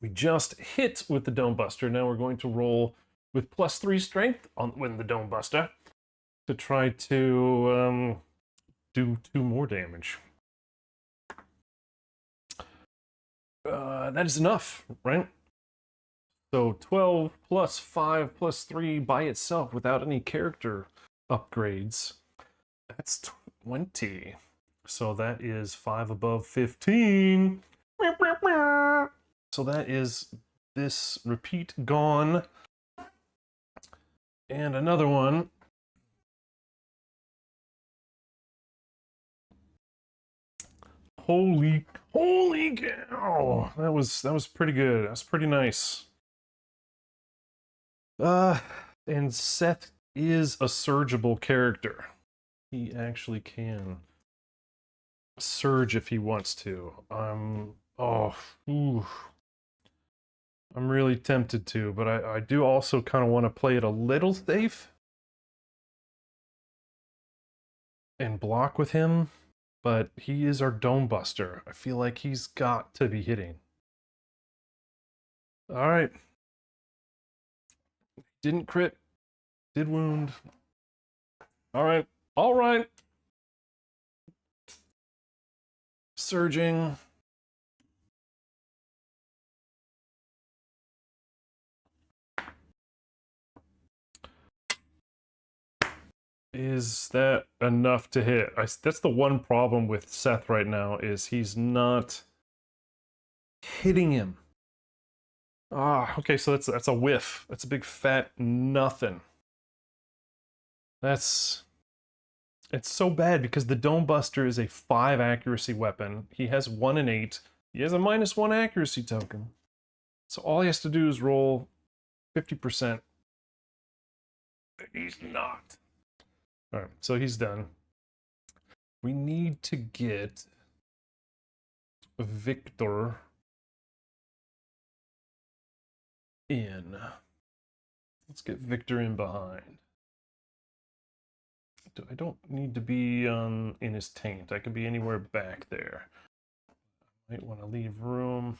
We just hit with the Dome Buster. Now we're going to roll with +3 strength on the Dome Buster to try to do 2 more damage. That is enough, right? So 12 plus 5 plus 3 by itself without any character upgrades. That's 20. So that is 5 above 15. So that is this repeat gone. And another one. Holy cow! That was pretty good. That was pretty nice. And Seth is a surgeable character. He actually can surge if he wants to. I'm really tempted to, but I do also kind of want to play it a little safe and block with him, but he is our Dome Buster. I feel like he's got to be hitting. All right. Didn't crit. Did wound. All right. All right. Surging. Is that enough to hit? That's the one problem with Seth right now, is he's not hitting him. Okay, so that's a whiff. That's a big fat nothing. It's so bad because the Dome Buster is a 5 accuracy weapon. He has 1 and 8. He has a -1 accuracy token. So all he has to do is roll 50%. He's not. Alright, so he's done. We need to get Victor in. Let's get Victor in behind. I don't need to be in his taint. I could be anywhere back there. I might want to leave room.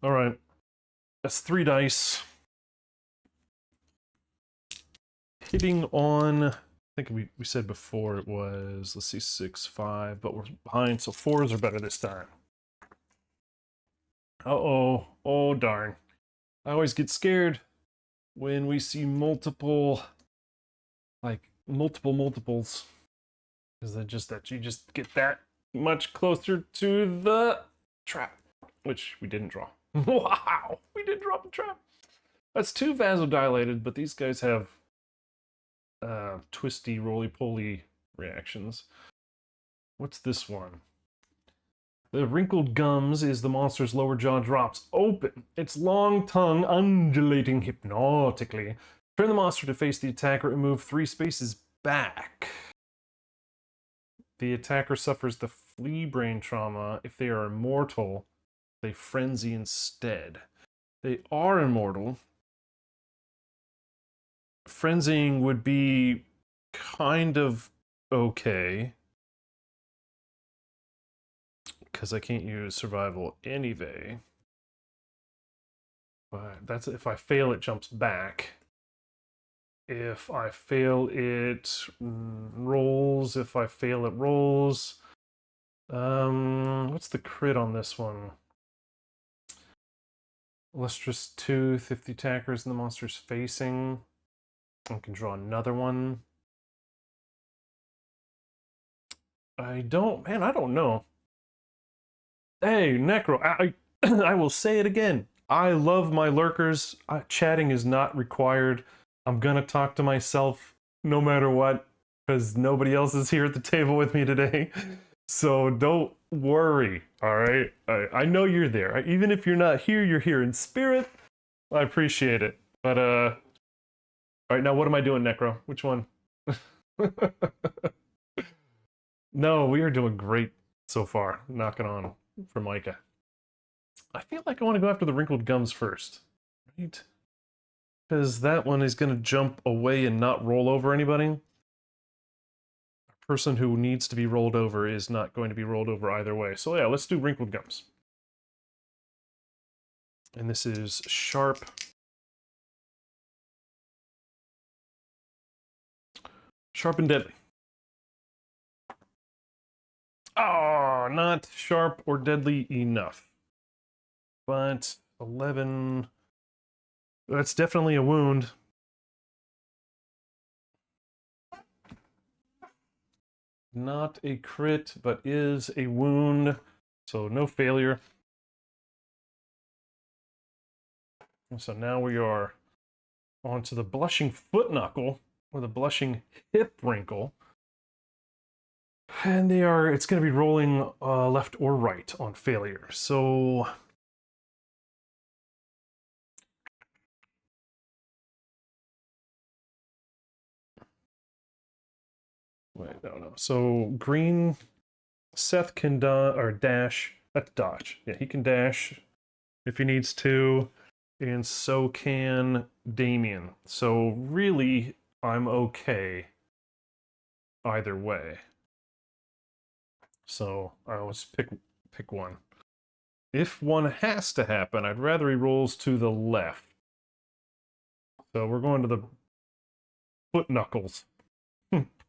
Alright. That's 3 dice. Hitting on, I think we said before it was, let's see, 6, 5, but we're behind, so 4s are better this time. Uh-oh. Oh, darn. I always get scared when we see multiple, like, multiples. Because you just get that much closer to the trap, which we didn't draw. Wow! We did drop a trap. That's 2 vasodilated, but these guys have twisty, roly-poly reactions. What's this one? The wrinkled gums is the monster's lower jaw drops open, its long tongue undulating hypnotically. Turn the monster to face the attacker and move 3 spaces back. The attacker suffers the flea brain trauma. If they are immortal, they frenzy instead. They are immortal. Frenzying would be kind of okay, because I can't use survival anyway. But that's if I fail, it jumps back. If I fail, it rolls. If I fail, it rolls. What's the crit on this one? Lustrous Tooth, if the attacker is in the monster's facing. I can draw another one. I don't know. Hey, Necro, I will say it again. I love my lurkers. Chatting is not required. I'm gonna talk to myself no matter what, because nobody else is here at the table with me today. So don't worry, all right? I know you're there. Even if you're not here, you're here in spirit. I appreciate it. But, all right, now what am I doing, Necro? Which one? No, we are doing great so far. Knocking on for Micah. I feel like I want to go after the wrinkled gums first. Right? Because that one is going to jump away and not roll over anybody. A person who needs to be rolled over is not going to be rolled over either way. So yeah, let's do wrinkled gums. And this is sharp. Sharp and deadly. Oh, not sharp or deadly enough. But 11... That's definitely a wound. Not a crit, but is a wound. So no failure. So now we are on to the blushing foot knuckle, or the blushing hip wrinkle. And it's going to be rolling left or right on failure. So wait, no. So green, Seth can dash. That's dodge. Yeah, he can dash if he needs to, and so can Damien. So really, I'm okay either way. So I'll just pick one. If one has to happen, I'd rather he rolls to the left. So we're going to the foot knuckles.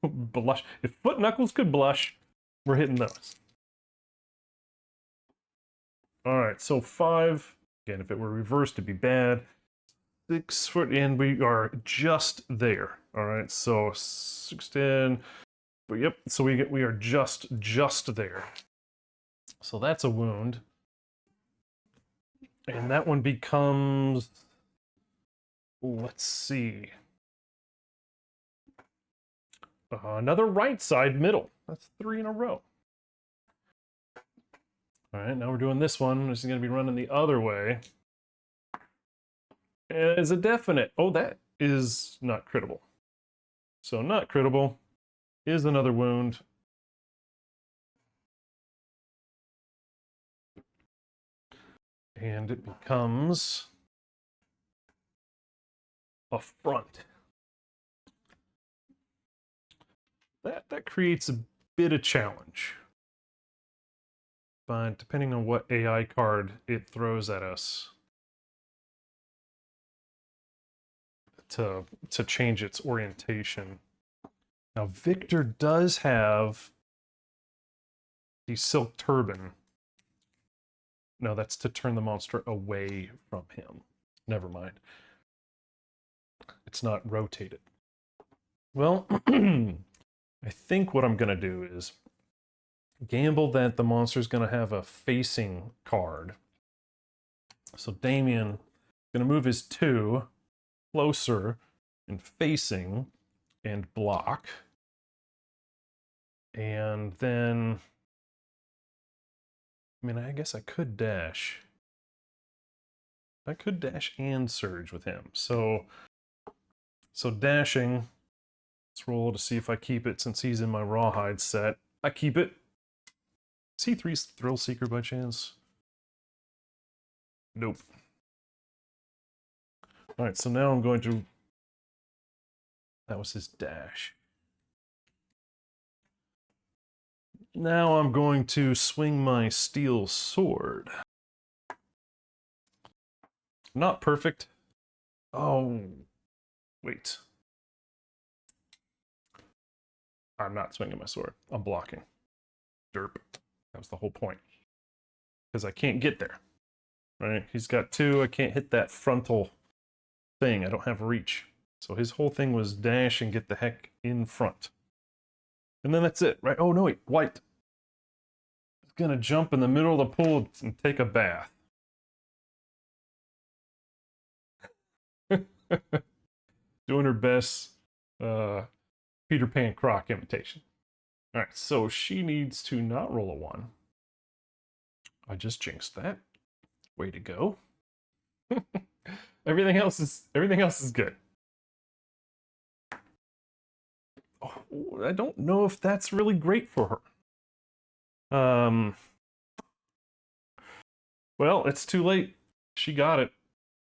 Blush. If foot knuckles could blush, we're hitting those. Alright, so 5. Again, if it were reversed, it'd be bad. 6 foot, and we are just there. Alright, so 6, 10. But yep, so we are just there. So that's a wound. And that one becomes... Let's see. Another right side middle. That's 3 in a row. All right, now we're doing this one. This is going to be running the other way. As a definite. Oh, that is not critable. So not critable is another wound. And it becomes a front. That creates a bit of challenge. But depending on what AI card it throws at us to change its orientation. Now Victor does have the Silk Turban. No, that's to turn the monster away from him. Never mind. It's not rotated. Well, I think what I'm going to do is gamble that the monster's going to have a facing card. So Damien is going to move his 2 closer and facing and block. And then, I mean, I guess I could dash. I could dash and surge with him. So dashing, let's roll to see if I keep it since he's in my Rawhide set. I keep it. Is he 3's Thrill Seeker by chance? Nope. Alright, so now I'm going to... That was his dash. Now I'm going to swing my steel sword. Not perfect. Oh, wait. I'm not swinging my sword. I'm blocking. Derp. That was the whole point. Because I can't get there. Right? He's got 2. I can't hit that frontal thing. I don't have reach. So his whole thing was dash and get the heck in front. And then that's it, right? Oh, no, wait. White. He's going to jump in the middle of the pool and take a bath. Doing her best Peter Pan Croc imitation. Alright, so she needs to not roll a 1. I just jinxed that. Way to go. everything else is good. Oh, I don't know if that's really great for her. Well, it's too late. She got it.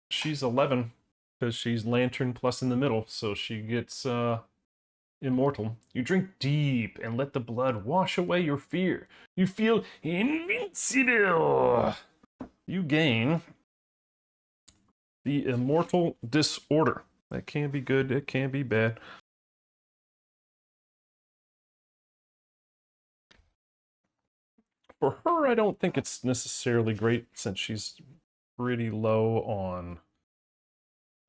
She's 11 because she's lantern plus in the middle, so she gets immortal. You drink deep and let the blood wash away your fear. You feel invincible. You gain the immortal disorder. That can be good, it can be bad. For her, I don't think it's necessarily great since she's pretty low on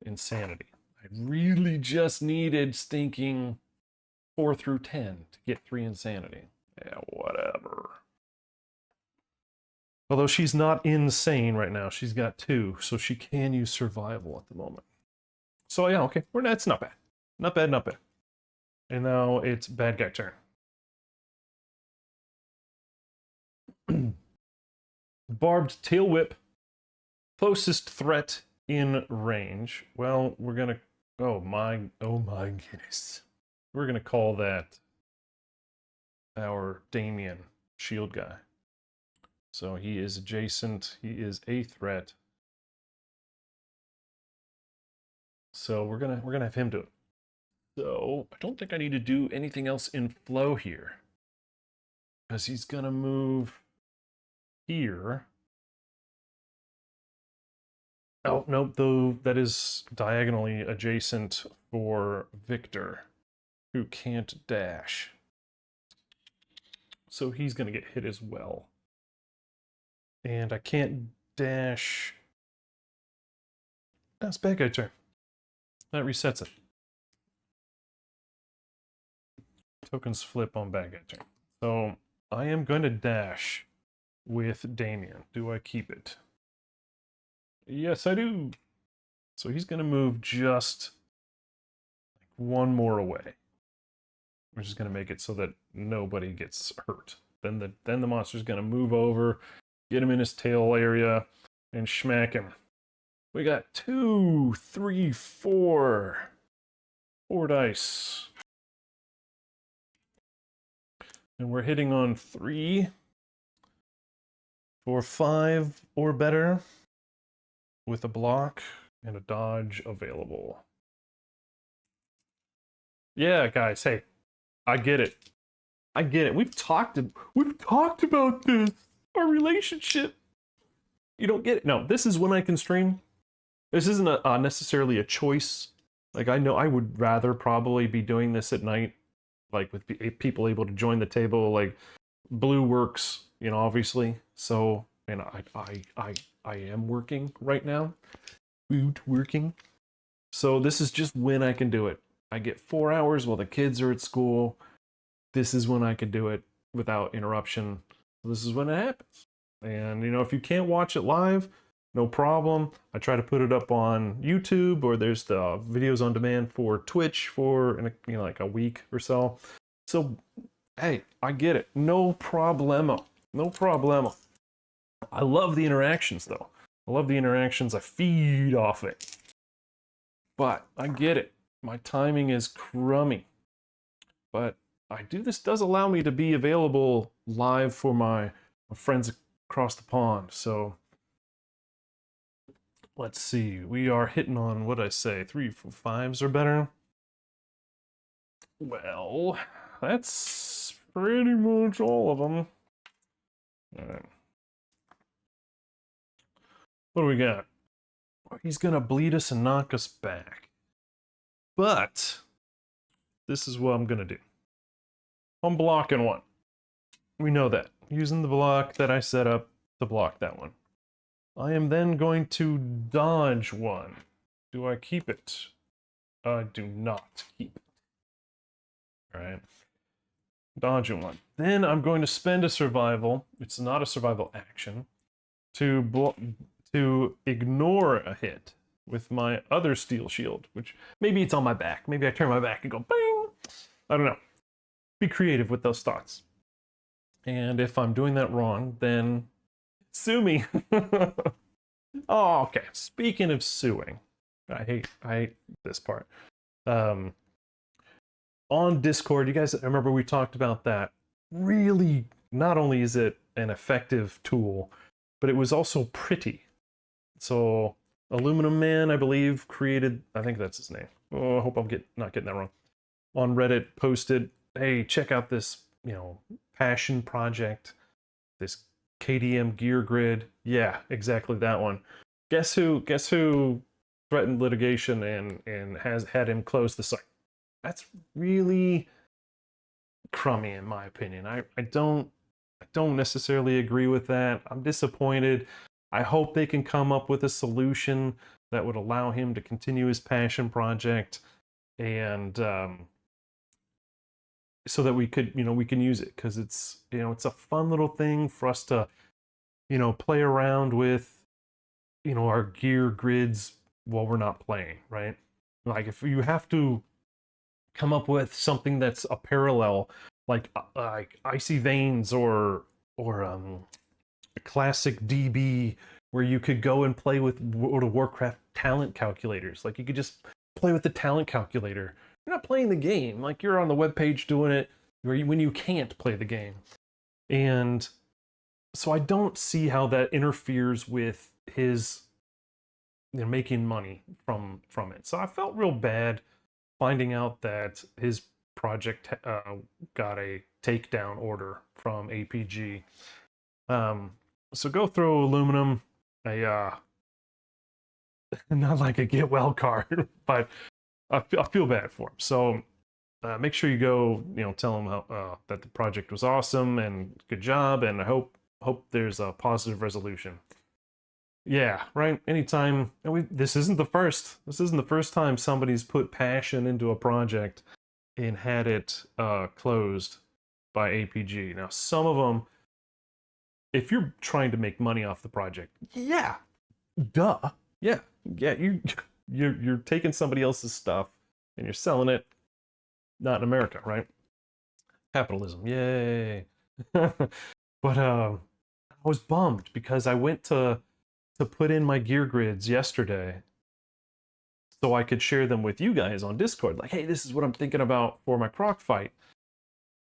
insanity. I really just needed stinking 4 through 10 to get 3 insanity. Yeah, whatever. Although she's not insane right now. She's got 2, so she can use survival at the moment. So yeah, okay. That's not bad. Not bad, not bad. And now it's bad guy turn. Barbed tail whip. Closest threat in range. Well, we're gonna... oh my goodness. We're gonna call that our Damien shield guy. So he is adjacent. He is a threat. So we're gonna have him do it. So I don't think I need to do anything else in flow here, because he's gonna move here. Oh nope, though that is diagonally adjacent for Victor, who can't dash. So he's gonna get hit as well. And I can't dash. That's bad guy turn. That resets it. Tokens flip on bad guy turn. So I am going to dash with Damien. Do I keep it? Yes, I do. So he's going to move just one more away, which is going to make it so that nobody gets hurt. Then the monster's going to move over, get him in his tail area, and smack him. We got 2, 3, 4. 4 dice. And we're hitting on 3 for 5 or better with a block and a dodge available. Yeah, guys, hey, I get it. I get it. We've talked about this. Our relationship. You don't get it. No, this is when I can stream. This isn't necessarily a choice. Like, I know I would rather probably be doing this at night, like with people able to join the table. Like, Blue works, you know, obviously. So, and I am working right now. Working. So this is just when I can do it. I get 4 hours while the kids are at school. This is when I can do it without interruption. This is when it happens. And, you know, if you can't watch it live, no problem. I try to put it up on YouTube, or there's the videos on demand for Twitch for, you know, like a week or so. So, hey, I get it. No problemo. No problemo. I love the interactions, though. I love the interactions. I feed off it. But I get it. My timing is crummy. But this does allow me to be available live for my friends across the pond. So let's see. We are hitting on, what did I say, 3, 4, 5s or better. Well, that's pretty much all of them. All right. What do we got? He's gonna bleed us and knock us back. But this is what I'm gonna do. I'm blocking 1. We know that. Using the block that I set up to block that one. I am then going to dodge 1. Do I keep it? I do not keep it. Alright. Dodging 1. Then I'm going to spend a survival. It's not a survival action. To ignore a hit with my other steel shield, which maybe it's on my back. Maybe I turn my back and go bang. I don't know. be creative with those thoughts. And if I'm doing that wrong, then sue me. Oh, okay. Speaking of suing, I hate this part. On Discord, you guys remember we talked about that. Really, not only is it an effective tool, but it was also pretty. So Aluminum Man, I believe, created, I think that's his name. Oh, I hope I'm not getting that wrong. On Reddit, posted, hey, check out this, passion project, this KDM gear grid. Yeah, exactly that one. Guess who threatened litigation and has had him close the site? That's really crummy in my opinion. I don't necessarily agree with that. I'm disappointed. I hope they can come up with a solution that would allow him to continue his passion project, and so that we can use it, because it's it's a fun little thing for us to play around with our gear grids while we're not playing, right? Like if you have to come up with something that's a parallel, like Icy Veins or classic DB, where you could go and play with World of Warcraft talent calculators. Like you could just play with the talent calculator. You're not playing the game. Like you're on the webpage doing it when you can't play the game. And so I don't see how that interferes with his making money from it. So I felt real bad finding out that his project got a takedown order from APG. So go throw Aluminum a not like a get well card, but I feel bad for him. So make sure you go, tell him how, that the project was awesome and good job, and I hope there's a positive resolution. Yeah, right. Anytime, and this isn't the first time somebody's put passion into a project and had it closed by APG. Now, some of them, if you're trying to make money off the project, yeah, duh, yeah, you're taking somebody else's stuff and you're selling it, not in America, right? Capitalism, yay! But I was bummed because I went to put in my gear grids yesterday so I could share them with you guys on Discord. Like, hey, this is what I'm thinking about for my Croc fight.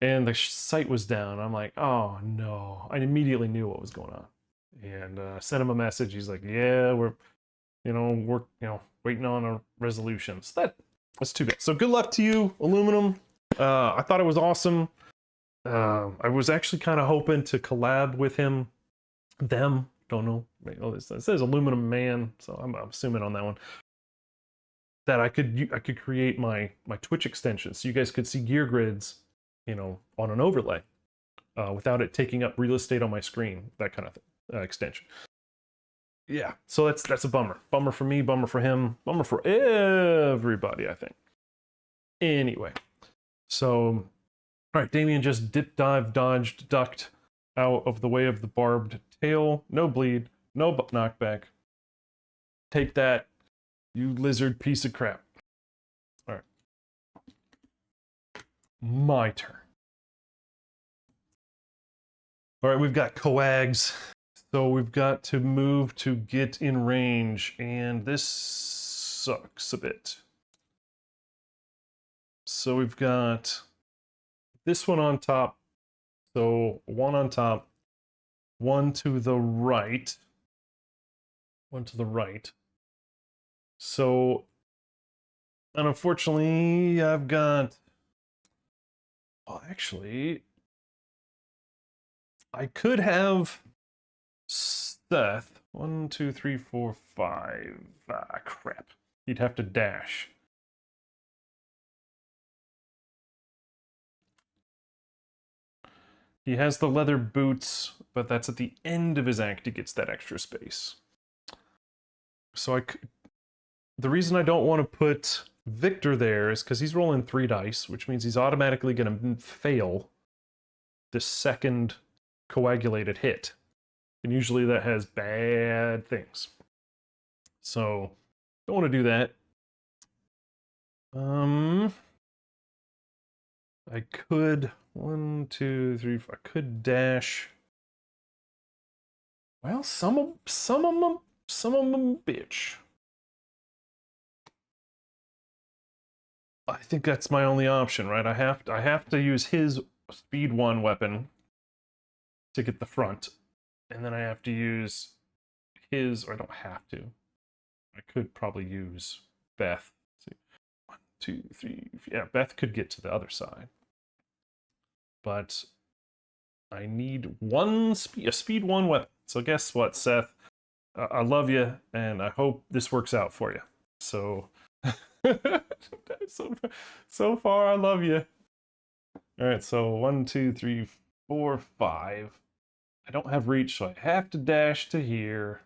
And the site was down. I'm like, oh no. I immediately knew what was going on. And sent him a message. He's like, yeah, we're waiting on a resolution. So that's too bad. So good luck to you, Aluminum. I thought it was awesome. I was actually kind of hoping to collab with him. Don't know. It says Aluminum Man, so I'm assuming on that one that I could create my Twitch extension, so you guys could see gear grids, on an overlay, without it taking up real estate on my screen. That kind of extension. Yeah, so that's a bummer. Bummer for me. Bummer for him. Bummer for everybody, I think. Anyway, so all right, Damien just dip, dive, dodged, ducked out of the way of the barbed tail. No bleed, no knockback. Take that, you lizard piece of crap. All right. My turn. All right, we've got coags. So we've got to move to get in range, and this sucks a bit. So we've got this one on top. So one on top, one to the right. One to the right. So, and unfortunately, I've got... Well, actually, I could have Seth. 1, 2, 3, 4, 5. Ah, crap. He'd have to dash. He has the leather boots, but that's at the end of his act he gets that extra space. So the reason I don't want to put Victor there is because he's rolling 3 dice, which means he's automatically going to fail the second coagulated hit. And usually that has bad things. So, don't want to do that. I could, 1, 2, 3, 4, I could dash. Well, some of them, bitch. I think that's my only option, right? I have to use his speed 1 weapon to get the front, and then I have to use his, or I don't have to. I could probably use Beth. Let's see. 1, 2, 3. Yeah, Beth could get to the other side, but I need a speed 1 weapon. So guess what, Seth? I love you, and I hope this works out for you. So, so far, I love you. All right, so 1, 2, 3, 4, 5. I don't have reach, so I have to dash to here.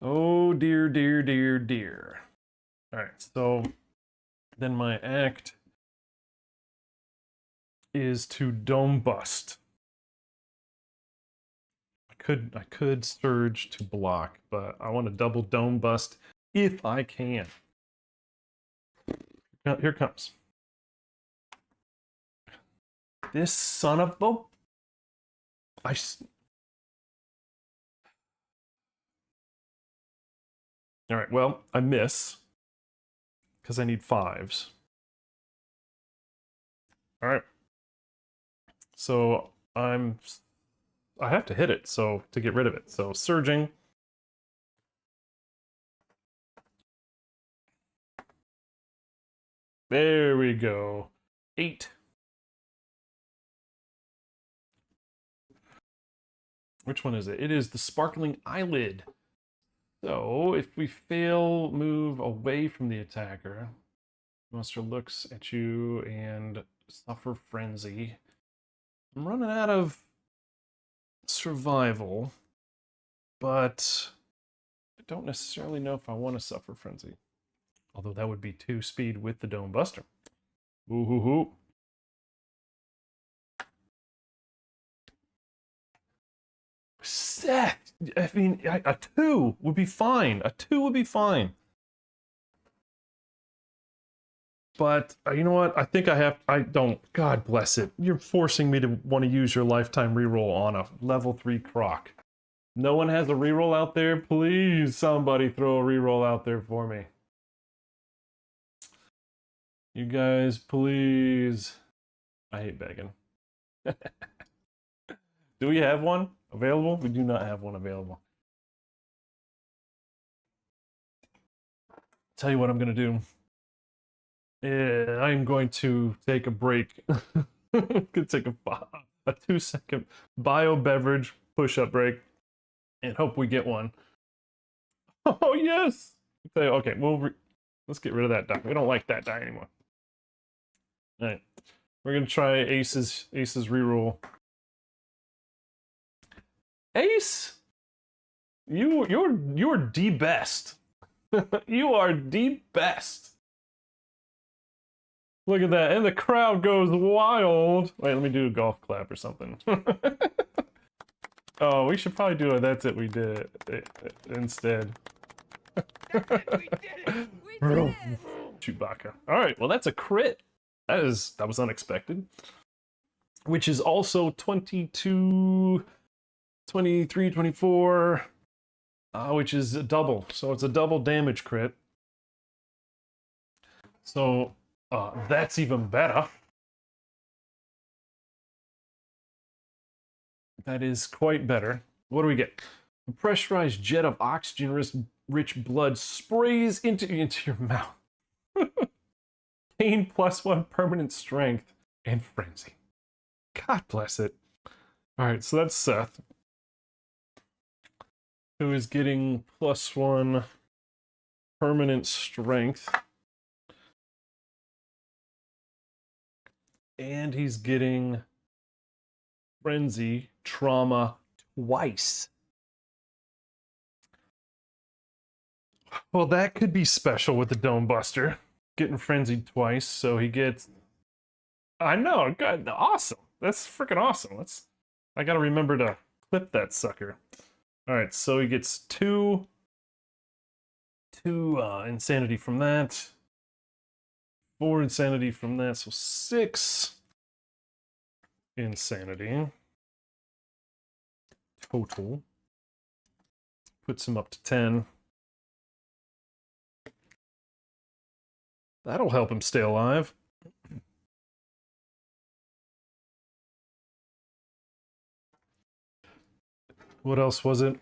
Oh dear, dear, dear, dear. All right, so then my act is to dome bust. I could surge to block, but I want to double dome bust if I can. Now, here it comes. This son of a... Alright, well, I miss. Because I need 5s. Alright. So, I have to hit it, so, to get rid of it. So, surging. There we go. 8. Which one is it? It is the Sparkling Eyelid. So, if we fail move away from the attacker, the monster looks at you and suffer frenzy. I'm running out of survival, but I don't necessarily know if I want to suffer frenzy. Although that would be 2 speed with the Dome Buster. Ooh hoo hoo. Seth! I mean, a 2 would be fine. A 2 would be fine. But you know what? I think I don't. God bless it. You're forcing me to want to use your lifetime reroll on a level 3 Croc. No one has a reroll out there? Please, somebody throw a reroll out there for me. You guys, please. I hate begging. Do we have one available? We do not have one available. Tell you what I'm going to do. I'm going to take a break. I'm going to take a 2-second bio beverage push-up break and hope we get one. Oh, yes! Okay, let's get rid of that die. We don't like that die anymore. Alright. We're going to try Ace's reroll. Ace! You're the best. You are the best. Look at that, and the crowd goes wild. Wait, let me do a golf clap or something. Oh, we should probably do a that's it, we did it instead. That's it, we did it! We did it! Chewbacca. Alright, well that's a crit. That was unexpected. Which is also 22, 23, 24, which is a double. So it's a double damage crit. So that's even better. That is quite better. What do we get? A pressurized jet of oxygen-rich blood sprays into your mouth. Gain +1 permanent strength and frenzy. God bless it. Alright, so that's Seth, who is getting +1 permanent strength. And he's getting frenzy trauma twice. Well, that could be special with the Dome Buster. Getting frenzied twice, so he gets... I know, good, awesome. That's freaking awesome. I gotta remember to clip that sucker. Alright, so he gets 2 insanity from that. 4 insanity from that, so 6 insanity total. Puts him up to 10. That'll help him stay alive. What else was it?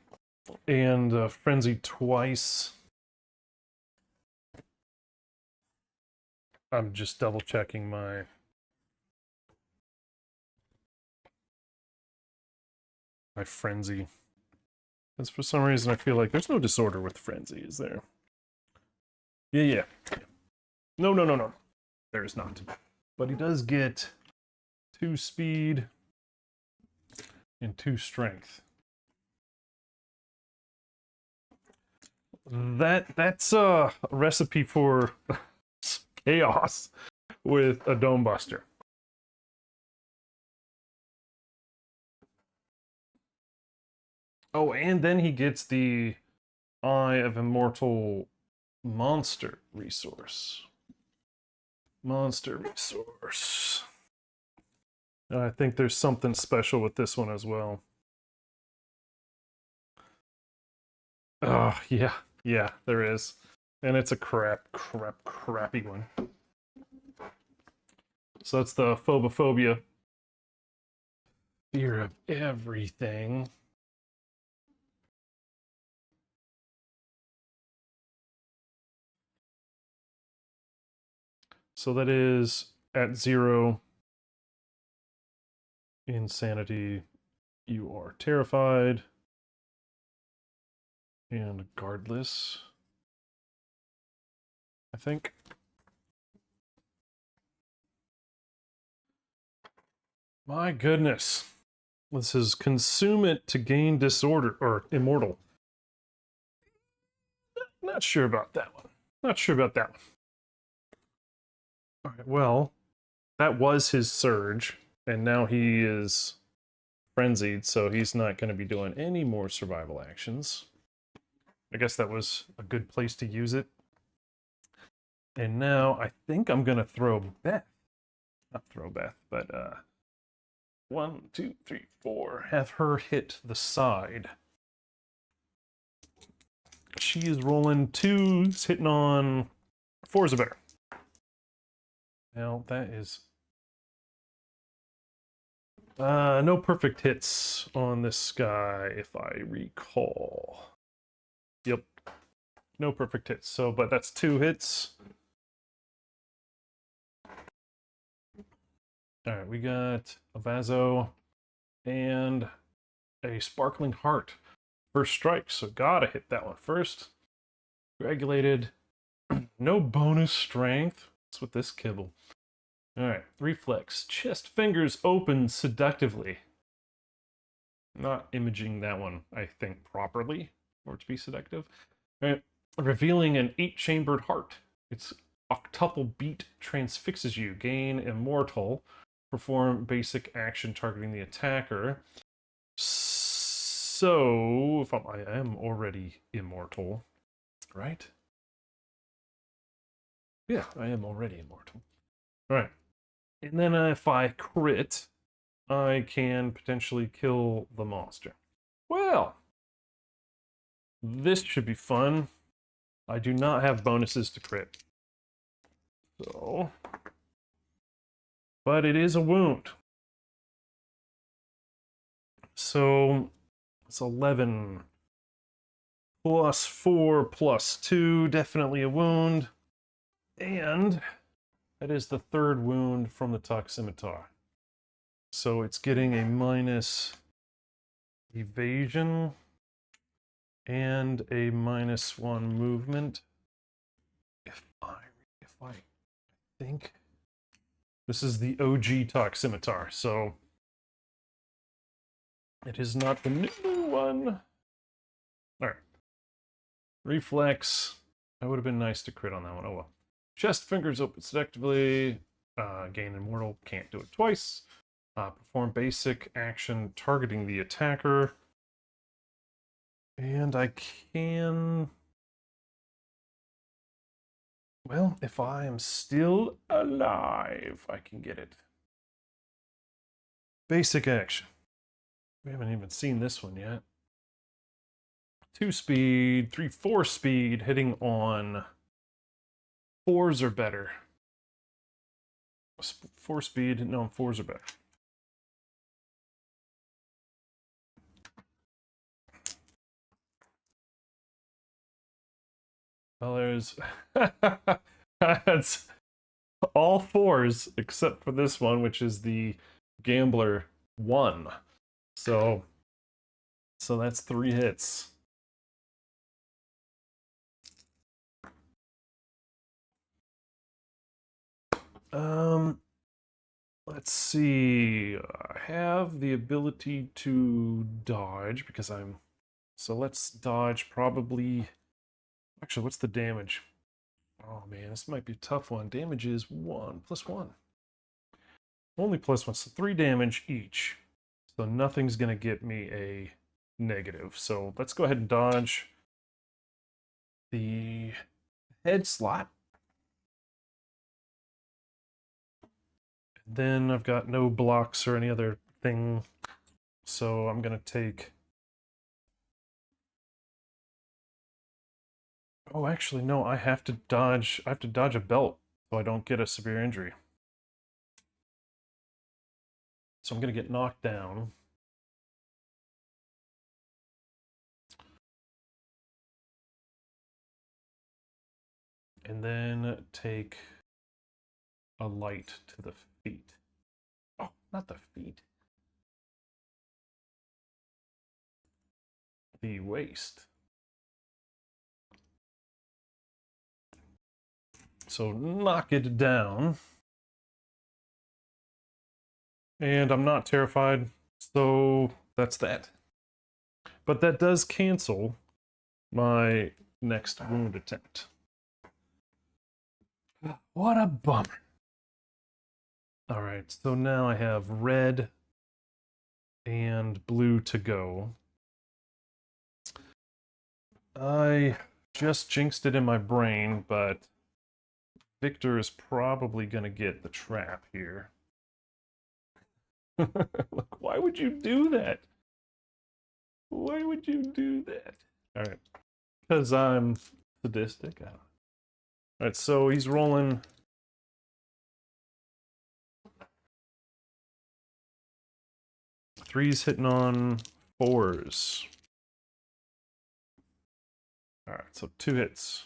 And frenzy twice. I'm just double checking my frenzy. Because for some reason I feel like there's no disorder with frenzy, is there? Yeah. No. There is not. But he does get 2 speed and 2 strength. That's a recipe for chaos with a Dome Buster. Oh, and then he gets the Eye of Immortal monster resource. Monster resource. And I think there's something special with this one as well. Oh, yeah, there is. And it's a crappy one. So that's the phobophobia. Fear of everything. So that is at 0 insanity. You are terrified and guardless, I think. My goodness. This is consume it to gain disorder or immortal. Not sure about that one. All right, well, that was his surge, and now he is frenzied, so he's not going to be doing any more survival actions. I guess that was a good place to use it. And now I think I'm going to throw Beth. Not throw Beth, but 1, 2, 3, 4. Have her hit the side. She is rolling 2s, hitting on 4s or better. Now that is no perfect hits on this guy, if I recall. Yep, no perfect hits. So, but that's 2 hits. All right, we got a Vaso and a Sparkling Heart. First strike, so gotta hit that one first. Regulated. No bonus strength. What's with this kibble? Alright, reflex. Chest fingers open seductively. Not imaging that one, I think, properly for it to be seductive. Alright, revealing an 8-chambered heart. Its octuple beat transfixes you. Gain immortal. Perform basic action targeting the attacker. So, if I am already immortal, right? Yeah, I am already immortal. All right. And then if I crit, I can potentially kill the monster. Well, this should be fun. I do not have bonuses to crit. So, but it is a wound. So, it's 11 plus 4 plus 2, definitely a wound. And that is the 3rd wound from the Toximitar. So it's getting a minus evasion and a -1 movement. If I think this is the OG Toximitar, so it is not the new one. All right. Reflex. That would have been nice to crit on that one. Oh well. Chest fingers open selectively. Gain immortal. Can't do it twice. Perform basic action targeting the attacker. And I can Well, if I am still alive, I can get it. Basic action. We haven't even seen this one yet. 2 speed, 3, 4 speed, hitting on 4s or better. 4 speed, hitting on 4s or better. Well, there's that's all 4s except for this one, which is the Gambler 1. So that's 3 hits. Let's see. I have the ability to dodge because I'm. So let's dodge probably. Actually, what's the damage? Oh man, this might be a tough one. Damage is 1 plus 1. Only plus 1, so 3 damage each. So nothing's gonna get me a negative. So let's go ahead and dodge the head slot. Then I've got no blocks or any other thing. So I'm gonna take. Oh, actually, no, I have to dodge a belt so I don't get a severe injury. So I'm gonna get knocked down. And then take a light to the feet. Oh, not the feet. The waist. So knock it down. And I'm not terrified, so that's that. But that does cancel my next wound attempt. What a bummer. Alright, so now I have red and blue to go. I just jinxed it in my brain, but Victor is probably going to get the trap here. Look, why would you do that? Why would you do that? Alright. Because I'm sadistic. Alright, so he's rolling. Threes hitting on 4s. Alright, so 2 hits.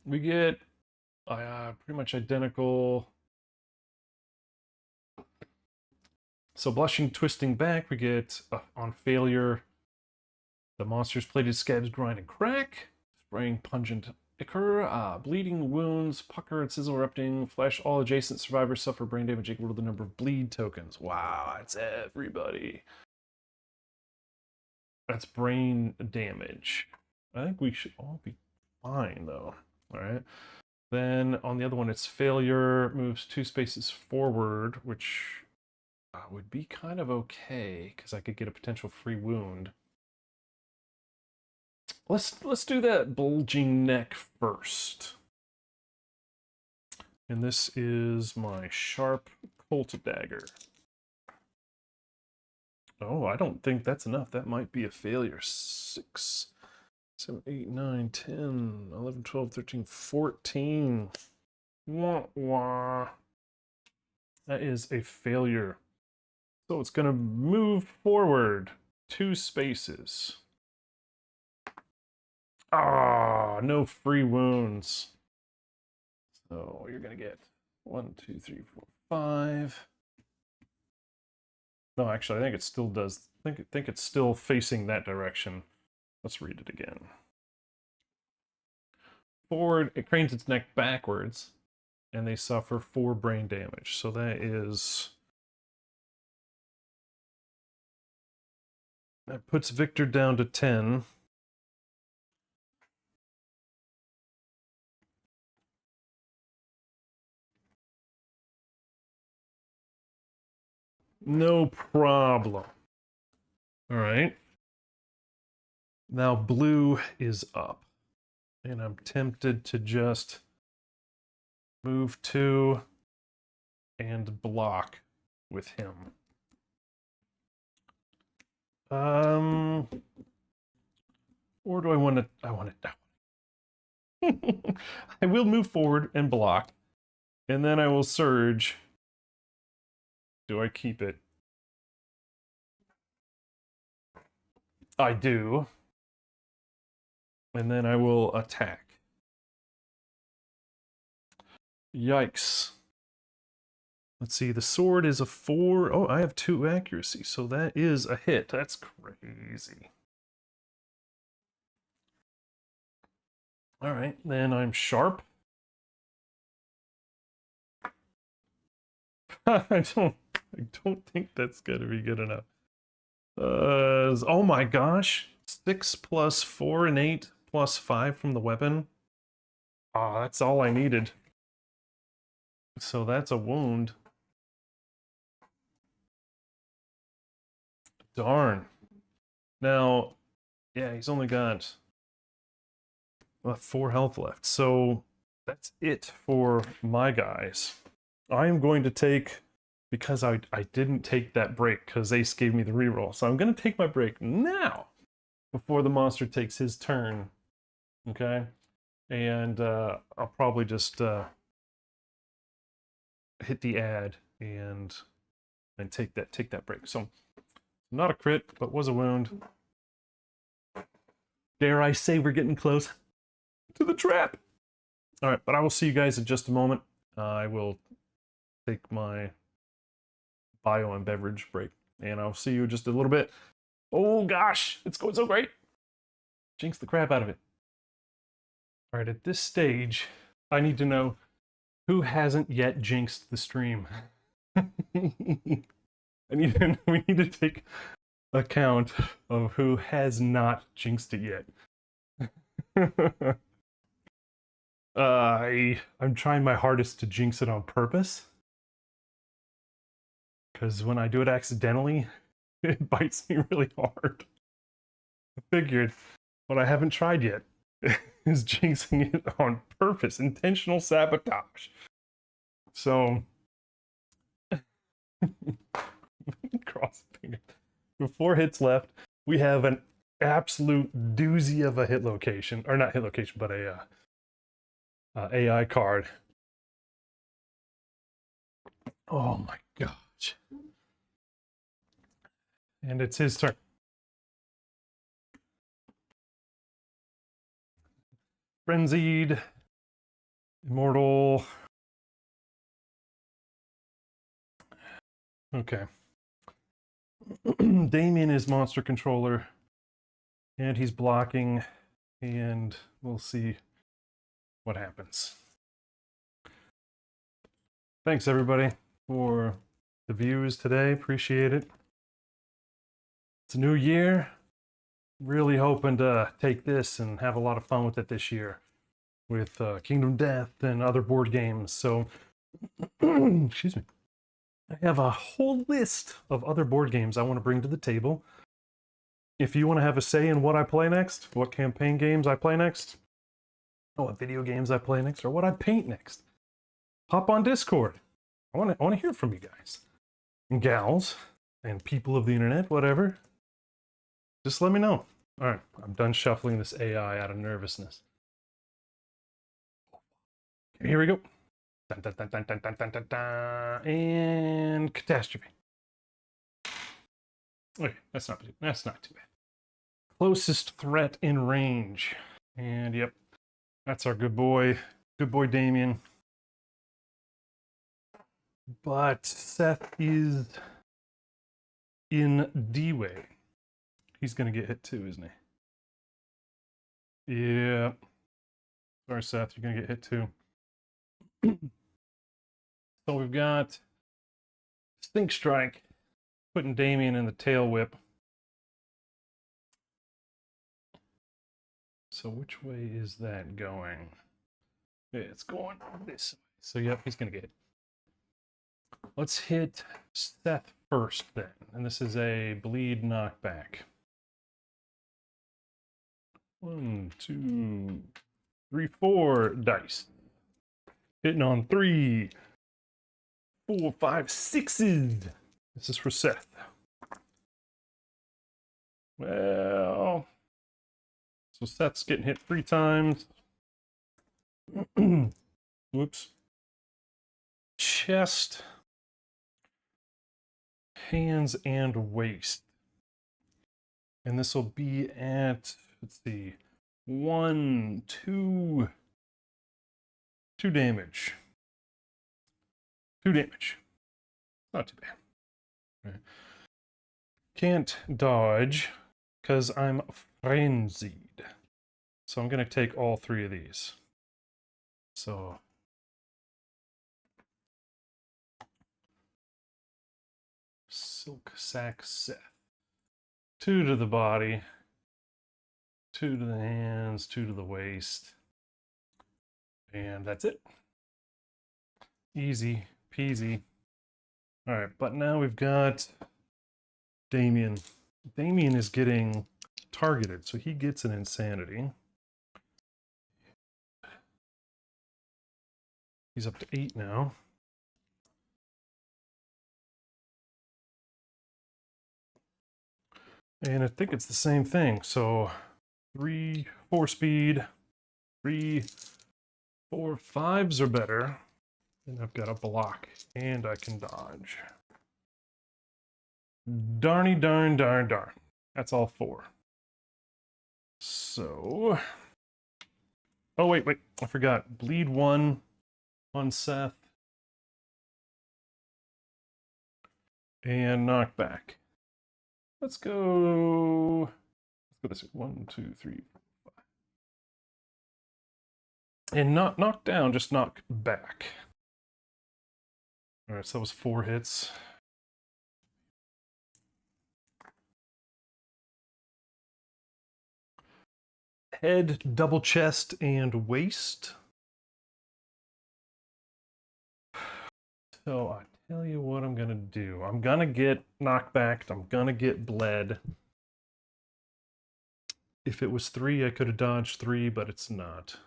We get pretty much identical. So blushing, twisting back, we get on failure. The monster's plated scabs grind and crack. Spraying pungent ichor, bleeding wounds, pucker and sizzle erupting, flesh. All adjacent survivors suffer brain damage equal to the number of bleed tokens. Wow, that's everybody. That's brain damage. I think we should all be fine though. All right. Then on the other one, it's failure, moves 2 spaces forward, which would be kind of okay because I could get a potential free wound. Let's do that bulging neck first. And this is my sharp Colt dagger. Oh, I don't think that's enough. That might be a failure. 6, 7, 8, 9, 10, 11, 12, 13, 14. Wah, wah. That is a failure. So it's going to move forward 2 spaces. Ah, no free wounds. So you're going to get 1, 2, 3, 4, 5. No, actually, I think it still does. I think it's still facing that direction. Let's read it again. Forward, it cranes its neck backwards, and they suffer 4 brain damage. So that puts Victor down to 10. No problem. All right. Now blue is up. And I'm tempted to just move 2 and block with him. Or do I want to? I want it. I will move forward and block, and then I will surge. Do I keep it? I do. And then I will attack. Yikes. Let's see, the sword is a 4. Oh, I have 2 accuracy, so that is a hit. That's crazy. All right, then I'm sharp. I don't think that's gonna be good enough. Oh my gosh, 6 plus 4 and 8 plus 5 from the weapon. Ah, that's all I needed. So that's a wound. Darn. Now, yeah, he's only got 4 health left. So that's it for my guys. I am going to take, because I didn't take that break because Ace gave me the reroll. So I'm going to take my break now before the monster takes his turn. Okay? And I'll probably just hit the ad and take that break. So not a crit, but was a wound. Dare I say we're getting close to the trap. All right, but I will see you guys in just a moment. I will take my bio and beverage break, and I'll see you in just a little bit. Oh gosh, it's going so great. Jinx the crap out of it. All right, at this stage, I need to know who hasn't yet jinxed the stream. We need to take account of who has not jinxed it yet. I'm trying my hardest to jinx it on purpose, because when I do it accidentally, it bites me really hard. I figured what I haven't tried yet is jinxing it on purpose, intentional sabotage. So, cross fingers. With 4 hits left, we have an absolute doozy of a hit location, or not hit location, but a AI card. Oh my gosh. And it's his turn. Frenzied, Immortal. Okay. Damien is monster controller, and he's blocking, and we'll see what happens. Thanks everybody for the views today. Appreciate it. It's a new year. Really hoping to take this and have a lot of fun with it this year with Kingdom Death and other board games. So, excuse me. I have a whole list of other board games I want to bring to the table. If you want to have a say in what I play next, what campaign games I play next, or what video games I play next, or what I paint next, hop on Discord. I want to hear from you guys and gals and people of the internet, whatever. Just let me know. All right, I'm done shuffling this AI out of nervousness. Okay, here we go. Dun, dun, dun, dun, dun, dun, dun, dun, dun. And catastrophe. Okay, that's not too bad. Closest threat in range. And yep, that's our good boy Damien. But Seth is in D-Way. He's gonna get hit too, isn't he? Yeah. Sorry, Seth, you're gonna get hit too. So we've got Stink Strike, putting Damien in the tail whip. So which way is that going? Yeah, it's going this way. So yep, he's gonna get hit. Let's hit Seth first then. And this is a bleed knockback. 1, 2, 3, 4 dice. Hitting on 3, 4, 5, 6s. This is for Seth. Well, so Seth's getting hit 3 times. Whoops. Chest, hands, and waist. And this will be at, let's see, 1, 2 damage. 2 damage. Not too bad. Okay. Can't dodge because I'm frenzied. So I'm going to take all 3 of these. So Silk Sack Seth. 2 to the body, 2 to the hands, 2 to the waist. And that's it. Easy peasy. All right, but now we've got Damien. Damien is getting targeted, so he gets an insanity. He's up to 8 now. And I think it's the same thing. So 3, 4 speed, 3, 4, 5s are better. And I've got a block, and I can dodge. Darny darn darn darn. That's all 4. So... Oh, wait. I forgot. Bleed 1 on Seth. And knock back. Let's go this way. 1, 2, 3, 4, 5. And not knock down, just knock back. Alright, so that was 4 hits. Head, double chest, and waist. So I tell you what I'm gonna do. I'm gonna get knockbacked. I'm gonna get bled. If it was 3, I could have dodged 3, but it's not.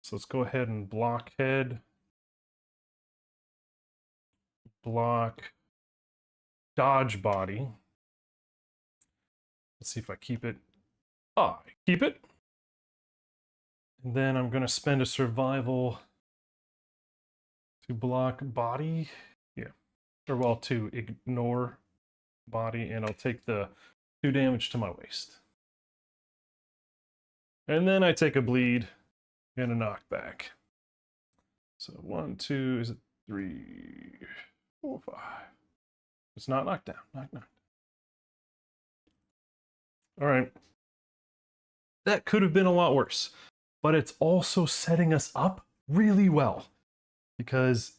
So let's go ahead and block head. Block. Dodge body. Let's see if I keep it. Ah, I keep it. And then I'm gonna spend a survival to block body. Yeah. Or well, to ignore body, and I'll take the 2 damage to my waist. And then I take a bleed and a knockback. So 1, 2, is it 3, 4, 5. It's not knocked down. Knocked. All right. That could have been a lot worse, but it's also setting us up really well because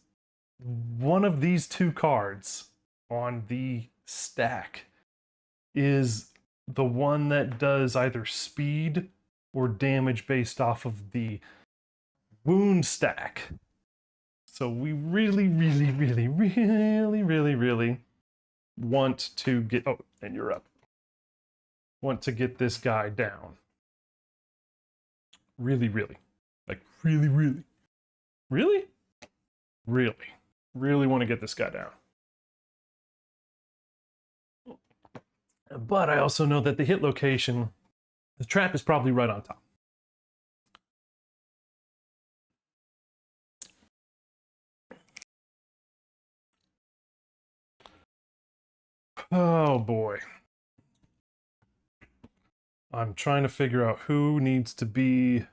one of these 2 cards on the stack is the one that does either speed or damage based off of the wound stack. So we really want to get... Oh, and you're up. Want to get this guy down. Really. Like, really. Really want to get this guy down. But I also know that the hit location, the trap is probably right on top. Oh boy. I'm trying to figure out who needs to be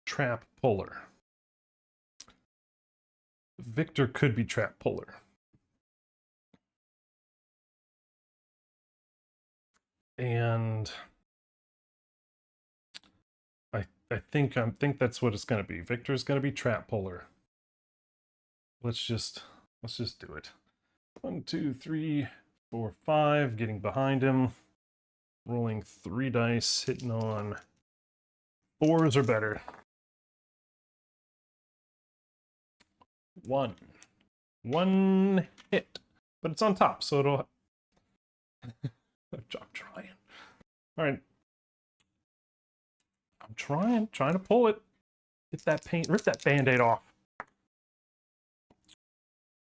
trap puller. Victor could be trap puller. And I think that's what it's gonna be. Victor's gonna be trap puller. Let's just do it. 1, 2, 3, 4, 5, getting behind him. Rolling 3 dice, hitting on 4s or better. 1 hit, but it's on top, so it'll... I'm trying. All right. I'm trying to pull it. Get that paint, rip that band-aid off.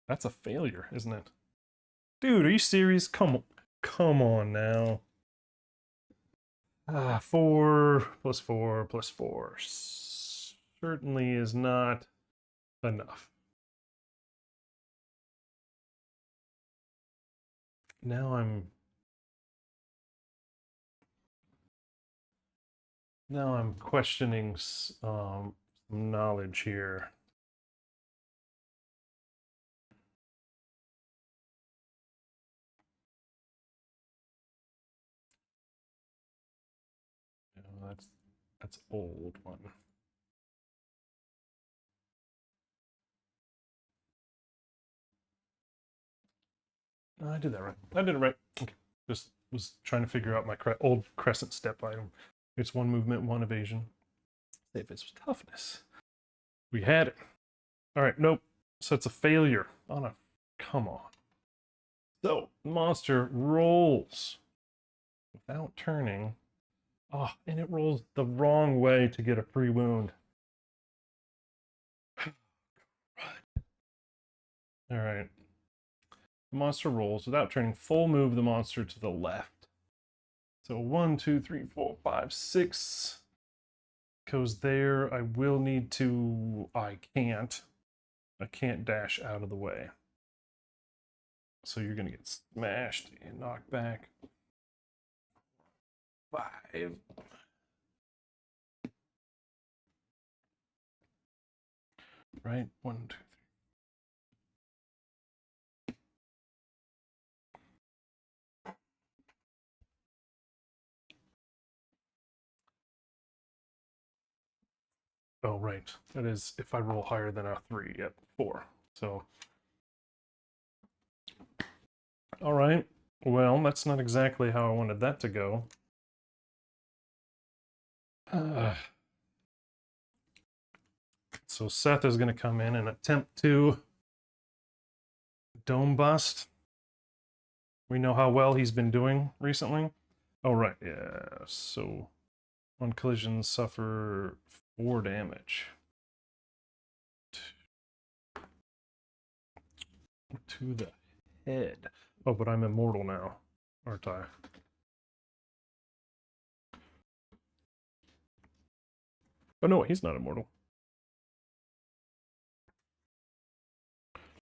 That's a failure, isn't it? Dude, are you serious? Come on now. 4 plus 4 plus 4 certainly is not enough. Now I'm questioning some knowledge here. No, that's old one. No, I did that right. I did it right. Okay. Just was trying to figure out my old crescent step item. It's 1 movement, 1 evasion. If it's toughness. We had it. All right, nope. So it's a failure. Come on. So monster rolls without turning. Oh, and it rolls the wrong way to get a free wound. All right. The monster rolls without turning. Full move the monster to the left. So 1, 2, 3, 4, 5, 6 goes there. I will need to. I can't dash out of the way. So you're gonna get smashed and knocked back. 5. Right? 1, 2, 3. Oh, right. That is if I roll higher than a 3 at 4. So. All right. Well, that's not exactly how I wanted that to go. So Seth is going to come in and attempt to dome bust. We know how well he's been doing recently. Oh, right. Yeah. So on collisions, suffer 4 damage. To the head. Oh, but I'm immortal now, aren't I? Oh, no, he's not immortal.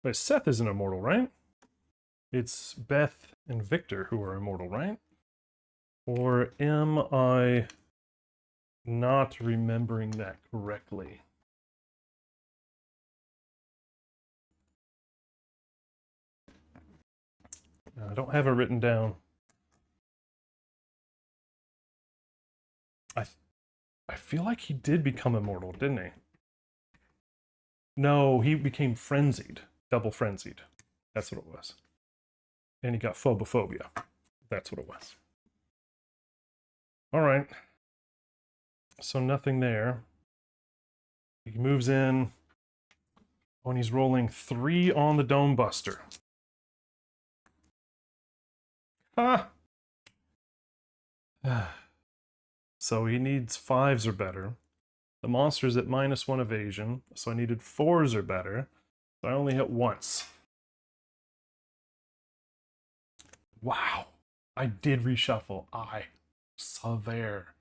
But Seth isn't immortal, right? It's Beth and Victor who are immortal, right? Or am I not remembering that correctly? I don't have it written down. I feel like he did become immortal, didn't he? No, he became frenzied. Double frenzied. That's what it was. And he got phobophobia. That's what it was. All right. So nothing there. He moves in. Oh, and he's rolling 3 on the Dome Buster. Ah! So he needs 5s or better. The monster's at -1 evasion, so I needed 4s or better. So I only hit once. Wow. I did reshuffle. I saw there.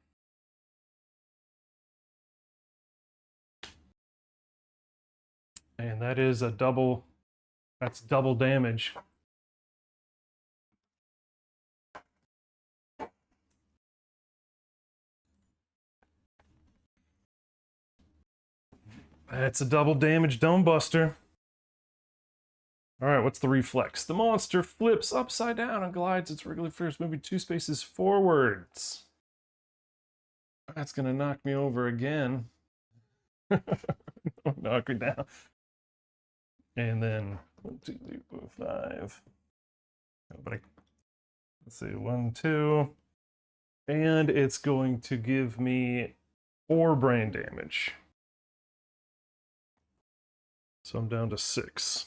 And that is a double. That's double damage. That's a double damage Dome Buster. All right, what's the reflex? The monster flips upside down and glides its regular first, moving 2 spaces forwards. That's gonna knock me over again. Knock me down. And then 1, 2, 3, 4, 5. But let's see, 1, 2. And it's going to give me 4 brain damage. So I'm down to 6.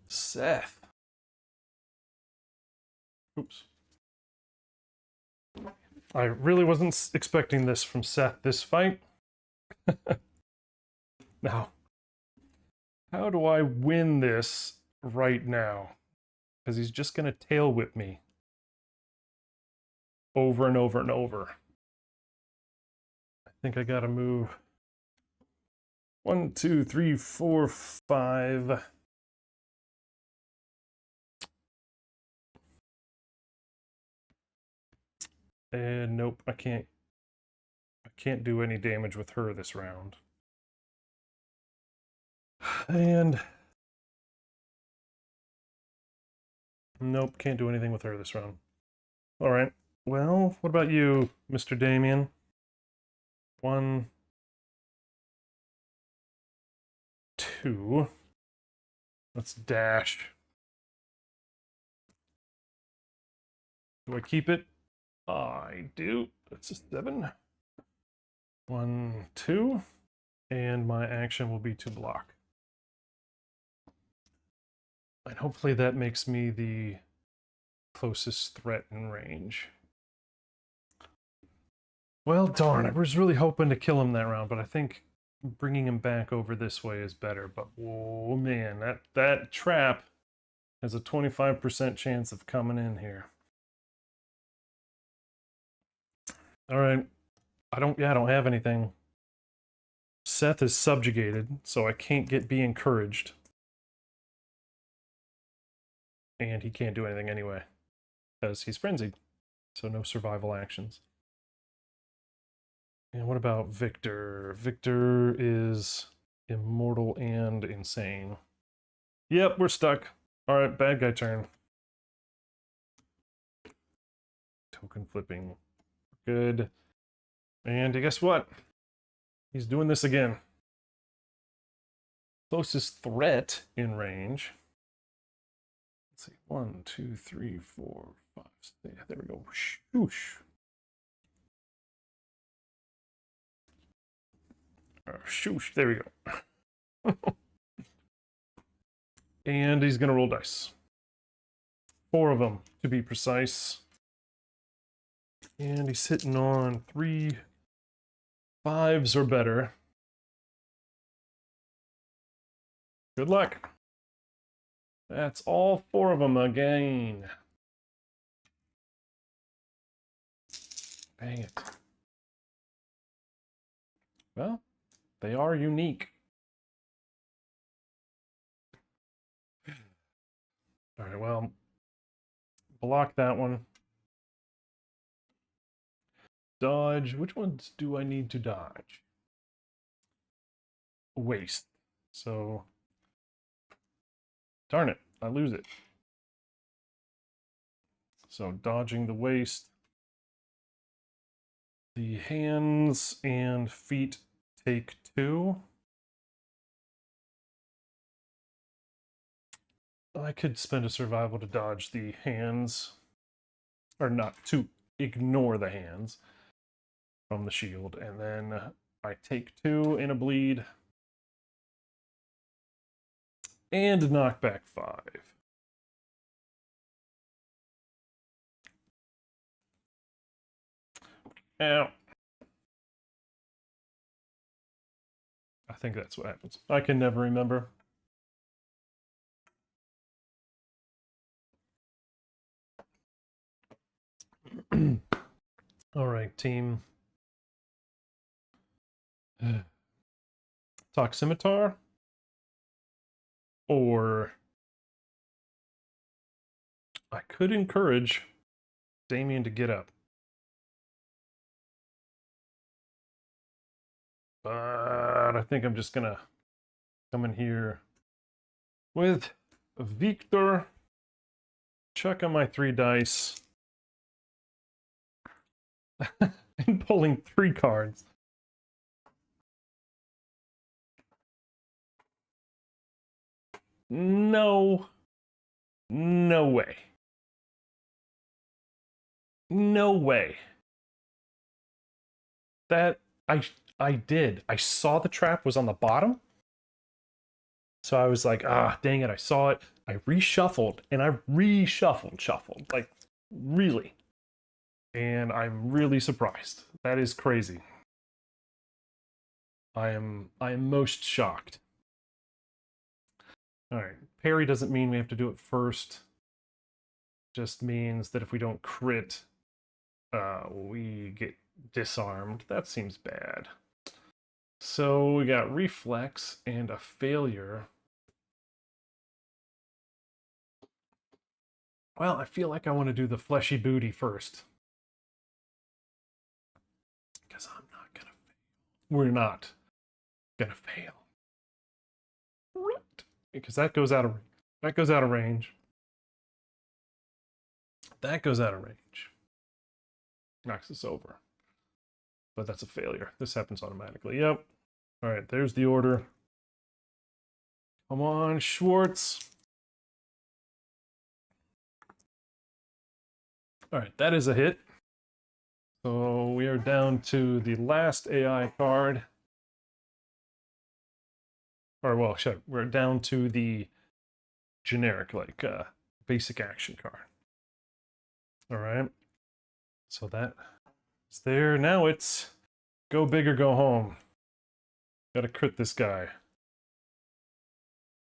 Seth. Oops. I really wasn't expecting this from Seth this fight. Now, how do I win this right now? Because he's just going to tail whip me over and over and over. I think I got to move 1, 2, 3, 4, 5. And nope, I can't do any damage with her this round. And nope, can't do anything with her this round. All right. Well, what about you, Mr. Damien? 1, 2. Let's dash. Do I keep it? I do. That's a 7. 1, 2. And my action will be to block. And hopefully that makes me the closest threat in range. Well, darn, I was really hoping to kill him that round, but I think bringing him back over this way is better. But, oh man, that trap has a 25% chance of coming in here. All right. I don't have anything. Seth is subjugated, so I can't be encouraged. And he can't do anything anyway, because he's frenzied. So no survival actions. And what about Victor? Victor is immortal and insane. Yep, we're stuck. All right, bad guy turn. Token flipping. Good. And guess what? He's doing this again. Closest threat in range. Let's see. 1, 2, 3, 4, 5. There we go. Shoosh. Shoosh. There we go. And he's going to roll dice. 4 of them, to be precise. And he's hitting on 3 5s or better. Good luck. That's all 4 of them again. Dang it. Well, they are unique. All right, well, block that one. Dodge. Which ones do I need to dodge? Waste. So, darn it, I lose it. So, dodging the waste. The hands and feet take 2. I could spend a survival to dodge the hands, or not, to ignore the hands from the shield, and then I take 2 in a bleed, and knockback 5. Ow. I think that's what happens. I can never remember. All right, team. Talk Scimitar or I could encourage Damien to get up. But I think I'm just gonna come in here with Victor, chuck on my 3 dice, and pulling 3 cards. No. No way. No way. That I did. I saw the trap was on the bottom. So I was like, ah, dang it, I saw it. I reshuffled and I shuffled. Like, really. And I'm really surprised. That is crazy. I am most shocked. All right, parry doesn't mean we have to do it first. Just means that if we don't crit, we get disarmed. That seems bad. So we got reflex and a failure. Well, I feel like I want to do the fleshy booty first. Because I'm not gonna fail. We're not gonna fail. Because that goes out of range. That goes out of range. That goes out of range. Knocks us over. But that's a failure. This happens automatically. Yep. All right, there's the order. Come on, Schwartz. All right, that is a hit. So we are down to the last AI card. Or, well, shit, we're down to the generic, like, basic action card. All right. So that's there. Now it's go big or go home. Gotta crit this guy.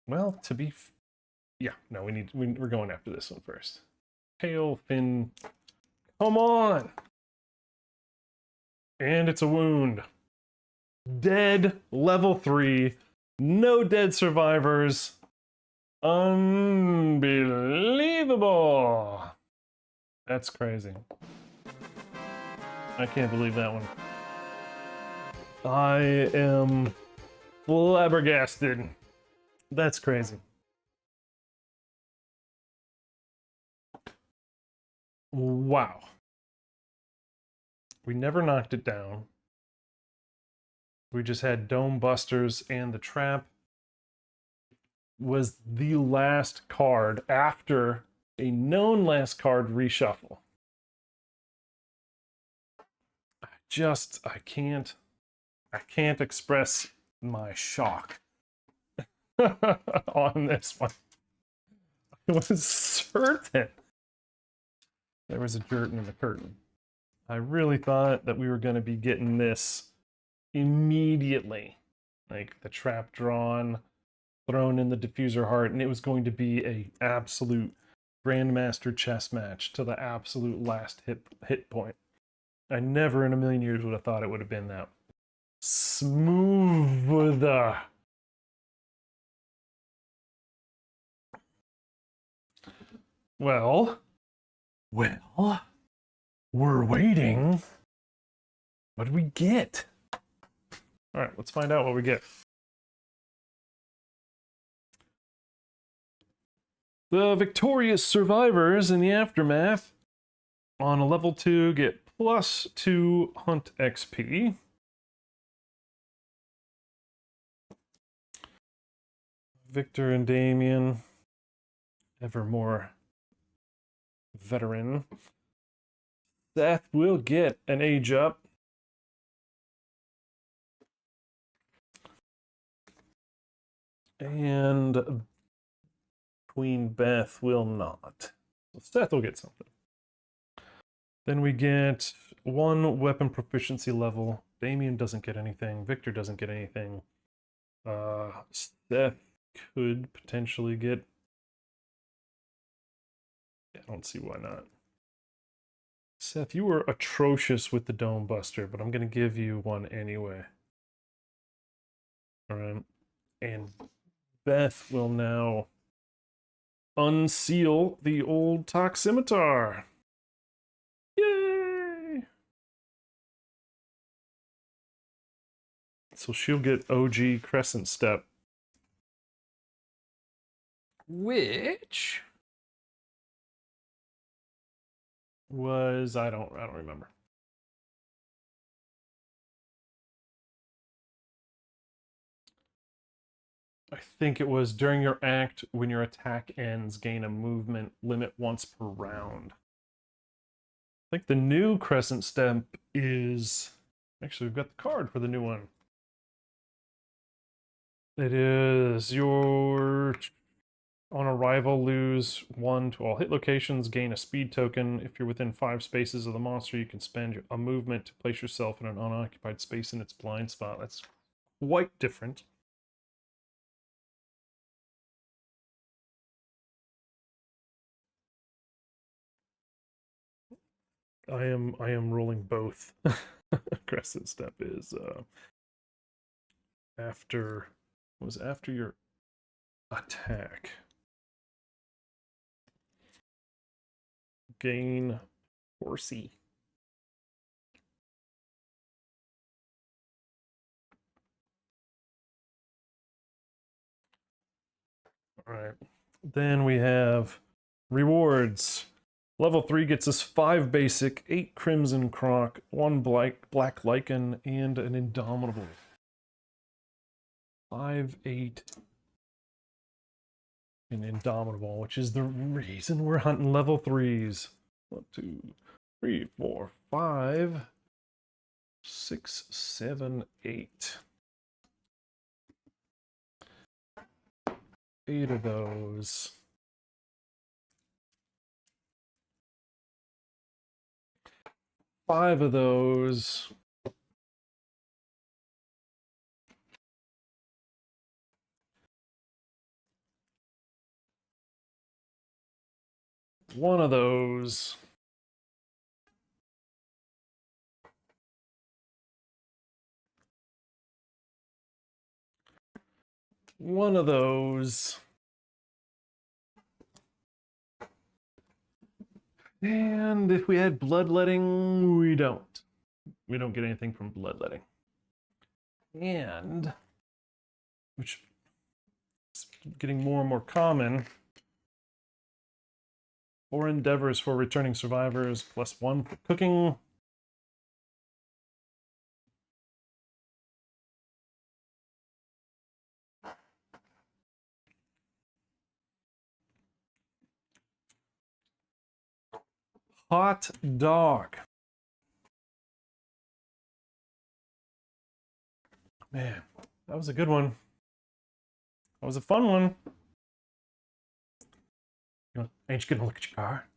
Well, to be... yeah, no, we're going after this one first. Tail, fin... come on! And it's a wound. Dead, level 3. No dead survivors. Unbelievable! That's crazy. I can't believe that one. I am flabbergasted. That's crazy. Wow. We never knocked it down. We just had dome busters, and the trap was the last card after a known last card reshuffle. I can't express my shock on this one. I was certain there was a dirt in the curtain. I really thought that we were going to be getting this immediately. Like the trap drawn, thrown in the diffuser heart, and it was going to be a absolute Grandmaster chess match to the absolute last hit point. I never in a million years would have thought it would have been that smooth. Well, we're waiting. What do we get? All right, let's find out what we get. The victorious survivors in the aftermath on a level 2 get +2 hunt XP. Victor and Damien, ever more veteran. Seth will get an age up. And Queen Beth will not. So Seth will get something. Then we get 1 weapon proficiency level. Damien doesn't get anything. Victor doesn't get anything. Seth could potentially get... I don't see why not. Seth, you were atrocious with the Dome Buster, but I'm going to give you one anyway. Alright. And Beth will now unseal the old Toximitar. Yay! So she'll get OG Crescent Step. Which was I don't remember. I think it was during your act, when your attack ends, gain a movement limit once per round. I think the new Crescent Step is... Actually, we've got the card for the new one. It is your On arrival, lose 1 to all hit locations, gain a speed token. If you're within 5 spaces of the monster, you can spend a movement to place yourself in an unoccupied space in its blind spot. That's quite different. I am rolling both. Aggressive step is after your attack. Gain horsey. All right. Then we have rewards. Level 3 gets us 5 basic, 8 Crimson Croc, 1 black Lichen, and an Indomitable. 5, 8, an Indomitable, which is the reason we're hunting level 3s. 1, 2, 3, 4, 5, 6, 7, 8. 8 of those. Five of those. One of those. One of those. And if we had bloodletting, we don't. We don't get anything from bloodletting. And, which is getting more and more common, 4 endeavors for returning survivors, +1 for cooking. Hot dog. Man, that was a good one. That was a fun one. Ain't you gonna look at your car?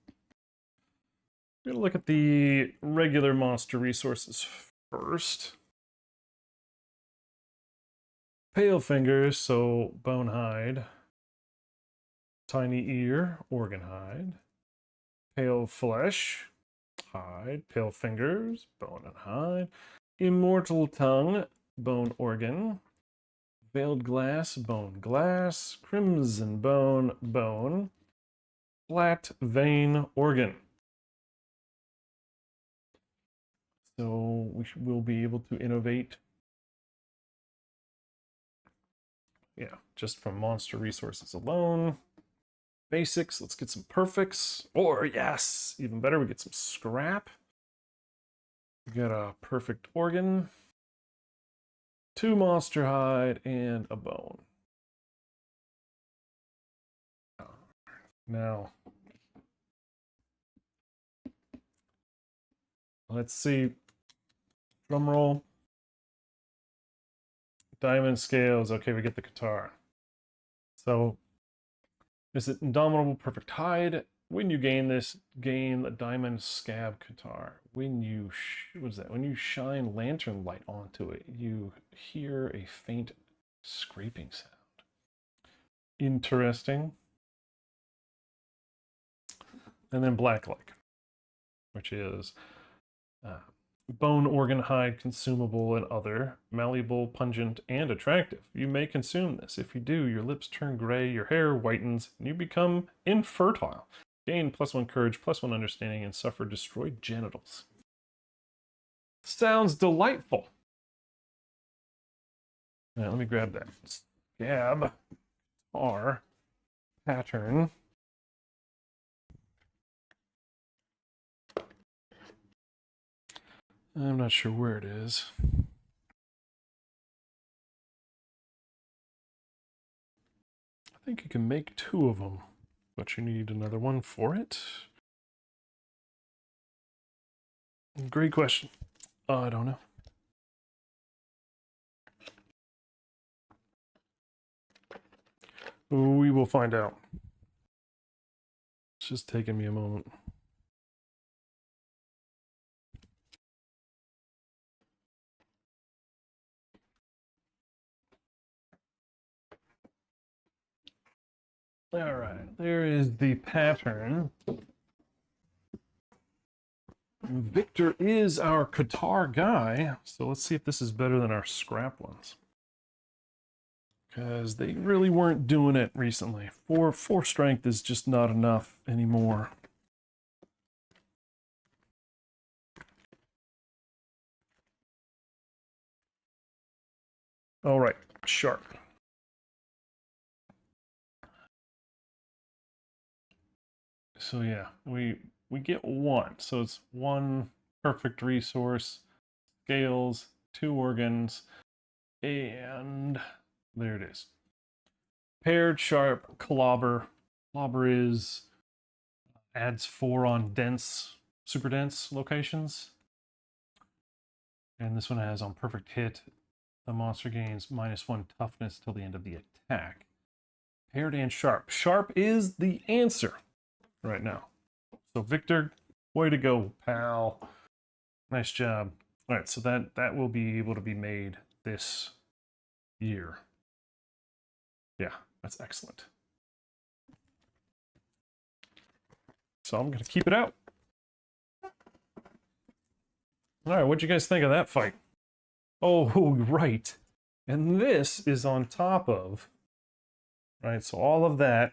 We're gonna look at the regular monster resources first. Pale fingers, so bone hide. Tiny ear, organ hide. Pale flesh, hide. Pale fingers, bone and hide. Immortal tongue, bone organ. Veiled glass, bone glass. Crimson bone, bone. Flat vein organ. So we'll be able to innovate. Yeah, just from monster resources alone. Basics, let's get some perfects. Or yes, even better, we get some scrap. We got a perfect organ. 2 monster hide and a bone. Now, let's see. Drum roll. Diamond scales. Okay, we get the guitar. So, is it Indomitable Perfect Hide? When you gain this, gain the Diamond Scab guitar. When you, what is that? When you shine lantern light onto it, you hear a faint scraping sound. Interesting. And then Black Lichen, which is bone organ hide, consumable, and other, malleable, pungent, and attractive. You may consume this. If you do, your lips turn gray, your hair whitens, and you become infertile. Gain +1 courage, +1 understanding, and suffer destroyed genitals. Sounds delightful. Now, let me grab that scab R pattern. I'm not sure where it is. I think you can make 2 of them, but you need another one for it. Great question. I don't know. We will find out. It's just taking me a moment. All right, there is the pattern. Victor is our Qatar guy, so let's see if this is better than our scrap ones. Because they really weren't doing it recently. Four strength is just not enough anymore. All right, sharp. So yeah, we get one. So it's one perfect resource, scales, 2 organs, and there it is. Paired, sharp, clobber. Clobber is adds 4 on dense, super dense locations. And this one has on perfect hit. The monster gains -1 toughness till the end of the attack. Paired and sharp. Sharp is the answer right now. So Victor, way to go, pal. Nice job. All right, so that will be able to be made this year. Yeah, that's excellent. So I'm gonna keep it out. All right, what'd you guys think of that fight? Oh, right. And this is on top of, right, so all of that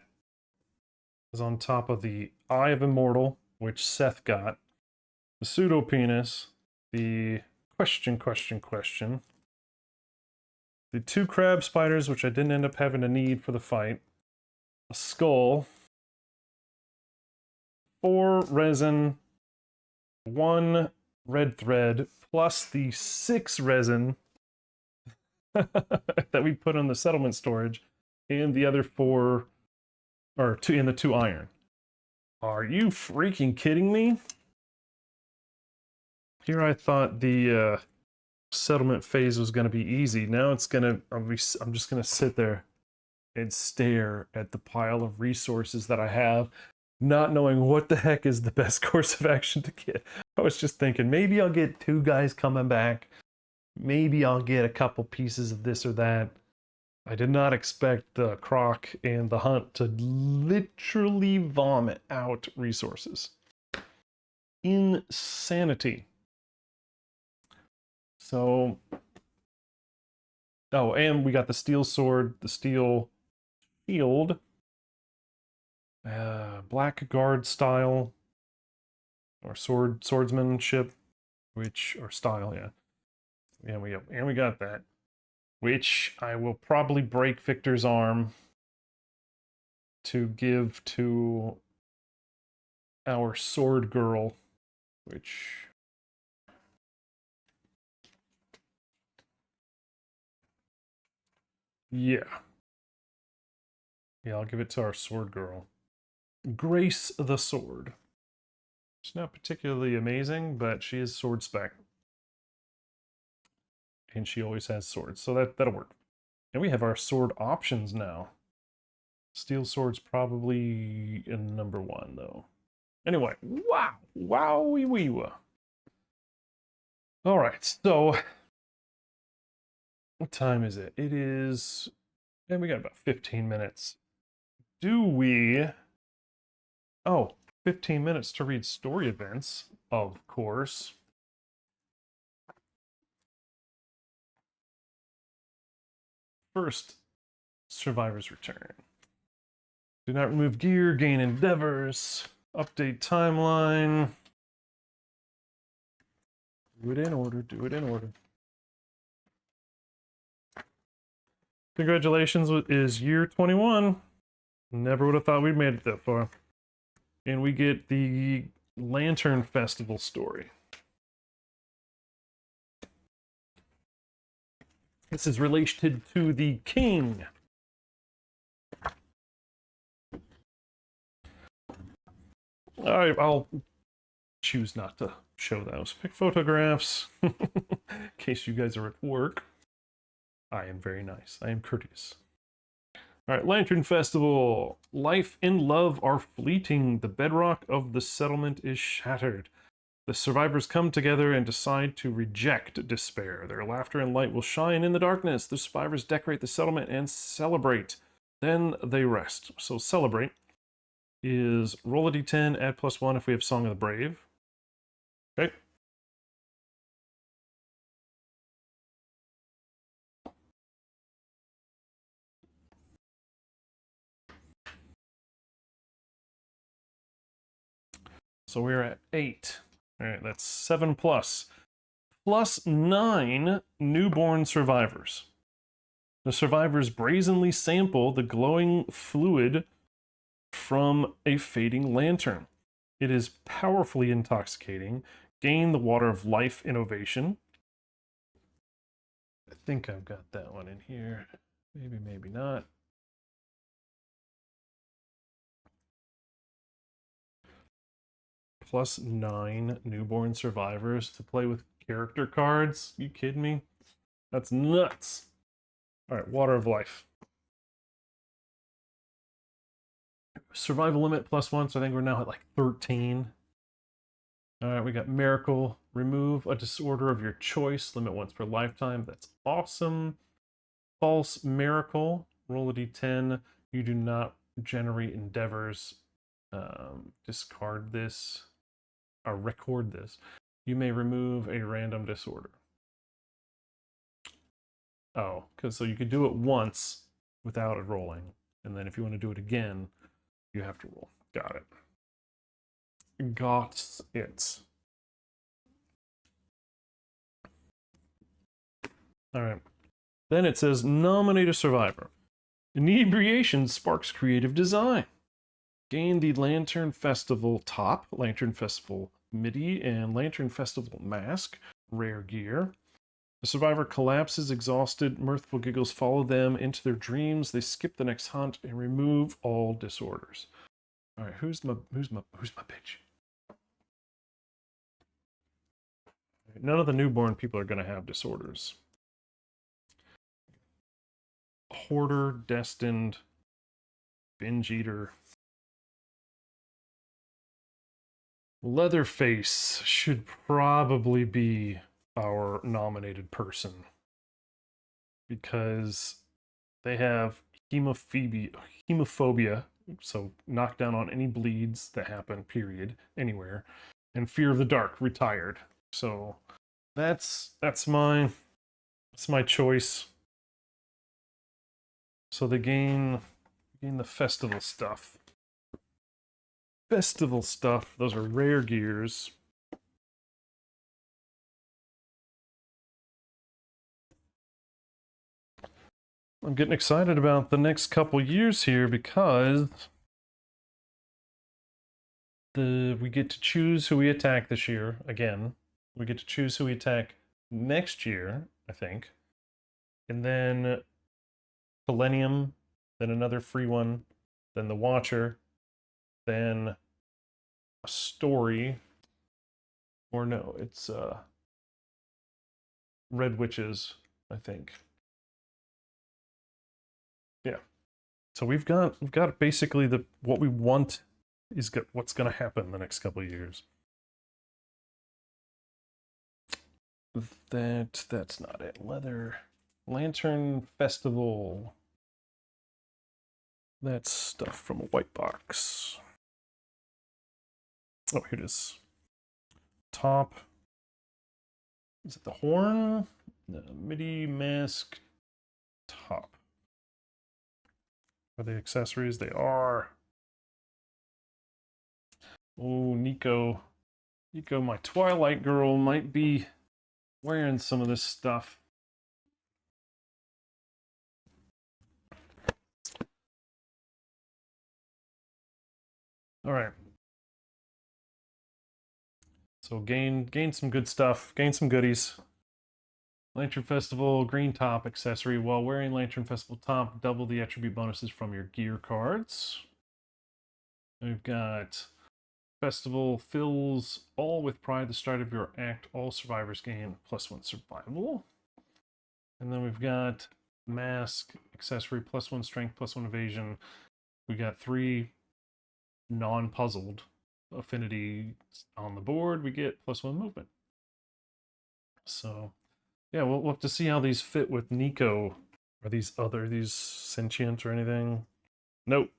is on top of the Eye of Immortal, which Seth got, the pseudo penis, the question, the 2 crab spiders, which I didn't end up having a need for the fight, a skull, 4 resin, 1 red thread, plus the 6 resin that we put on the settlement storage, and the other 4, or 2 in the 2 iron. Are you freaking kidding me? Here I thought the settlement phase was going to be easy. Now it's going to, I'm just going to sit there and stare at the pile of resources that I have, not knowing what the heck is the best course of action to get. I was just thinking, maybe I'll get 2 guys coming back. Maybe I'll get a couple pieces of this or that. I did not expect the Croc and the Hunt to literally vomit out resources. Insanity. So, oh, and we got the steel sword, the steel shield, black guard style, or swordsmanship, which, or style, yeah. And we got that, which I will probably break Victor's arm to give to our sword girl, which, yeah. Yeah, I'll give it to our sword girl. Grace the Sword. She's not particularly amazing, but she is sword spec. And she always has swords, so that'll work. And we have our sword options now. Steel sword's probably in number 1, though. Anyway, wow. Wowie wee. All right, so what time is it? It is, and we got about 15 minutes. Do we, oh, 15 minutes to read story events, of course. First, Survivor's Return. Do not remove gear, gain endeavors, update timeline. Do it in order, do it in order. Congratulations, it is year 21. Never would have thought we'd made it that far. And we get the Lantern Festival story. This is related to the king. Alright, I'll choose not to show those. Pick photographs. In case you guys are at work. I am very nice. I am courteous. All right, Lantern Festival. Life and love are fleeting. The bedrock of the settlement is shattered. The survivors come together and decide to reject despair. Their laughter and light will shine in the darkness. The survivors decorate the settlement and celebrate. Then they rest. So celebrate is roll a d10, add +1 if we have Song of the Brave. Okay. So we're at 8. All right, that's 7 plus. Plus 9 newborn survivors. The survivors brazenly sample the glowing fluid from a fading lantern. It is powerfully intoxicating. Gain the water of life innovation. I think I've got that one in here. Maybe, maybe not. Plus 9 newborn survivors to play with character cards. You kidding me? That's nuts. All right, water of life. Survival limit +1, so I think we're now at like 13. All right, we got miracle. Remove a disorder of your choice. Limit once per lifetime. That's awesome. False miracle. Roll a d10. You do not generate endeavors. Discard this. Or record this. You may remove a random disorder. Oh, because so you could do it once without it rolling. And then if you want to do it again, you have to roll. Got it. Got it. All right. Then it says nominate a survivor. Inebriation sparks creative design. Gain the Lantern Festival top, Lantern Festival MIDI, and Lantern Festival mask, rare gear. The survivor collapses, exhausted. Mirthful giggles follow them into their dreams. They skip the next hunt and remove all disorders. All right, who's my bitch? None of the newborn people are going to have disorders. Hoarder, destined, binge eater. Leatherface should probably be our nominated person because they have hemophobia, so knockdown on any bleeds that happen, period, anywhere, and fear of the dark, retired. So that's my choice. So they gain the festival stuff. Festival stuff. Those are rare gears. I'm getting excited about the next couple years here because we get to choose who we attack this year again. We get to choose who we attack next year, I think. And then Millennium, then another free one, then the Watcher, then a story. Or no, it's Red Witches, I think. Yeah. So we've got basically what we want is what's going to happen in the next couple of years. That's not it. Lantern Festival. That's stuff from a white box. Oh, here it is. Top. Is it the horn? The MIDI mask top. Are they accessories? They are. Oh, Nico, my Twilight girl, might be wearing some of this stuff. All right. So gain some good stuff. Gain some goodies. Lantern Festival green top accessory. While wearing Lantern Festival top, double the attribute bonuses from your gear cards. We've got Festival fills all with pride. The start of your act. All survivors gain +1 survival. And then we've got mask, accessory, +1 strength, +1 evasion. We got 3 non-puzzled affinity on the board. We get +1 movement. So, yeah, we'll have to see how these fit with Nico. Are these sentient or anything? Nope.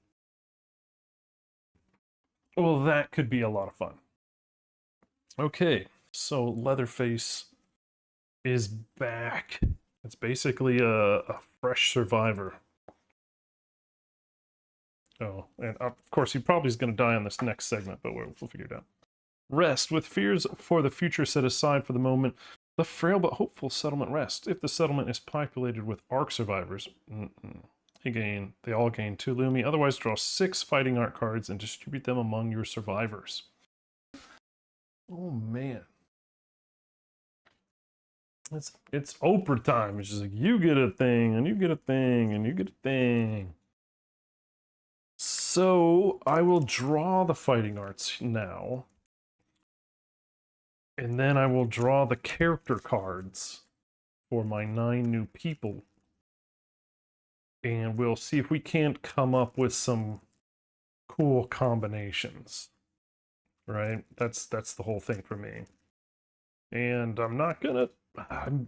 Well, that could be a lot of fun. Okay, so Leatherface is back. It's basically a fresh survivor. Oh, and of course he probably is going to die on this next segment, but we'll figure it out. Rest. With fears for the future set aside for the moment, the frail but hopeful settlement rests. If the settlement is populated with ARC survivors, they all gain 2 Lumi. Otherwise, draw 6 fighting art cards and distribute them among your survivors. Oh man. It's Oprah time. It's just like, you get a thing, and you get a thing, and you get a thing. So I will draw the fighting arts now. And then I will draw the character cards for my 9 new people. And we'll see if we can't come up with some cool combinations. Right? That's the whole thing for me. And I'm not gonna...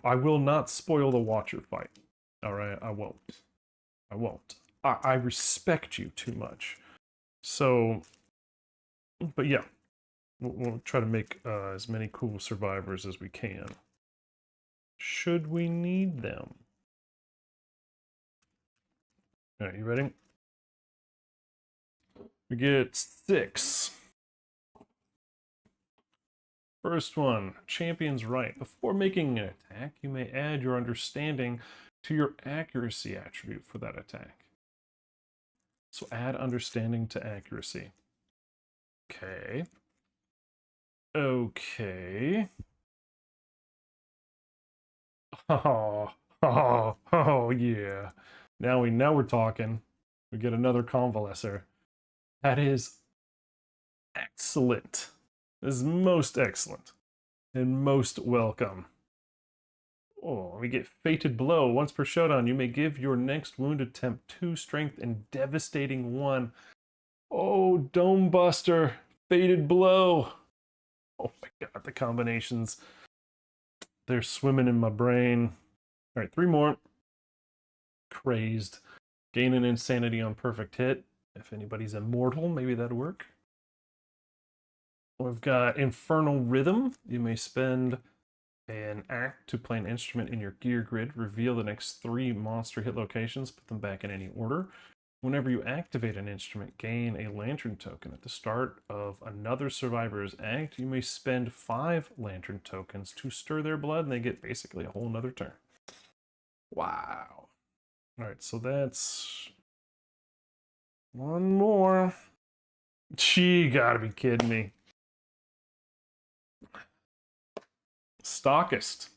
I will not spoil the Watcher fight. Alright, I won't. I won't. I respect you too much. So... But yeah. We'll try to make as many cool survivors as we can. Should we need them? Alright, you ready? We get 6. First one, Champion's Right. Before making an attack, you may add your understanding to your accuracy attribute for that attack. So add understanding to accuracy. Okay. Okay. Oh, yeah. Now we're talking. We get another convalescer. That is excellent. This is most excellent. And most welcome. Oh, we get Fated Blow. Once per showdown, you may give your next wound attempt 2 strength and devastating 1. Oh, Dome Buster. Fated Blow. Oh my god, the combinations. They're swimming in my brain. Alright, 3 more. Crazed. Gain an insanity on perfect hit. If anybody's immortal, maybe that'd work. We've got Infernal Rhythm. You may spend an act to play an instrument in your gear grid. Reveal the next 3 monster hit locations. Put them back in any order. Whenever you activate an instrument, gain a lantern token. At the start of another survivor's act, you may spend 5 lantern tokens to stir their blood, and they get basically a whole nother turn. Wow. Alright, so that's... 1 more. Gee, gotta be kidding me. Stockist.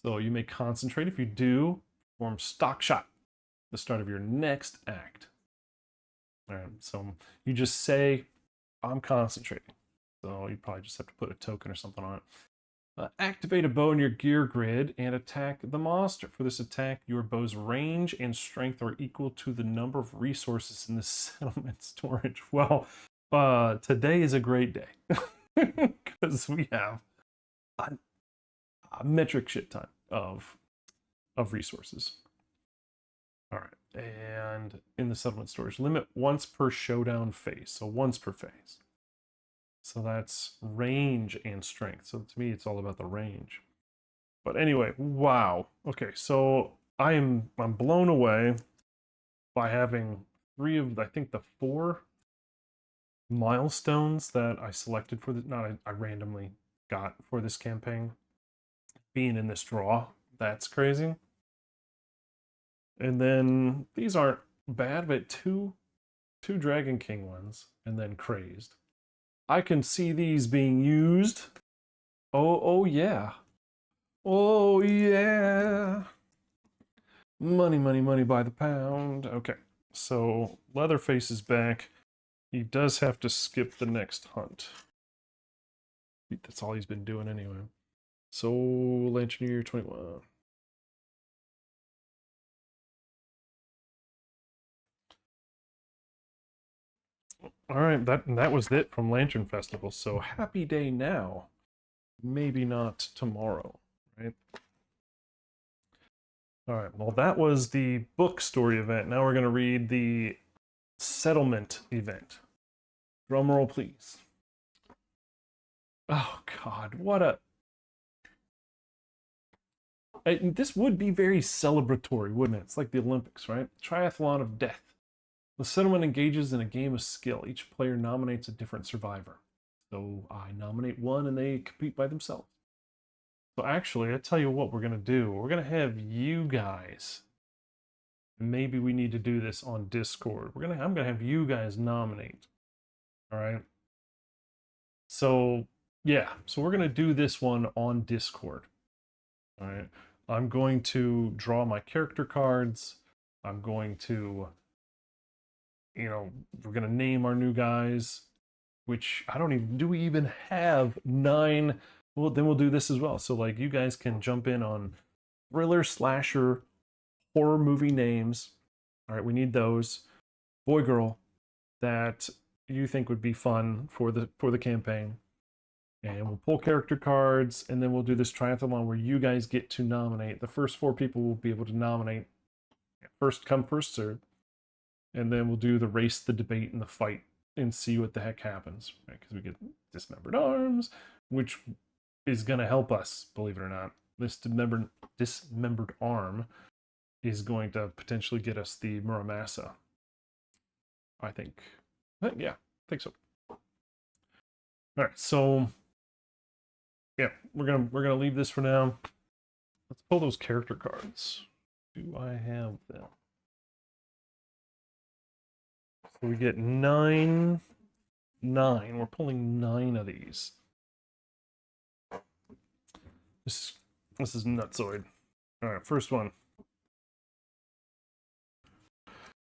So you may concentrate. If you do, perform Stock Shot at the start of your next act. Alright, so you just say, I'm concentrating. So you probably just have to put a token or something on it. Activate a bow in your gear grid and attack the monster. For this attack, your bow's range and strength are equal to the number of resources in the settlement storage. Well, today is a great day. Because we have a metric shit ton of resources. Alright, and in the settlement storage, limit once per showdown phase. So once per phase. So that's range and strength. So to me, it's all about the range. But anyway, wow. Okay, so I'm blown away by having 3 of, I think, the 4 milestones that I selected for the, I randomly got for this campaign being in this draw. That's crazy. And then these aren't bad, but two Dragon King ones, and then Crazed. I can see these being used. Oh yeah. Oh yeah. Money, money, money by the pound. Okay, so Leatherface is back. He does have to skip the next hunt. That's all he's been doing anyway. So, Lantern Year 21. All right, that was it from Lantern Festival. So happy day now, maybe not tomorrow, right? All right, well, that was the book story event. Now we're going to read the settlement event. Drum roll, please. Oh, God, what a... This would be very celebratory, wouldn't it? It's like the Olympics, right? Triathlon of death. The settlement engages in a game of skill. Each player nominates a different survivor. So I nominate one and they compete by themselves. So actually, I tell you what we're going to do. We're going to have you guys. Maybe we need to do this on Discord. I'm going to have you guys nominate. All right. So, yeah. So we're going to do this one on Discord. All right. I'm going to draw my character cards. I'm going to, we're going to name our new guys, which I don't even, do we even have 9? Well, then we'll do this as well. So, like, you guys can jump in on thriller, slasher, horror movie names. All right, we need those. Boy, girl, that you think would be fun for the campaign. And we'll pull character cards, and then we'll do this triathlon where you guys get to nominate. The first 4 people will be able to nominate. First come, first serve. And then we'll do the race, the debate, and the fight, and see what the heck happens. Right? Because we get dismembered arms, which is going to help us, believe it or not. This dismembered arm is going to potentially get us the Muramasa. I think. Yeah, I think so. All right, so yeah, we're gonna leave this for now. Let's pull those character cards. Do I have them? So we get 9. We're pulling 9 of these. This is nutsoid. All right, first one.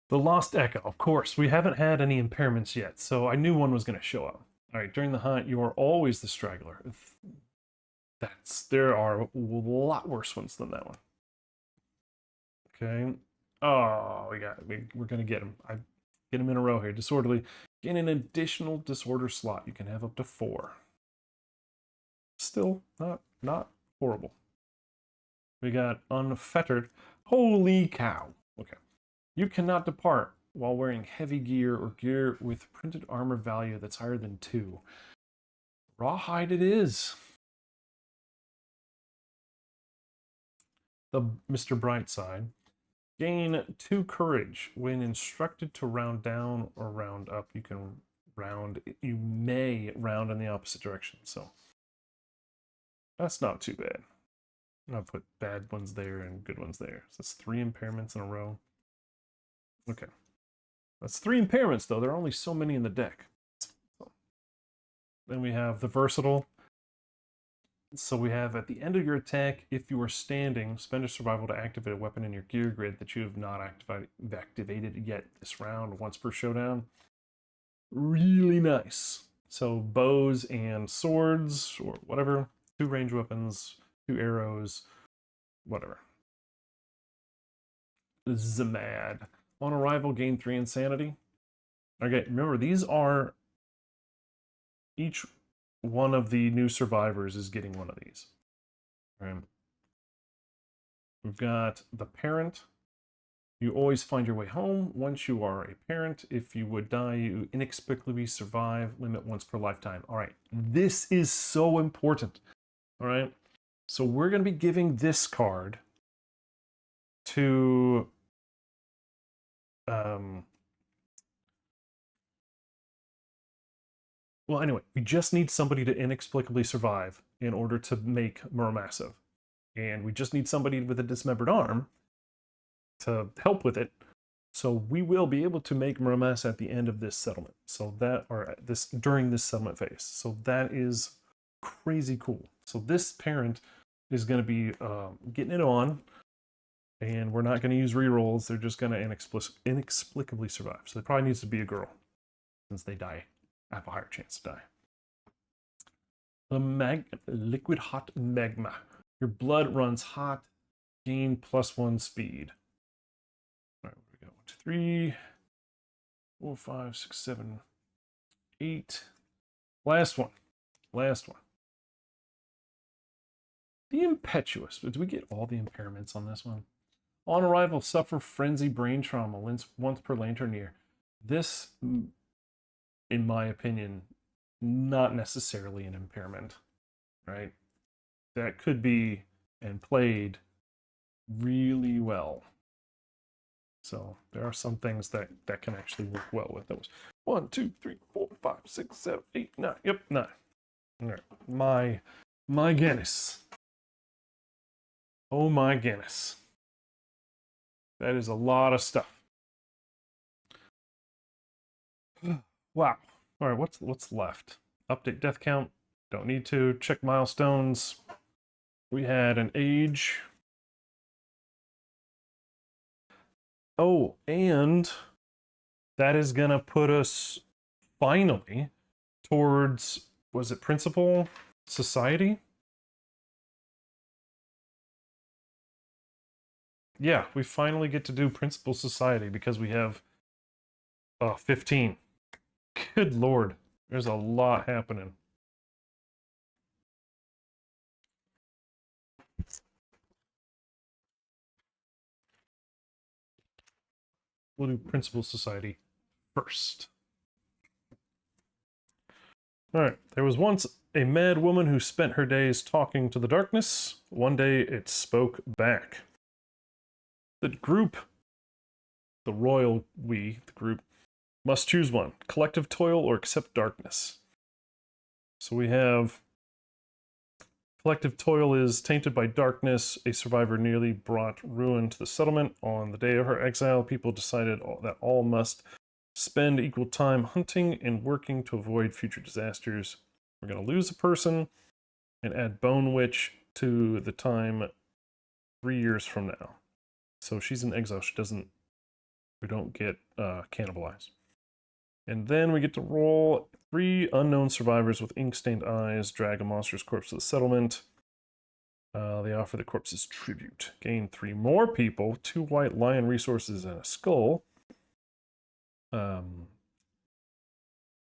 The Lost Echo. Of course, we haven't had any impairments yet, so I knew one was going to show up. All right, during the hunt, you are always the straggler. There are a lot worse ones than that one. Okay. Oh, we're going to get him. I get him in a row here. Disorderly. Gain an additional disorder slot. You can have up to 4. Still not horrible. We got Unfettered. Holy cow. Okay. You cannot depart while wearing heavy gear or gear with printed armor value that's higher than 2. Rawhide it is. The Mr. Brightside. Gain 2 courage. When instructed to round down or round up, you may round in the opposite direction. So that's not too bad. I'll put bad ones there and good ones there. So that's 3 impairments in a row. Okay. That's 3 impairments, though. There are only so many in the deck. Then we have the Versatile. So we have, at the end of your attack, if you are standing, spend a survival to activate a weapon in your gear grid that you have not activated yet this round, once per showdown. Really nice. So bows and swords, or whatever. 2 range weapons, 2 arrows, whatever. Zamad. On arrival, gain 3 insanity. Okay, remember, these are... Each one of the new survivors is getting one of these. All right. We've got the parent. You always find your way home once you are a parent. If you would die, you inexplicably survive. Limit once per lifetime. All right. This is so important. All right. So we're going to be giving this card to... Well, anyway, we just need somebody to inexplicably survive in order to make Muramasa. And we just need somebody with a dismembered arm to help with it. So we will be able to make Muramasa at the end of this settlement. So during this settlement phase. So that is crazy cool. So this parent is going to be getting it on, and we're not going to use rerolls. They're just going to inexplicably survive. So it probably needs to be a girl, since they die. Have a higher chance to die. The liquid hot magma. Your blood runs hot. Gain +1 speed. All right, here we go. 1, 2, 3, 4, 5, 6, 7, 8. Last one. Last one. The Impetuous. Did we get all the impairments on this one? On arrival, suffer frenzy brain trauma once per lantern year. This, in my opinion, not necessarily an impairment, right? That could be and played really well. So there are some things that can actually work well with those. 1, 2, 3, 4, 5, 6, 7, 8, 9. Yep, 9. All right. My Guinness. Oh my Guinness. That is a lot of stuff. Wow. All right, what's left? Update death count. Don't need to. Check milestones. We had an age. Oh, and that is gonna put us finally towards, was it Principal Society? Yeah, we finally get to do Principal Society because we have 15. Good lord, there's a lot happening. We'll do Principal Society first. Alright, there was once a mad woman who spent her days talking to the darkness. One day it spoke back. The group, the royal we, the group, must choose one. Collective toil or accept darkness. So we have collective toil is tainted by darkness. A survivor nearly brought ruin to the settlement. On the day of her exile, people decided that all must spend equal time hunting and working to avoid future disasters. We're going to lose a person and add Bone Witch to the time 3 years from now. So she's in exile. We don't get cannibalized. And then we get to roll 3 unknown survivors with ink-stained eyes, drag a monster's corpse to the settlement. They offer the corpses tribute. Gain 3 more people, 2 white lion resources, and a skull.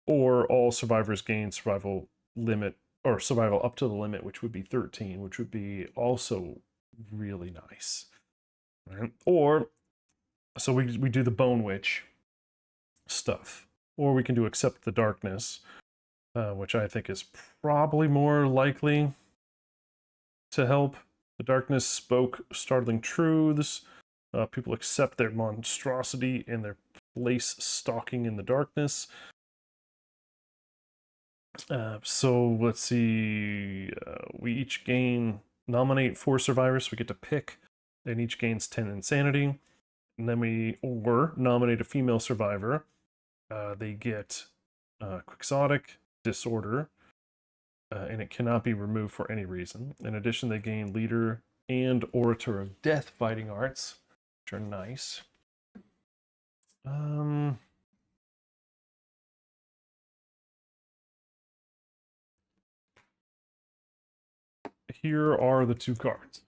Or all survivors gain survival limit, or survival up to the limit, which would be 13, which would be also really nice. Right? Or, so we do the Bone Witch stuff. Or we can do Accept the Darkness, which I think is probably more likely to help. The darkness spoke startling truths. People accept their monstrosity and their place stalking in the darkness. So let's see. We each nominate 4 survivors. So we get to pick, and each gains 10 insanity. And then or nominate a female survivor. They get quixotic, disorder, and it cannot be removed for any reason. In addition, they gain leader and orator of death fighting arts, which are nice. Here are the 2 cards.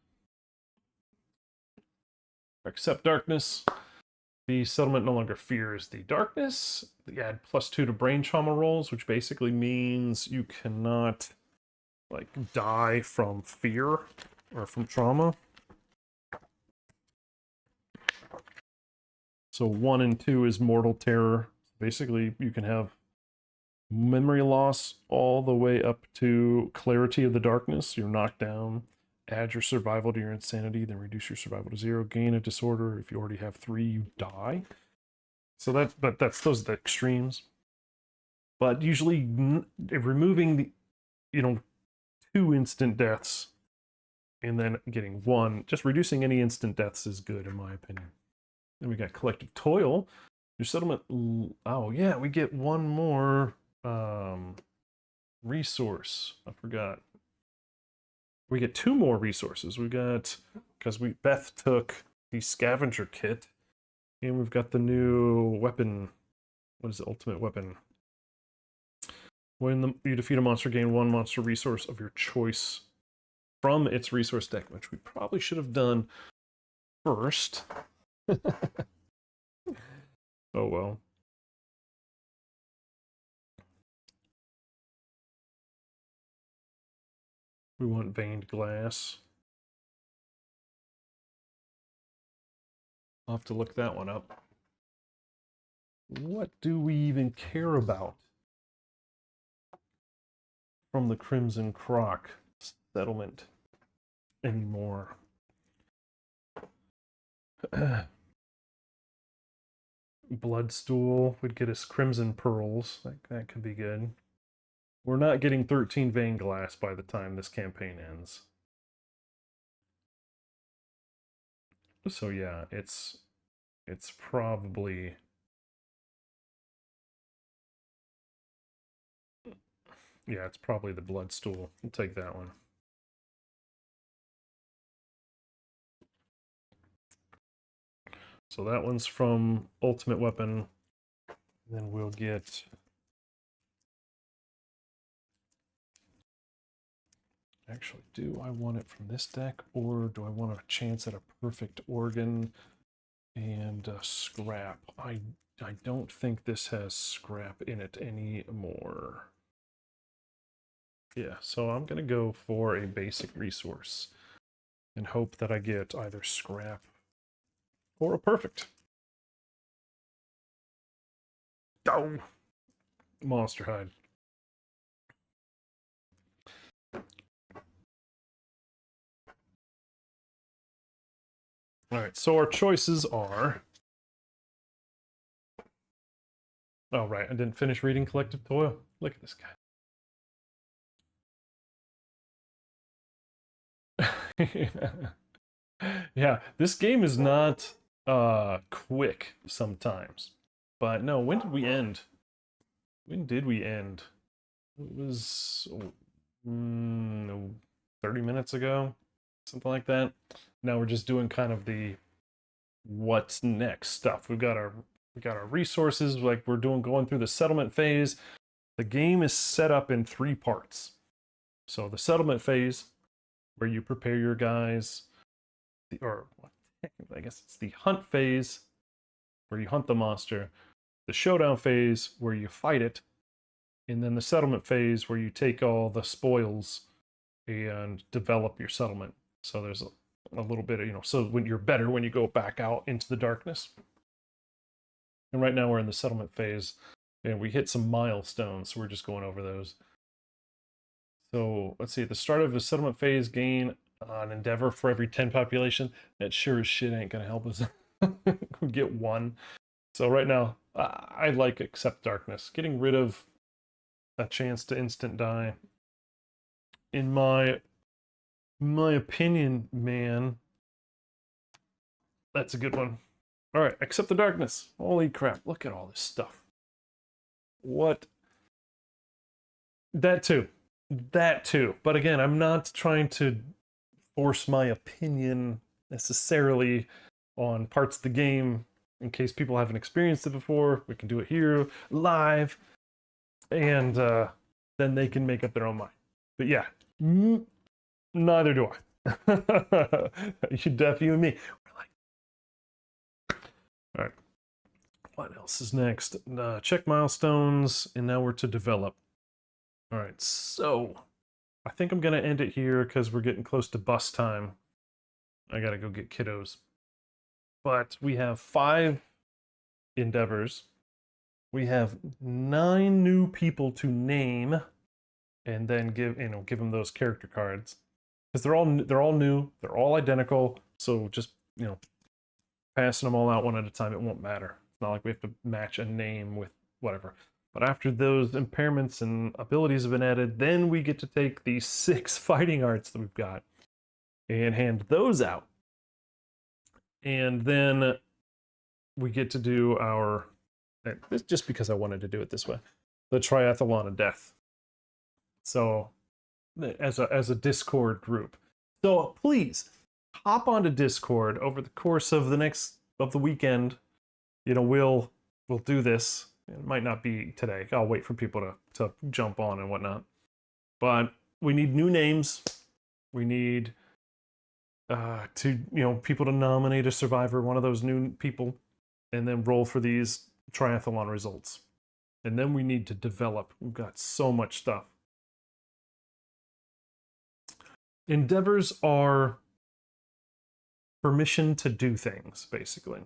Accept darkness. The settlement no longer fears the darkness. They add +2 to brain trauma rolls, which basically means you cannot die from fear or from trauma. So 1 and 2 is mortal terror. Basically, you can have memory loss all the way up to clarity of the darkness. You're knocked down. Add your survival to your insanity, then reduce your survival to 0. Gain a disorder. If you already have 3, you die. So those are the extremes. But usually removing the 2 instant deaths and then getting 1, just reducing any instant deaths is good in my opinion. Then we got collective toil. Your settlement, oh yeah, we get 1 more resource. I forgot. We get 2 more resources. We got, because Beth took the scavenger kit, and we've got the new weapon. What is the ultimate weapon? When you defeat a monster, gain 1 monster resource of your choice from its resource deck, which we probably should have done first. Oh well. We want veined glass. I'll have to look that one up. What do we even care about from the Crimson Croc settlement anymore? Bloodstool would get us crimson pearls. That could be good. We're not getting 13 vein glass by the time this campaign ends. So yeah, it's probably... Yeah, it's probably the Bloodstool. We'll take that one. So that one's from Ultimate Weapon. Then we'll get... Actually, do I want it from this deck, or do I want a chance at a perfect organ and scrap? I don't think this has scrap in it anymore. Yeah, so I'm going to go for a basic resource and hope that I get either scrap or a perfect. Oh! Monster hide. Alright, so our choices are... Oh, right, I didn't finish reading Collective Toil. Look at this guy. Yeah, this game is not quick sometimes. But no, when did we end? When did we end? It was 30 minutes ago, something like that. Now we're just doing kind of the what's next stuff. We got our resources, like we're going through the settlement phase. The game is set up in 3 parts. So the settlement phase, where you prepare your guys, I guess it's the hunt phase, where you hunt the monster, the showdown phase, where you fight it, and then the settlement phase, where you take all the spoils and develop your settlement. So there's a little bit of, so when you're better when you go back out into the darkness. And right now we're in the settlement phase, and we hit some milestones, so we're just going over those. So let's see, at the start of the settlement phase, gain an endeavor for every 10 population. That sure as shit ain't gonna help us. We get 1. So right now, I like accept darkness. Getting rid of a chance to instant die. In my opinion, man, that's a good one. All right, accept the darkness. Holy crap, look at all this stuff. What? That too. That too. But again, I'm not trying to force my opinion necessarily on parts of the game. In case people haven't experienced it before, we can do it here live, and then they can make up their own mind. But yeah, neither do I. You and me. We're like, all right. What else is next? Check milestones, and now we're to develop. All right, so I think I'm gonna end it here because we're getting close to bus time. I gotta go get kiddos. But we have 5 endeavors. We have 9 new people to name, and then give them those character cards, because they're all new, they're all identical. So just passing them all out one at a time, it won't matter. It's not like we have to match a name with whatever. But after those impairments and abilities have been added, then we get to take these 6 fighting arts that we've got and hand those out. And then we get to do our, just because I wanted to do it this way, the Triathlon of Death. So as a Discord group. So please hop onto Discord over the course of the weekend. We'll do this. It might not be today. I'll wait for people to jump on and whatnot. But we need new names. We need people to nominate a survivor, one of those new people, and then roll for these triathlon results. And then we need to develop. We've got so much stuff. endeavors are permission to do things, basically.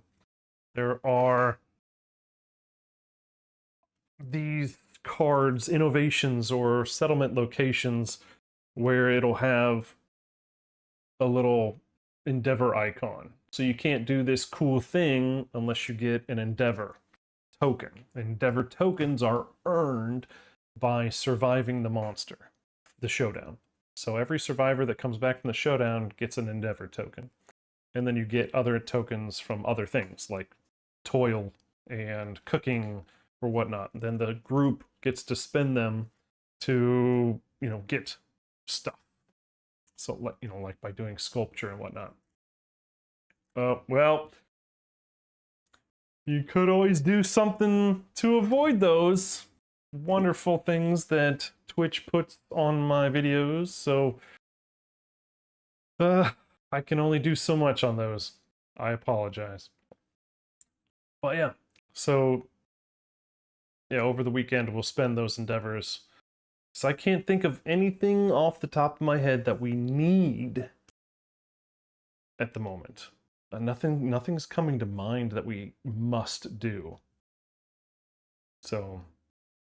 There are these cards, innovations, or settlement locations where it'll have a little endeavor icon. So you can't do this cool thing unless you get an endeavor token. Endeavor tokens are earned by surviving the monster, the showdown. So every survivor that comes back from the showdown gets an endeavor token. And then you get other tokens from other things like toil and cooking or whatnot. Then the group gets to spend them to, get stuff. So, like by doing sculpture and whatnot. Well, you could always do something to avoid those wonderful things that Twitch puts on my videos. So, I can only do so much on those. I apologize. But yeah, so yeah, over the weekend we'll spend those endeavors. So I can't think of anything off the top of my head that we need at the moment. Nothing's coming to mind that we must do. So,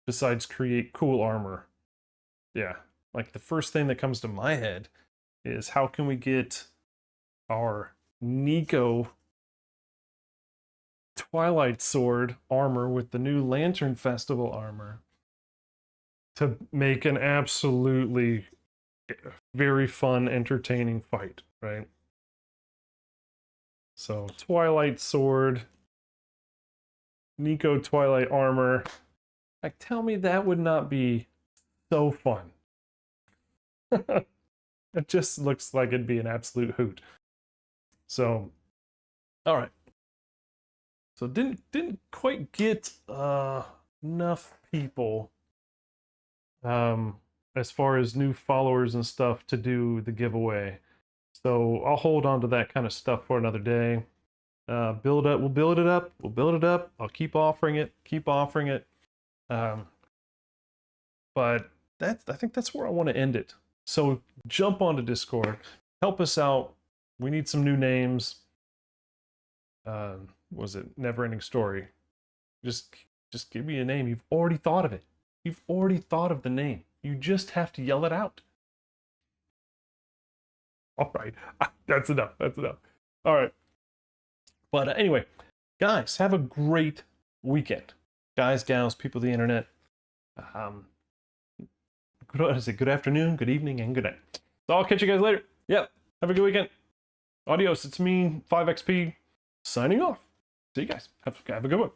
besides create cool armor. Yeah, like the first thing that comes to my head is how can we get our Nico Twilight Sword armor with the new Lantern Festival armor to make an absolutely very fun, entertaining fight, right? So, Twilight Sword, Nico Twilight armor. Like, tell me that would not be so fun. It just looks like it'd be an absolute hoot. So, all right. So didn't quite get enough people as far as new followers and stuff to do the giveaway. So I'll hold on to that kind of stuff for another day. We'll build it up. I'll keep offering it. But I think that's where I want to end it. So jump onto Discord, help us out. We need some new names. Was it Never Ending Story? Just give me a name. You've already thought of it. You've already thought of the name. You just have to yell it out. All right, that's enough. All right. But anyway, guys, have a great weekend. Guys, gals, people of the internet. Good afternoon, good evening, and good night. So I'll catch you guys later. Yep. Have a good weekend. Adios. It's me, 5XP, signing off. See you guys. Have a good one.